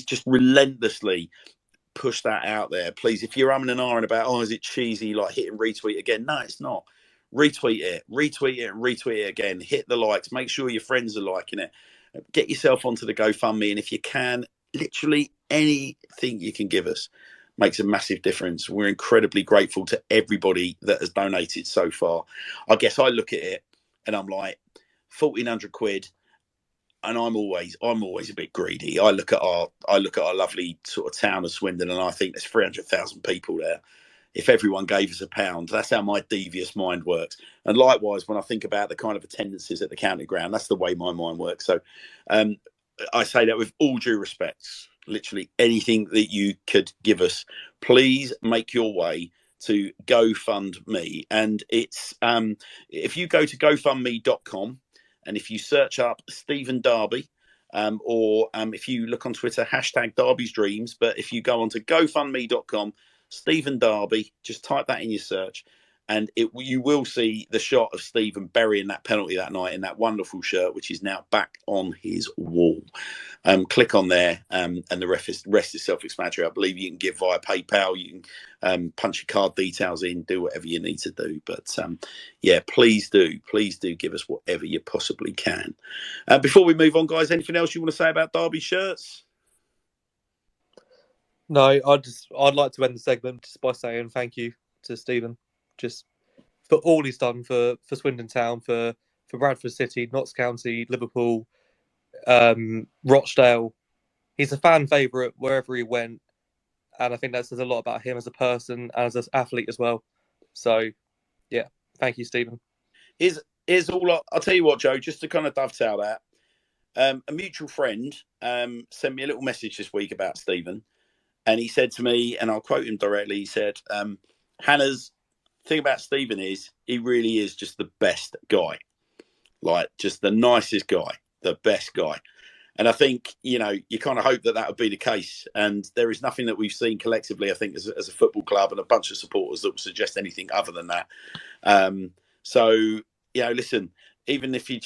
Speaker 1: just relentlessly push that out there. Please, if you're umming and ahhing about, is it cheesy, like hitting retweet again? No, it's not. Retweet it, and retweet it again. Hit the likes. Make sure your friends are liking it. Get yourself onto the GoFundMe, and if you can, literally anything you can give us makes a massive difference. We're incredibly grateful to everybody that has donated so far. I guess I look at it and I'm like, 1,400 quid, and I'm always a bit greedy. I look at our lovely sort of town of Swindon, and I think there's 300,000 people there. If everyone gave us £1, that's how my devious mind works. And likewise, when I think about the kind of attendances at the county ground, that's the way my mind works. So I say that with all due respect. Literally anything that you could give us, please make your way to GoFundMe. And it's if you go to GoFundMe.com, and if you search up Stephen Darby, or if you look on Twitter, #Darby's Dreams, but if you go onto GoFundMe.com, Stephen Darby, just type that in your search, and you will see the shot of Stephen burying that penalty that night in that wonderful shirt, which is now back on his wall. Click on there, and the rest is self-explanatory. I believe you can give via PayPal. You can punch your card details in, do whatever you need to do. But please do give us whatever you possibly can. Before we move on, guys, anything else you want to say about Derby shirts?
Speaker 2: No, I'd like to end the segment just by saying thank you to Stephen, just for all he's done for Swindon Town, for Bradford City, Notts County, Liverpool, Rochdale. He's a fan favourite wherever he went, and I think that says a lot about him as a person and as an athlete as well. So, yeah, thank you, Stephen.
Speaker 1: Here's all. I'll tell you what, Joe, just to kind of dovetail that, a mutual friend sent me a little message this week about Stephen, and he said to me, and I'll quote him directly, he said, Hannah's thing about Stephen is he really is just the best guy, like just the nicest guy, the best guy. And I think, you kind of hope that would be the case. And there is nothing that we've seen collectively, I think, as a football club and a bunch of supporters that would suggest anything other than that. So, listen, even if you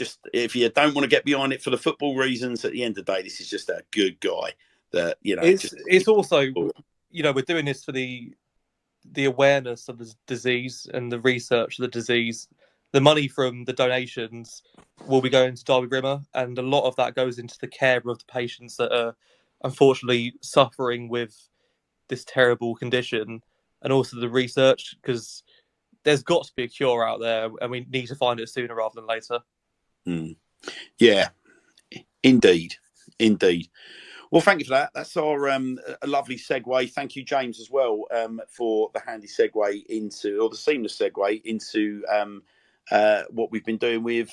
Speaker 1: don't want to get behind it for the football reasons, at the end of the day, this is just a good guy that,
Speaker 2: It's also, we're doing this for the awareness of the disease and the research of the disease. The money from the donations will be going to Derby Grimmer, and a lot of that goes into the care of the patients that are unfortunately suffering with this terrible condition, and also the research, because there's got to be a cure out there, and we need to find it sooner rather than later.
Speaker 1: Yeah, indeed. Well, thank you for that. That's our a lovely segue. Thank you, James, as well, for the handy segue into, or the seamless segue into what we've been doing with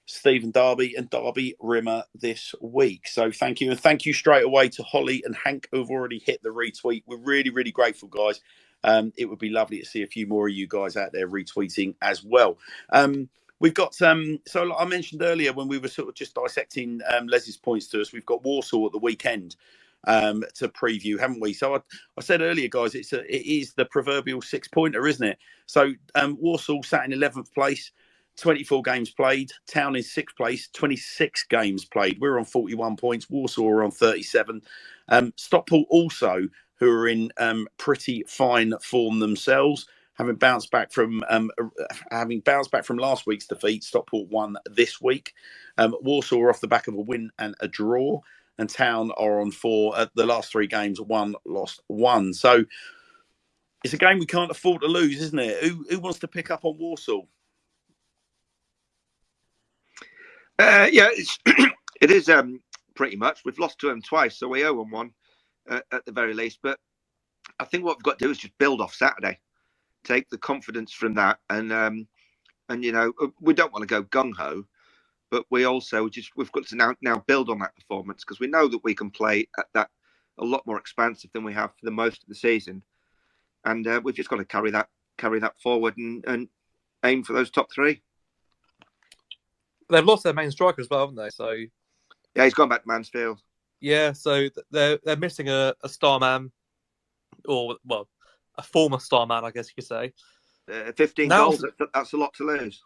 Speaker 1: Stephen Darby and Derby Rimmer this week. So thank you. And thank you straight away to Holly and Hank, who've already hit the retweet. We're really, really grateful, guys. It would be lovely to see a few more of you guys out there retweeting as well. We've got so like I mentioned earlier when we were sort of just dissecting Les's points to us, we've got Walsall at the weekend to preview, haven't we? So I said earlier, guys, it is the proverbial 6-pointer, isn't it? So Walsall sat in 11th place, 24 games played. Town in 6th place, 26 games played. We're on 41 points. Walsall are on 37. Stockport also, who are in pretty fine form themselves, having bounced back from last week's defeat. Stockport won this week. Walsall are off the back of a win and a draw, and Town are on 4. The last 3 games, 1 lost, 1. So it's a game we can't afford to lose, isn't it? Who wants to pick up on Walsall?
Speaker 3: It is pretty much. We've lost to them twice, so we owe them one at the very least. But I think what we've got to do is just build off Saturday, take the confidence from that, and we don't want to go gung ho, but we've got to now build on that performance, because we know that we can play at that a lot more expansive than we have for the most of the season, and we've just got to carry that forward and aim for those top 3.
Speaker 2: They've lost their main striker as well, haven't they? So
Speaker 3: yeah, he's gone back to Mansfield.
Speaker 2: Yeah, so they're missing a star man, or a former star man, I guess you could say.
Speaker 3: 15 goals. That's a lot to lose.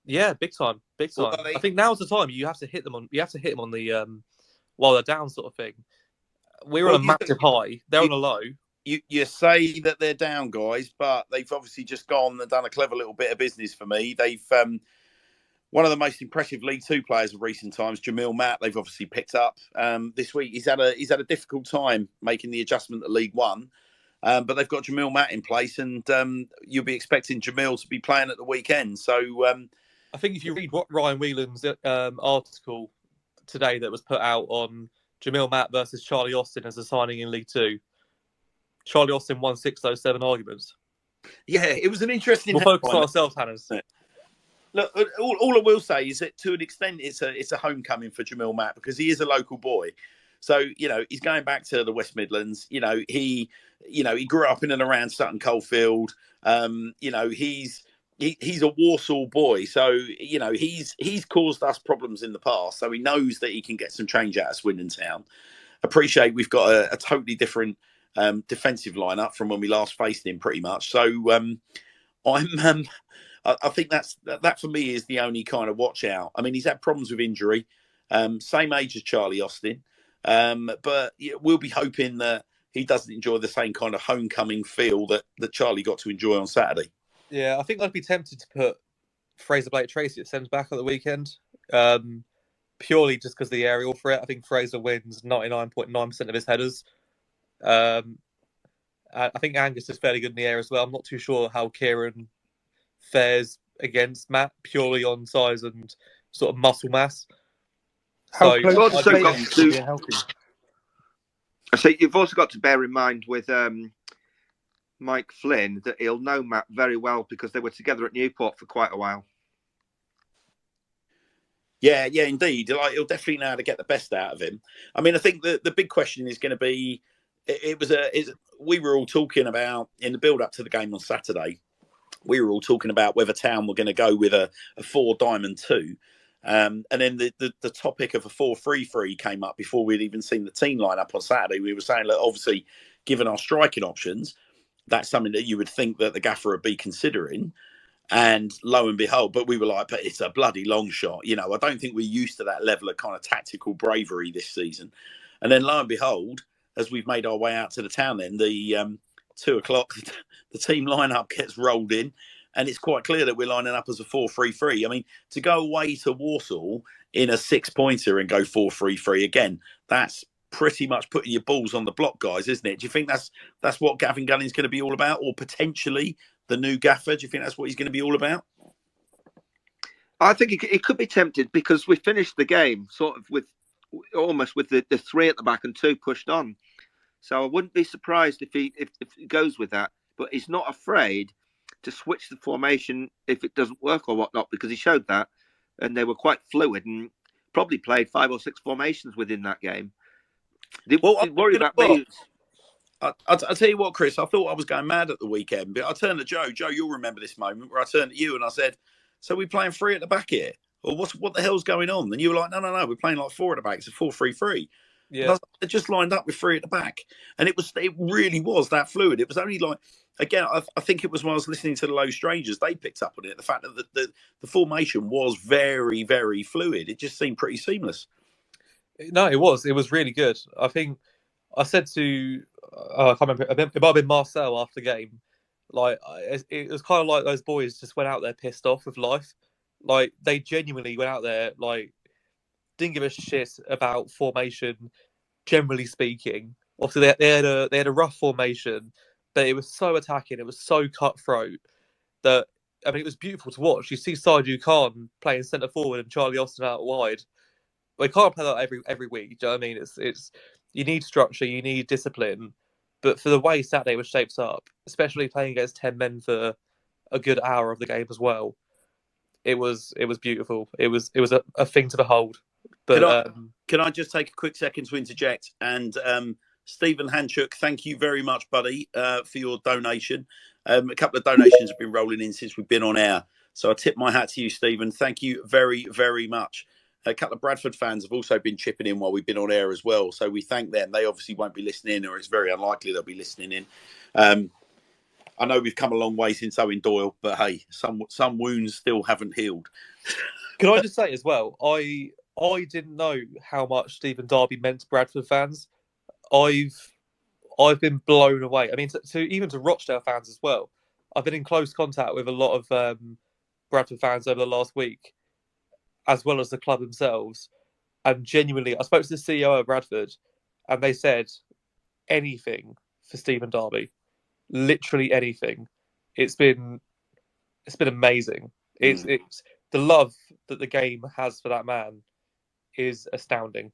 Speaker 2: Yeah, big time.
Speaker 1: Well,
Speaker 2: I think now's the time. You have to hit them on the while they're down, sort of thing. We're on a massive high. They're on a low.
Speaker 1: You say that they're down, guys, but they've obviously just gone and done a clever little bit of business for me. They've one of the most impressive League Two players of recent times, Jamil Matt, they've obviously picked up this week. He's had a difficult time making the adjustment to League One, but they've got Jamil Matt in place, and you'll be expecting Jamil to be playing at the weekend. So
Speaker 2: I think if you read what Ryan Whelan's article today that was put out on Jamil Matt versus Charlie Austin as a signing in League Two, Charlie Austin won 6 of those 7 arguments.
Speaker 1: Yeah, it was an interesting.
Speaker 2: We'll focus on ourselves, Hannah's.
Speaker 1: Look, all I will say is that to an extent, it's a homecoming for Jamil Matt, because he is a local boy. So he's going back to the West Midlands. He grew up in and around Sutton Coldfield. He's a Walsall boy, so he's caused us problems in the past. So he knows that he can get some change out of Swindon Town. Appreciate we've got a totally different defensive lineup from when we last faced him, pretty much. So I think that for me is the only kind of watch out. I mean, he's had problems with injury, same age as Charlie Austin, but we'll be hoping that he doesn't enjoy the same kind of homecoming feel that Charlie got to enjoy on Saturday.
Speaker 2: Yeah, I think I'd be tempted to put Fraser Blake-Tracy at centre back at the weekend, purely just because of the aerial threat. I think Fraser wins 99.9% of his headers. I think Angus is fairly good in the air as well. I'm not too sure how Kieran fares against Matt, purely on size and sort of muscle mass. So
Speaker 3: you've also got to bear in mind with Mike Flynn that he'll know Matt very well, because they were together at Newport for quite a while.
Speaker 1: Yeah, indeed. He'll definitely know how to get the best out of him. I mean, I think the big question is going to be, we were all talking about in the build up to the game on Saturday, we were all talking about whether Town were going to go with a 4-diamond-2. And then the topic of a 4-3-3 came up before we'd even seen the team line up on Saturday. We were saying that obviously, given our striking options, that's something that you would think that the gaffer would be considering. And lo and behold, but we were like, but it's a bloody long shot. You know, I don't think we're used to that level of kind of tactical bravery this season. And then lo and behold, as we've made our way out to the Town, then the 2 o'clock, the team lineup gets rolled in, and it's quite clear that we're lining up as a 4-3-3. I mean, to go away to Walsall in a 6-pointer and go 4-3-3 again, that's pretty much putting your balls on the block, guys, isn't it? Do you think that's what Gavin Gunning's going to be all about, or potentially the new gaffer? Do you think that's what he's going to be all about?
Speaker 3: I think he could be tempted, because we finished the game sort of with almost with the 3 at the back and 2 pushed on. So I wouldn't be surprised if he goes with that. But he's not afraid to switch the formation if it doesn't work or whatnot, because he showed that, and they were quite fluid and probably played 5 or 6 formations within that game. The worry about me.
Speaker 1: I'll tell you what, Chris, I thought I was going mad at the weekend, but I turned to Joe. Joe, you'll remember this moment where I turned to you and I said, so we're playing 3 at the back here? Or what the hell's going on? And you were like, no, we're playing like 4 at the back. It's a 4-3-3. Yeah. It just lined up with 3 at the back. And it really was that fluid. It was only like, again, I think it was when I was listening to the Low Strangers, they picked up on it. The fact that the formation was very, very fluid. It just seemed pretty seamless.
Speaker 2: No, it was. It was really good. I think I said to, I can't remember, it might have been Marcel after the game. Like, it was kind of like those boys just went out there pissed off with life. Like, they genuinely went out there, like, didn't give a shit about formation, generally speaking. Obviously, they had a rough formation, but it was so attacking, it was so cutthroat that, I mean, it was beautiful to watch. You see Saiju Khan playing centre forward and Charlie Austin out wide. We can't play that every week. Do you know what I mean? It's you need structure, you need discipline. But for the way Saturday was shaped up, especially playing against 10 men for a good hour of the game as well, it was beautiful. It was a thing to behold. But
Speaker 1: can I just take a quick second to interject? And Stephen Hanchuk, thank you very much, buddy, for your donation. A couple of donations have been rolling in since we've been on air. So I tip my hat to you, Stephen. Thank you very, very much. A couple of Bradford fans have also been chipping in while we've been on air as well. So we thank them. They obviously won't be listening, or it's very unlikely they'll be listening in. I know we've come a long way since Owen Doyle, but hey, some wounds still haven't healed.
Speaker 2: Can I just say as well, I didn't know how much Stephen Darby meant to Bradford fans. I've been blown away. I mean, even to Rochdale fans as well. I've been in close contact with a lot of Bradford fans over the last week, as well as the club themselves. And genuinely, I spoke to the CEO of Bradford, and they said anything for Stephen Darby. Literally anything. It's been amazing. It's the love that the game has for that man is astounding.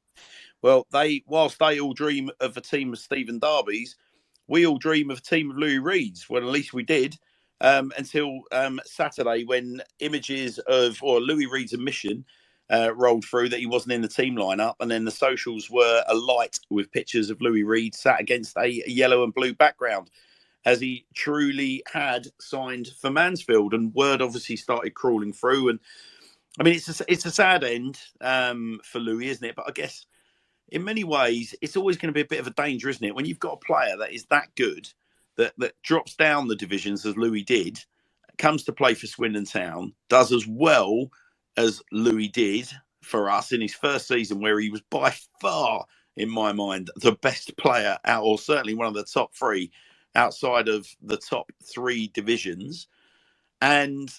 Speaker 1: Well, whilst they all dream of a team of Stephen Darby's, we all dream of a team of Louis Reed's. Well, at least we did until Saturday, when images of Louis Reed's admission rolled through that he wasn't in the team lineup, and then the socials were alight with pictures of Louis Reed sat against a yellow and blue background, as he truly had signed for Mansfield. And word obviously started crawling through. And I mean, it's a sad end for Louis, isn't it? But I guess in many ways, it's always going to be a bit of a danger, isn't it? When you've got a player that is that good, that drops down the divisions as Louis did, comes to play for Swindon Town, does as well as Louis did for us in his first season, where he was by far, in my mind, the best player out, or certainly one of the top 3 outside of the top 3 divisions. And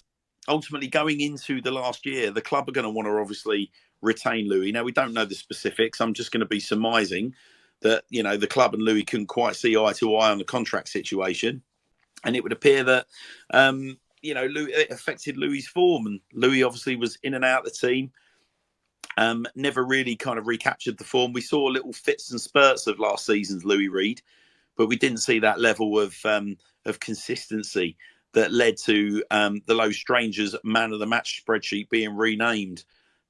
Speaker 1: ultimately, going into the last year, the club are going to want to obviously retain Louis. Now, we don't know the specifics. I'm just going to be surmising that, you know, the club and Louis couldn't quite see eye to eye on the contract situation. And it would appear that, you know, it affected Louis's form. And Louis obviously was in and out of the team. Never really kind of recaptured the form. We saw little fits and spurts of last season's Louis Reed, but we didn't see that level of consistency that led to the Low Strangers Man of the Match spreadsheet being renamed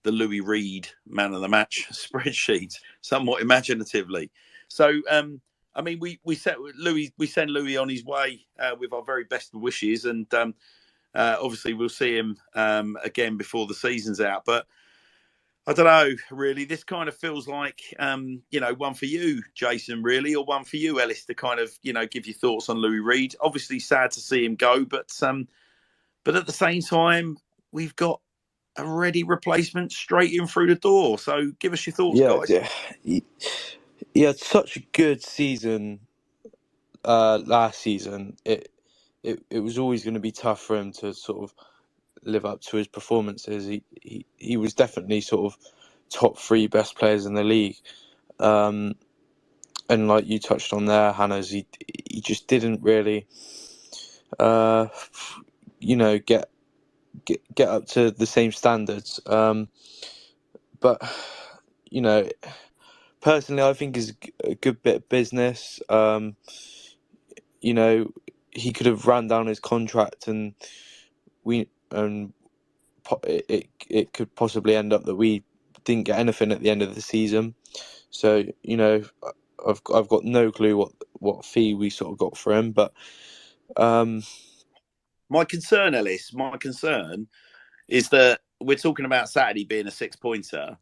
Speaker 1: the Louis Reed Man of the Match spreadsheet, somewhat imaginatively. So, I mean, we send Louis on his way with our very best wishes, and Obviously, we'll see him again before the season's out. But I don't know, really. This kind of feels like, one for you, Jason, really, or one for you, Ellis, to kind of, give your thoughts on Louis Reed. Obviously, sad to see him go, but at the same time, we've got a ready replacement straight in through the door. So give us your thoughts, guys.
Speaker 9: He had such a good season last season. It was always going to be tough for him to sort of live up to his performances. He was definitely sort of top 3 best players in the league. And like you touched on there, Hannah's, he just didn't really, get up to the same standards. But personally, I think it's a good bit of business. He could have ran down his contract, and it could possibly end up that we didn't get anything at the end of the season. So I've got no clue what fee we sort of got for him, but
Speaker 1: my concern, Ellis, is that we're talking about Saturday being a 6-pointer.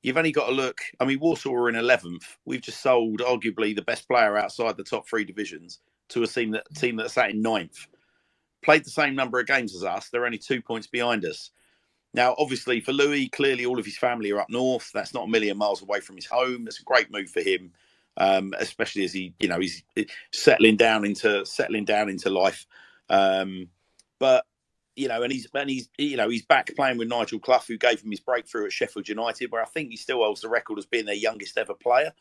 Speaker 1: You've only got to look. I mean, Walsall were in 11th. We've just sold arguably the best player outside the top 3 divisions to a team that sat in 9th. Played the same number of games as us. They're only 2 points behind us. Now, obviously, for Louis, clearly all of his family are up north. That's not a million miles away from his home. That's a great move for him, especially as he's settling down into life. But and he's back playing with Nigel Clough, who gave him his breakthrough at Sheffield United, where I think he still holds the record as being their youngest ever player.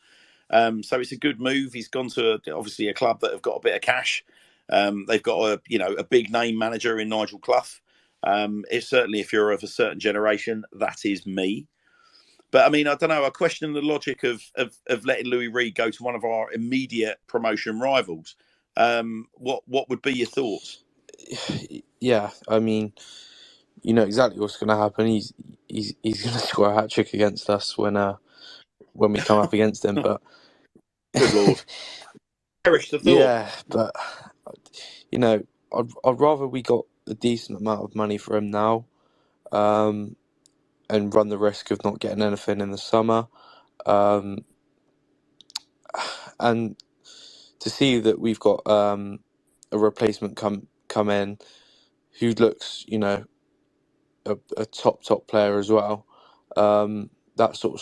Speaker 1: So it's a good move. He's gone to obviously a club that have got a bit of cash. They've got a big name manager in Nigel Clough. It's certainly, if you're of a certain generation, that is me. But I mean, I don't know. I question the logic of letting Louis Reed go to one of our immediate promotion rivals. What would be your thoughts?
Speaker 9: Yeah, I mean, you know exactly what's going to happen. He's going to score a hat trick against us when we come up against him. But
Speaker 1: good lord, perish the thought.
Speaker 9: Yeah, but I'd rather we got a decent amount of money for him now, and run the risk of not getting anything in the summer, and to see that we've got a replacement come in who looks a top player as well. That sort of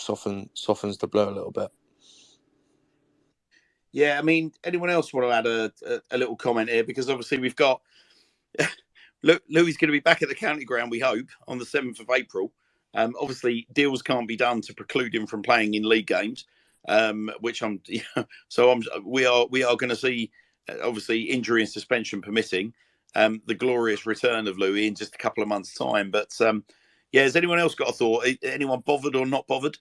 Speaker 9: softens the blow a little bit.
Speaker 1: Yeah, I mean, anyone else want to add a little comment here? Because obviously we've got Louis going to be back at the county ground, we hope, on the 7th of April. Obviously, deals can't be done to preclude him from playing in league games, which we are going to see, obviously, injury and suspension permitting, the glorious return of Louis in just a couple of months' time. But has anyone else got a thought? Anyone bothered or not bothered?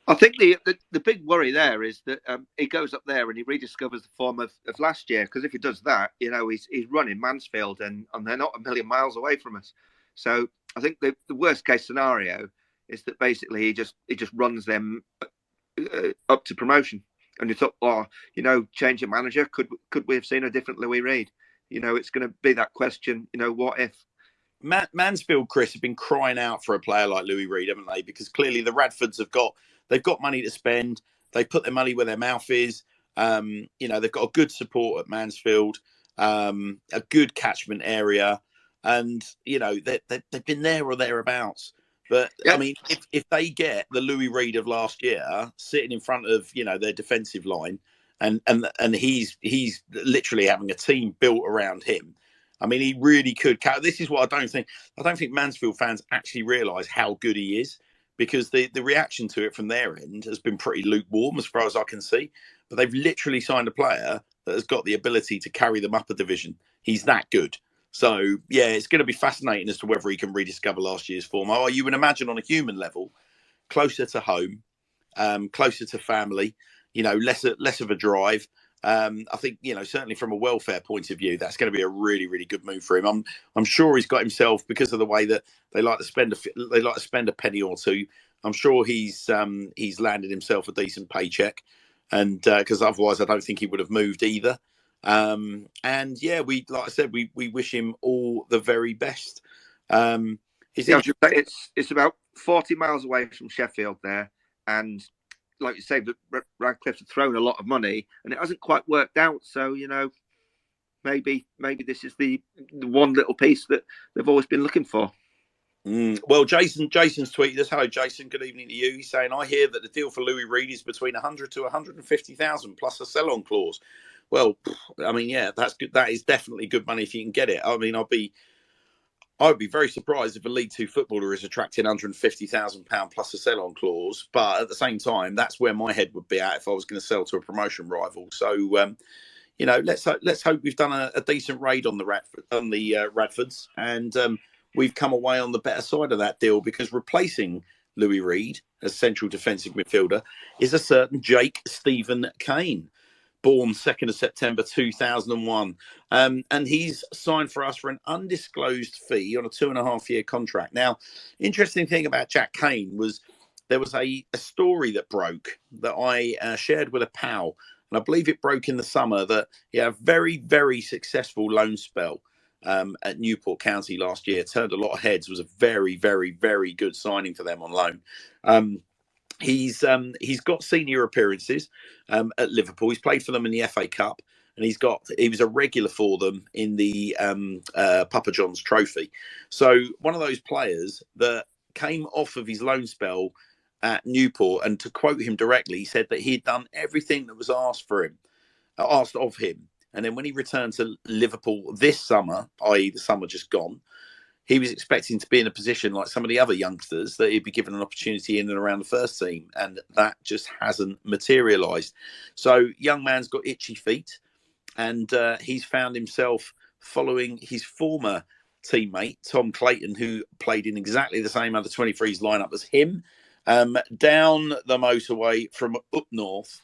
Speaker 3: I think the big worry there is that he goes up there and he rediscovers the form of last year. Because if he does that, he's running Mansfield and they're not a million miles away from us. So I think the worst case scenario is that basically he just runs them up to promotion. And you thought, change of manager, could we have seen a different Louis Reed? It's going to be that question. What if?
Speaker 1: Mansfield, Chris, have been crying out for a player like Louis Reed, haven't they? Because clearly the Radfords they've got money to spend. They put their money where their mouth is. They've got a good support at Mansfield, a good catchment area, and they've been there or thereabouts. But yeah. I mean, if they get the Louis Reed of last year sitting in front of their defensive line, and he's literally having a team built around him. I mean, he really could. This is what I don't think Mansfield fans actually realise how good he is, because the reaction to it from their end has been pretty lukewarm as far as I can see. But they've literally signed a player that has got the ability to carry them up a division. He's that good. So, yeah, it's going to be fascinating as to whether he can rediscover last year's form. Oh, you would imagine on a human level, closer to home, closer to family, less of a drive. I think, certainly from a welfare point of view, that's going to be a really, really good move for him. I'm sure he's got himself, because of the way that they like to spend a penny or two. I'm sure he's landed himself a decent paycheck, and because otherwise I don't think he would have moved either. And yeah, like I said, we wish him all the very best.
Speaker 3: It's about 40 miles away from Sheffield there, and like you say, Radcliffe have thrown a lot of money, and it hasn't quite worked out. So maybe this is the one little piece that they've always been looking for.
Speaker 1: Well, Jason's tweeted us. Hello, Jason. Good evening to you. He's saying, I hear that the deal for Louis Reed is between 100 to 150,000 plus a sell-on clause. Well, I mean, yeah, that's good. That is definitely good money if you can get it. I mean, I would be very surprised if a League Two footballer is attracting £150,000 plus a sell-on clause. But at the same time, that's where my head would be at if I was going to sell to a promotion rival. So, let's hope we've done a decent raid on the Radfords, and we've come away on the better side of that deal, because replacing Louis Reed as central defensive midfielder is a certain Jake Stephen Cain, born 2nd of September 2001. And he's signed for us for an undisclosed fee on a 2.5-year contract. Now, interesting thing about Jack Cain was there was a story that broke that I shared with a pal, and I believe it broke in the summer, that he had a very, very successful loan spell at Newport County last year. Turned a lot of heads, was a very, very, very good signing for them on loan. He's got senior appearances at Liverpool. He's played for them in the FA Cup, and he was a regular for them in the Papa John's Trophy. So one of those players that came off of his loan spell at Newport, and to quote him directly, he said that he had done everything that was asked of him. And then when he returned to Liverpool this summer, i.e. the summer just gone, he was expecting to be in a position like some of the other youngsters that he'd be given an opportunity in and around the first team. And that just hasn't materialised. So young man's got itchy feet, and he's found himself following his former teammate, Tom Clayton, who played in exactly the same under 23s lineup as him, down the motorway from up north,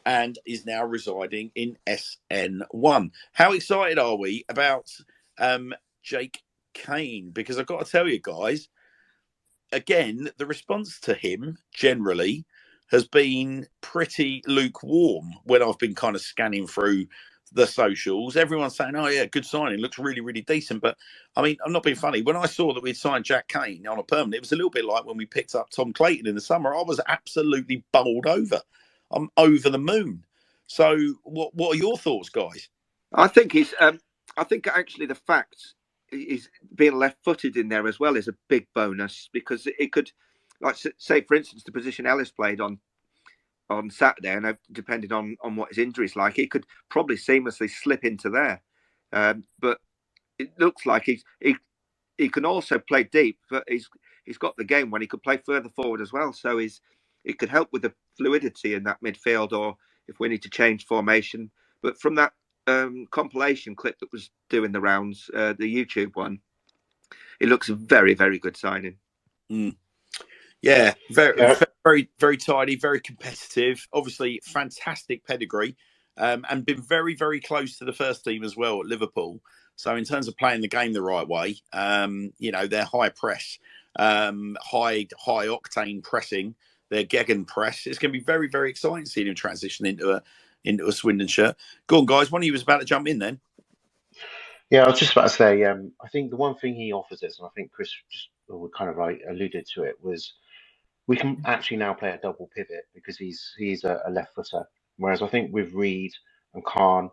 Speaker 1: and is now residing in SN1. How excited are we about Jake Cain? Because I've got to tell you guys, again, the response to him generally has been pretty lukewarm when I've been kind of scanning through the socials. Everyone's saying, oh yeah, good signing, looks really, really decent. But I mean, I'm not being funny. When I saw that we'd signed Jack Cain on a permanent, it was a little bit like when we picked up Tom Clayton in the summer. I was absolutely bowled over. I'm over the moon. So what are your thoughts, guys?
Speaker 3: I think actually the fact he's being left-footed in there as well is a big bonus, because it could, like, say for instance, the position Ellis played on Saturday, and depending on what his injury's like, he could probably seamlessly slip into there. But it looks like he can also play deep, but he's got the game when he could play further forward as well. So it could help with the fluidity in that midfield, or if we need to change formation. But from that compilation clip that was doing the rounds, the YouTube one, it looks a very, very good signing.
Speaker 1: Yeah, very, very, very tidy, very competitive. Obviously, fantastic pedigree, and been very, very close to the first team as well at Liverpool. So in terms of playing the game the right way, their high press, high octane pressing, their Gegen press. It's going to be very, very exciting seeing him transition into a Swindon shirt. Go on, guys. One of you was about to jump in then.
Speaker 5: Yeah, I was just about to say, I think the one thing he offers us, and I think Chris just kind of like alluded to it, was we can actually now play a double pivot, because he's a left footer. Whereas I think with Reed and Khan,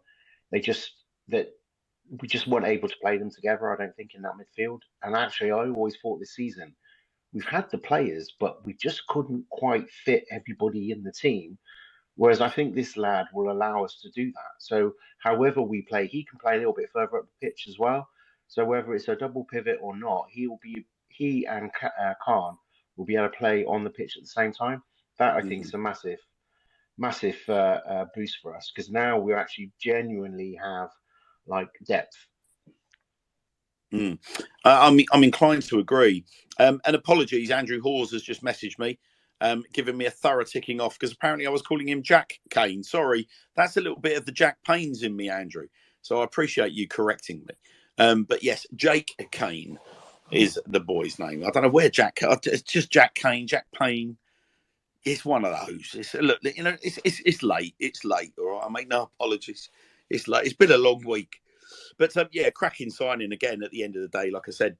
Speaker 5: we just weren't able to play them together, I don't think, in that midfield. And actually, I always thought this season, we've had the players, but we just couldn't quite fit everybody in the team. Whereas I think this lad will allow us to do that. So however we play, he can play a little bit further up the pitch as well. So whether it's a double pivot or not, he and Khan will be able to play on the pitch at the same time. That I think is a massive boost for us, because now we actually genuinely have like depth.
Speaker 1: I'm inclined to agree. And apologies, Andrew Hawes has just messaged me, giving me a thorough ticking off, because apparently I was calling him Jack Cain. Sorry, that's a little bit of the Jack Paynes in me, Andrew. So I appreciate you correcting me. But yes, Jake Cain is the boy's name. I don't know where it's just Jack Cain, Jack Payne. It's one of those. It's late. It's late. All right. I make no apologies. it's been a long week. But cracking signing again at the end of the day. Like I said,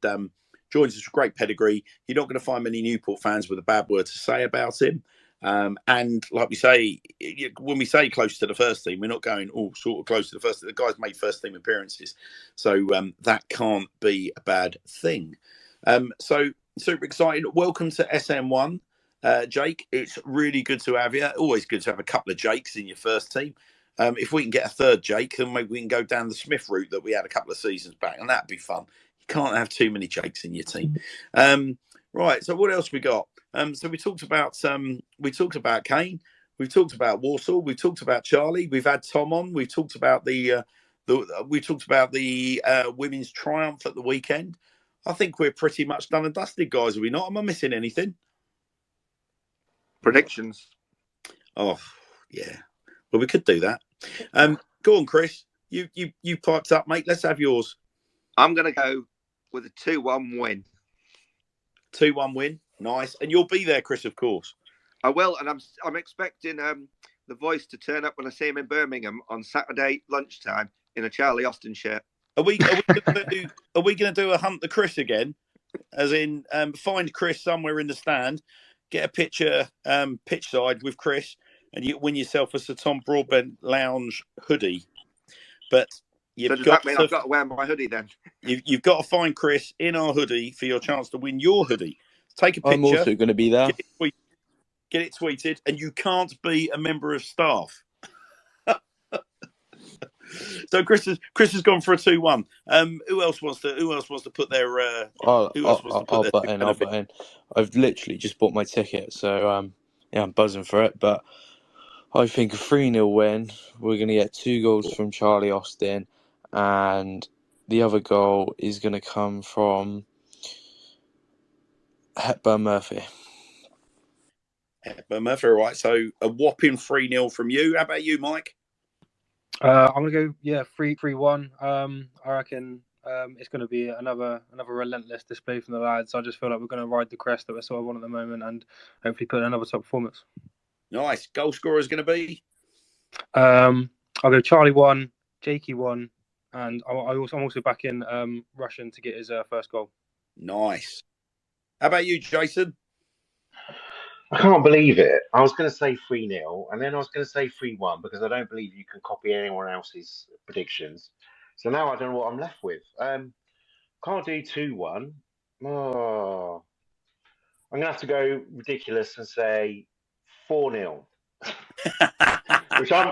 Speaker 1: joins us with great pedigree. You're not going to find many Newport fans with a bad word to say about him. And like we say, when we say close to the first team, we're not going sort of close to the first team. The guy's made first team appearances, so that can't be a bad thing. So super exciting. Welcome to SM1, Jake. It's really good to have you. Always good to have a couple of Jakes in your first team. If we can get a third Jake, then maybe we can go down the Smith route that we had a couple of seasons back, and that'd be fun. You can't have too many Jakes in your team. Right. So what else we got? So we talked about Cain. We've talked about Walsall. We've talked about Charlie. We've had Tom on. We've talked about the women's triumph at the weekend. I think we're pretty much done and dusted, guys. Are we not? Am I missing anything?
Speaker 3: Predictions.
Speaker 1: Oh, yeah. Well, we could do that. Go on, Chris. You piped up, mate. Let's have yours.
Speaker 3: I'm going to go with a 2-1 win.
Speaker 1: 2-1 win. Nice. And you'll be there, Chris, of course.
Speaker 3: I will, and I'm expecting the voice to turn up when I see him in Birmingham on Saturday lunchtime in a Charlie Austin shirt.
Speaker 1: Are we going to do a hunt the Chris again? As in, find Chris somewhere in the stand, get a picture pitch side with Chris, and you win yourself a Sir Tom Broadbent lounge hoodie. But
Speaker 3: does that mean I've got to wear my hoodie then?
Speaker 1: You've got to find Chris in our hoodie for your chance to win your hoodie. Take a picture.
Speaker 9: I'm also going to be there.
Speaker 1: Get it tweeted, and you can't be a member of staff. So Chris has gone for a 2-1. Who else wants to put their?
Speaker 9: I'll butt in. I've literally just bought my ticket, so I'm buzzing for it. But I think a 3-0 win. We're going to get 2 goals from Charlie Austin, and the other goal is going to come from Hepburn Murphy.
Speaker 1: Hepburn Murphy, all right. So a whopping 3-0 from you. How about you, Mike?
Speaker 4: I'm gonna go 3-1. I reckon it's gonna be another relentless display from the lads. I just feel like we're gonna ride the crest that we're sort of on at the moment and hopefully put in another top performance.
Speaker 1: Nice. Goal scorer is going to be?
Speaker 4: I'll go Charlie 1, Jakey 1, and I'm also backing Russian to get his first goal.
Speaker 1: Nice. How about you, Jason?
Speaker 5: I can't believe it. I was going to say 3-0, and then I was going to say 3-1 because I don't believe you can copy anyone else's predictions. So now I don't know what I'm left with. Can't do 2-1. Oh, I'm going to have to go ridiculous and say 4-0.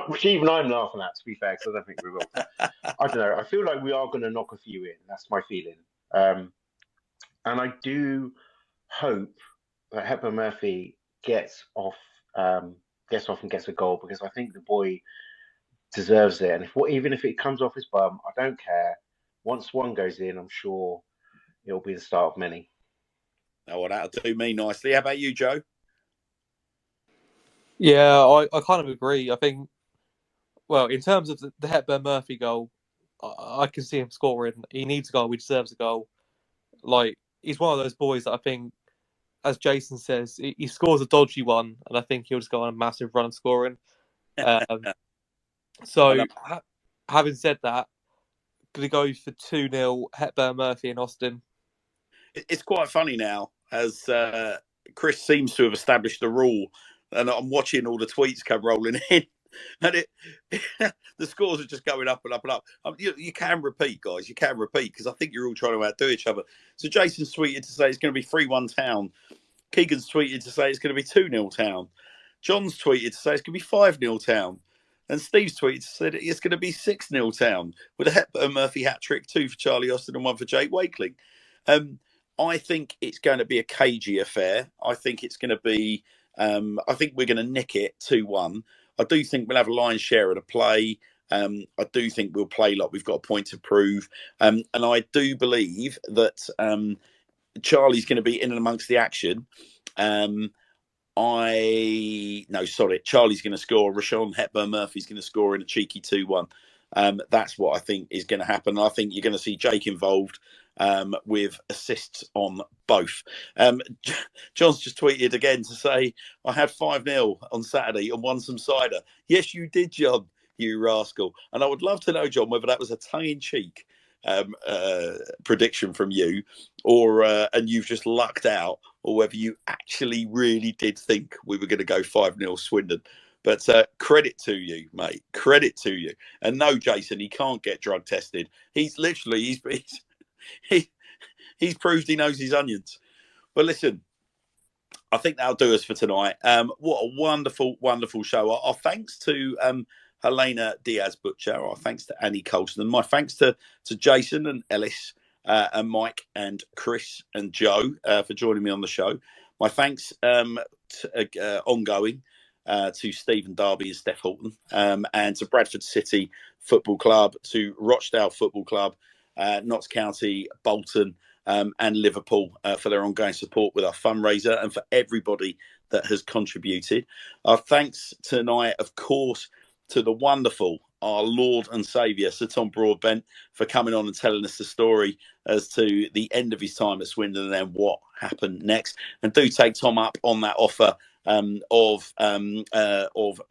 Speaker 5: which even I'm laughing at, to be fair, because I don't think we will. I don't know. I feel like we are going to knock a few in. That's my feeling. And I do hope that Hepburn Murphy gets off and gets a goal, because I think the boy deserves it. And even if it comes off his bum, I don't care. Once one goes in, I'm sure it'll be the start of many.
Speaker 1: Oh, well, that'll do me nicely. How about you, Joe?
Speaker 2: Yeah, I kind of agree. I think, well, in terms of the Hepburn Murphy goal, I can see him scoring. He needs a goal. He deserves a goal. Like, he's one of those boys that I think, as Jason says, he scores a dodgy one, and I think he'll just go on a massive run scoring. So, having said that, going to go for 2-0 Hepburn Murphy in Austin.
Speaker 1: It's quite funny now, as Chris seems to have established a rule, and I'm watching all the tweets come rolling in, and the scores are just going up and up and up. You can repeat, guys. You can repeat, because I think you're all trying to outdo each other. So Jason's tweeted to say it's going to be 3-1 Town. Keegan's tweeted to say it's going to be 2-0 Town. John's tweeted to say it's going to be 5-0 Town. And Steve's tweeted to say it's going to be 6-0 Town, with a Hepburn Murphy hat-trick, 2 for Charlie Austin and 1 for Jake Wakeling. I think it's going to be a cagey affair. I think it's going to be... I think we're going to nick it 2-1. I do think we'll have a lion's share of the play. I do think we'll play like we've got a point to prove. And I do believe that Charlie's going to be in and amongst the action. Charlie's going to score. Rashawn Hepburn Murphy's going to score in a cheeky 2-1. That's what I think is going to happen. I think you're going to see Jake involved with assists on both. John's just tweeted again to say, I had 5-0 on Saturday and won some cider. Yes, you did, John. You rascal. And I would love to know, John, whether that was a tongue-in-cheek prediction from you, or and you've just lucked out, or whether you actually really did think we were going to go 5-0 Swindon. But credit to you, mate. Credit to you. And no, Jason, he can't get drug tested. He's literally he's proved he knows his onions. But listen, I think that'll do us for tonight. What a wonderful, wonderful show. Our thanks to Helena Diaz-Butcher. Our thanks to Annie Colston. My thanks to Jason and Ellis and Mike and Chris and Joe for joining me on the show. My thanks ongoing to Stephen Darby and Steph Horton, and to Bradford City Football Club, to Rochdale Football Club, Notts County, Bolton, and Liverpool for their ongoing support with our fundraiser, and for everybody that has contributed. Our thanks tonight, of course, to the wonderful, our Lord and Saviour, Sir Tom Broadbent, for coming on and telling us the story as to the end of his time at Swindon and then what happened next. And do take Tom up on that offer of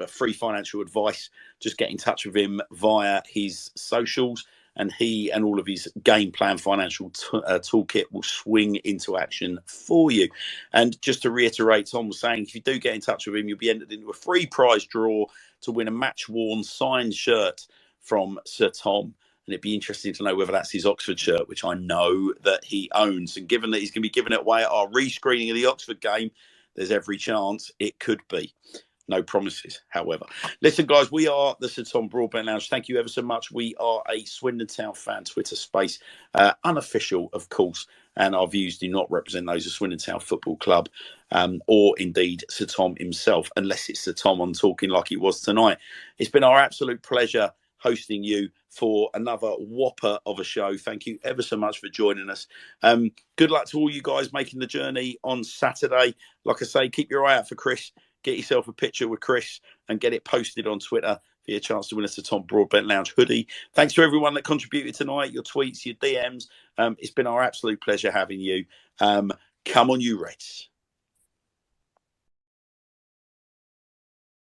Speaker 1: free financial advice. Just get in touch with him via his socials, and he and all of his game plan financial toolkit will swing into action for you. And just to reiterate, Tom was saying, if you do get in touch with him, you'll be entered into a free prize draw to win a match-worn signed shirt from Sir Tom. And it'd be interesting to know whether that's his Oxford shirt, which I know that he owns. And given that he's going to be giving it away at our rescreening of the Oxford game, there's every chance it could be. No promises, however. Listen, guys, we are the Sir Tom Broadbent Lounge. Thank you ever so much. We are a Swindon Town fan Twitter space, unofficial, of course, and our views do not represent those of Swindon Town Football Club, or indeed Sir Tom himself, unless it's Sir Tom on talking like he was tonight. It's been our absolute pleasure hosting you for another whopper of a show. Thank you ever so much for joining us. Good luck to all you guys making the journey on Saturday. Like I say, keep your eye out for Chris. Get yourself a picture with Chris and get it posted on Twitter for your chance to win a Sir Tom Broadbent Lounge hoodie. Thanks to everyone that contributed tonight, your tweets, your DMs. It's been our absolute pleasure having you. Come on, you Reds.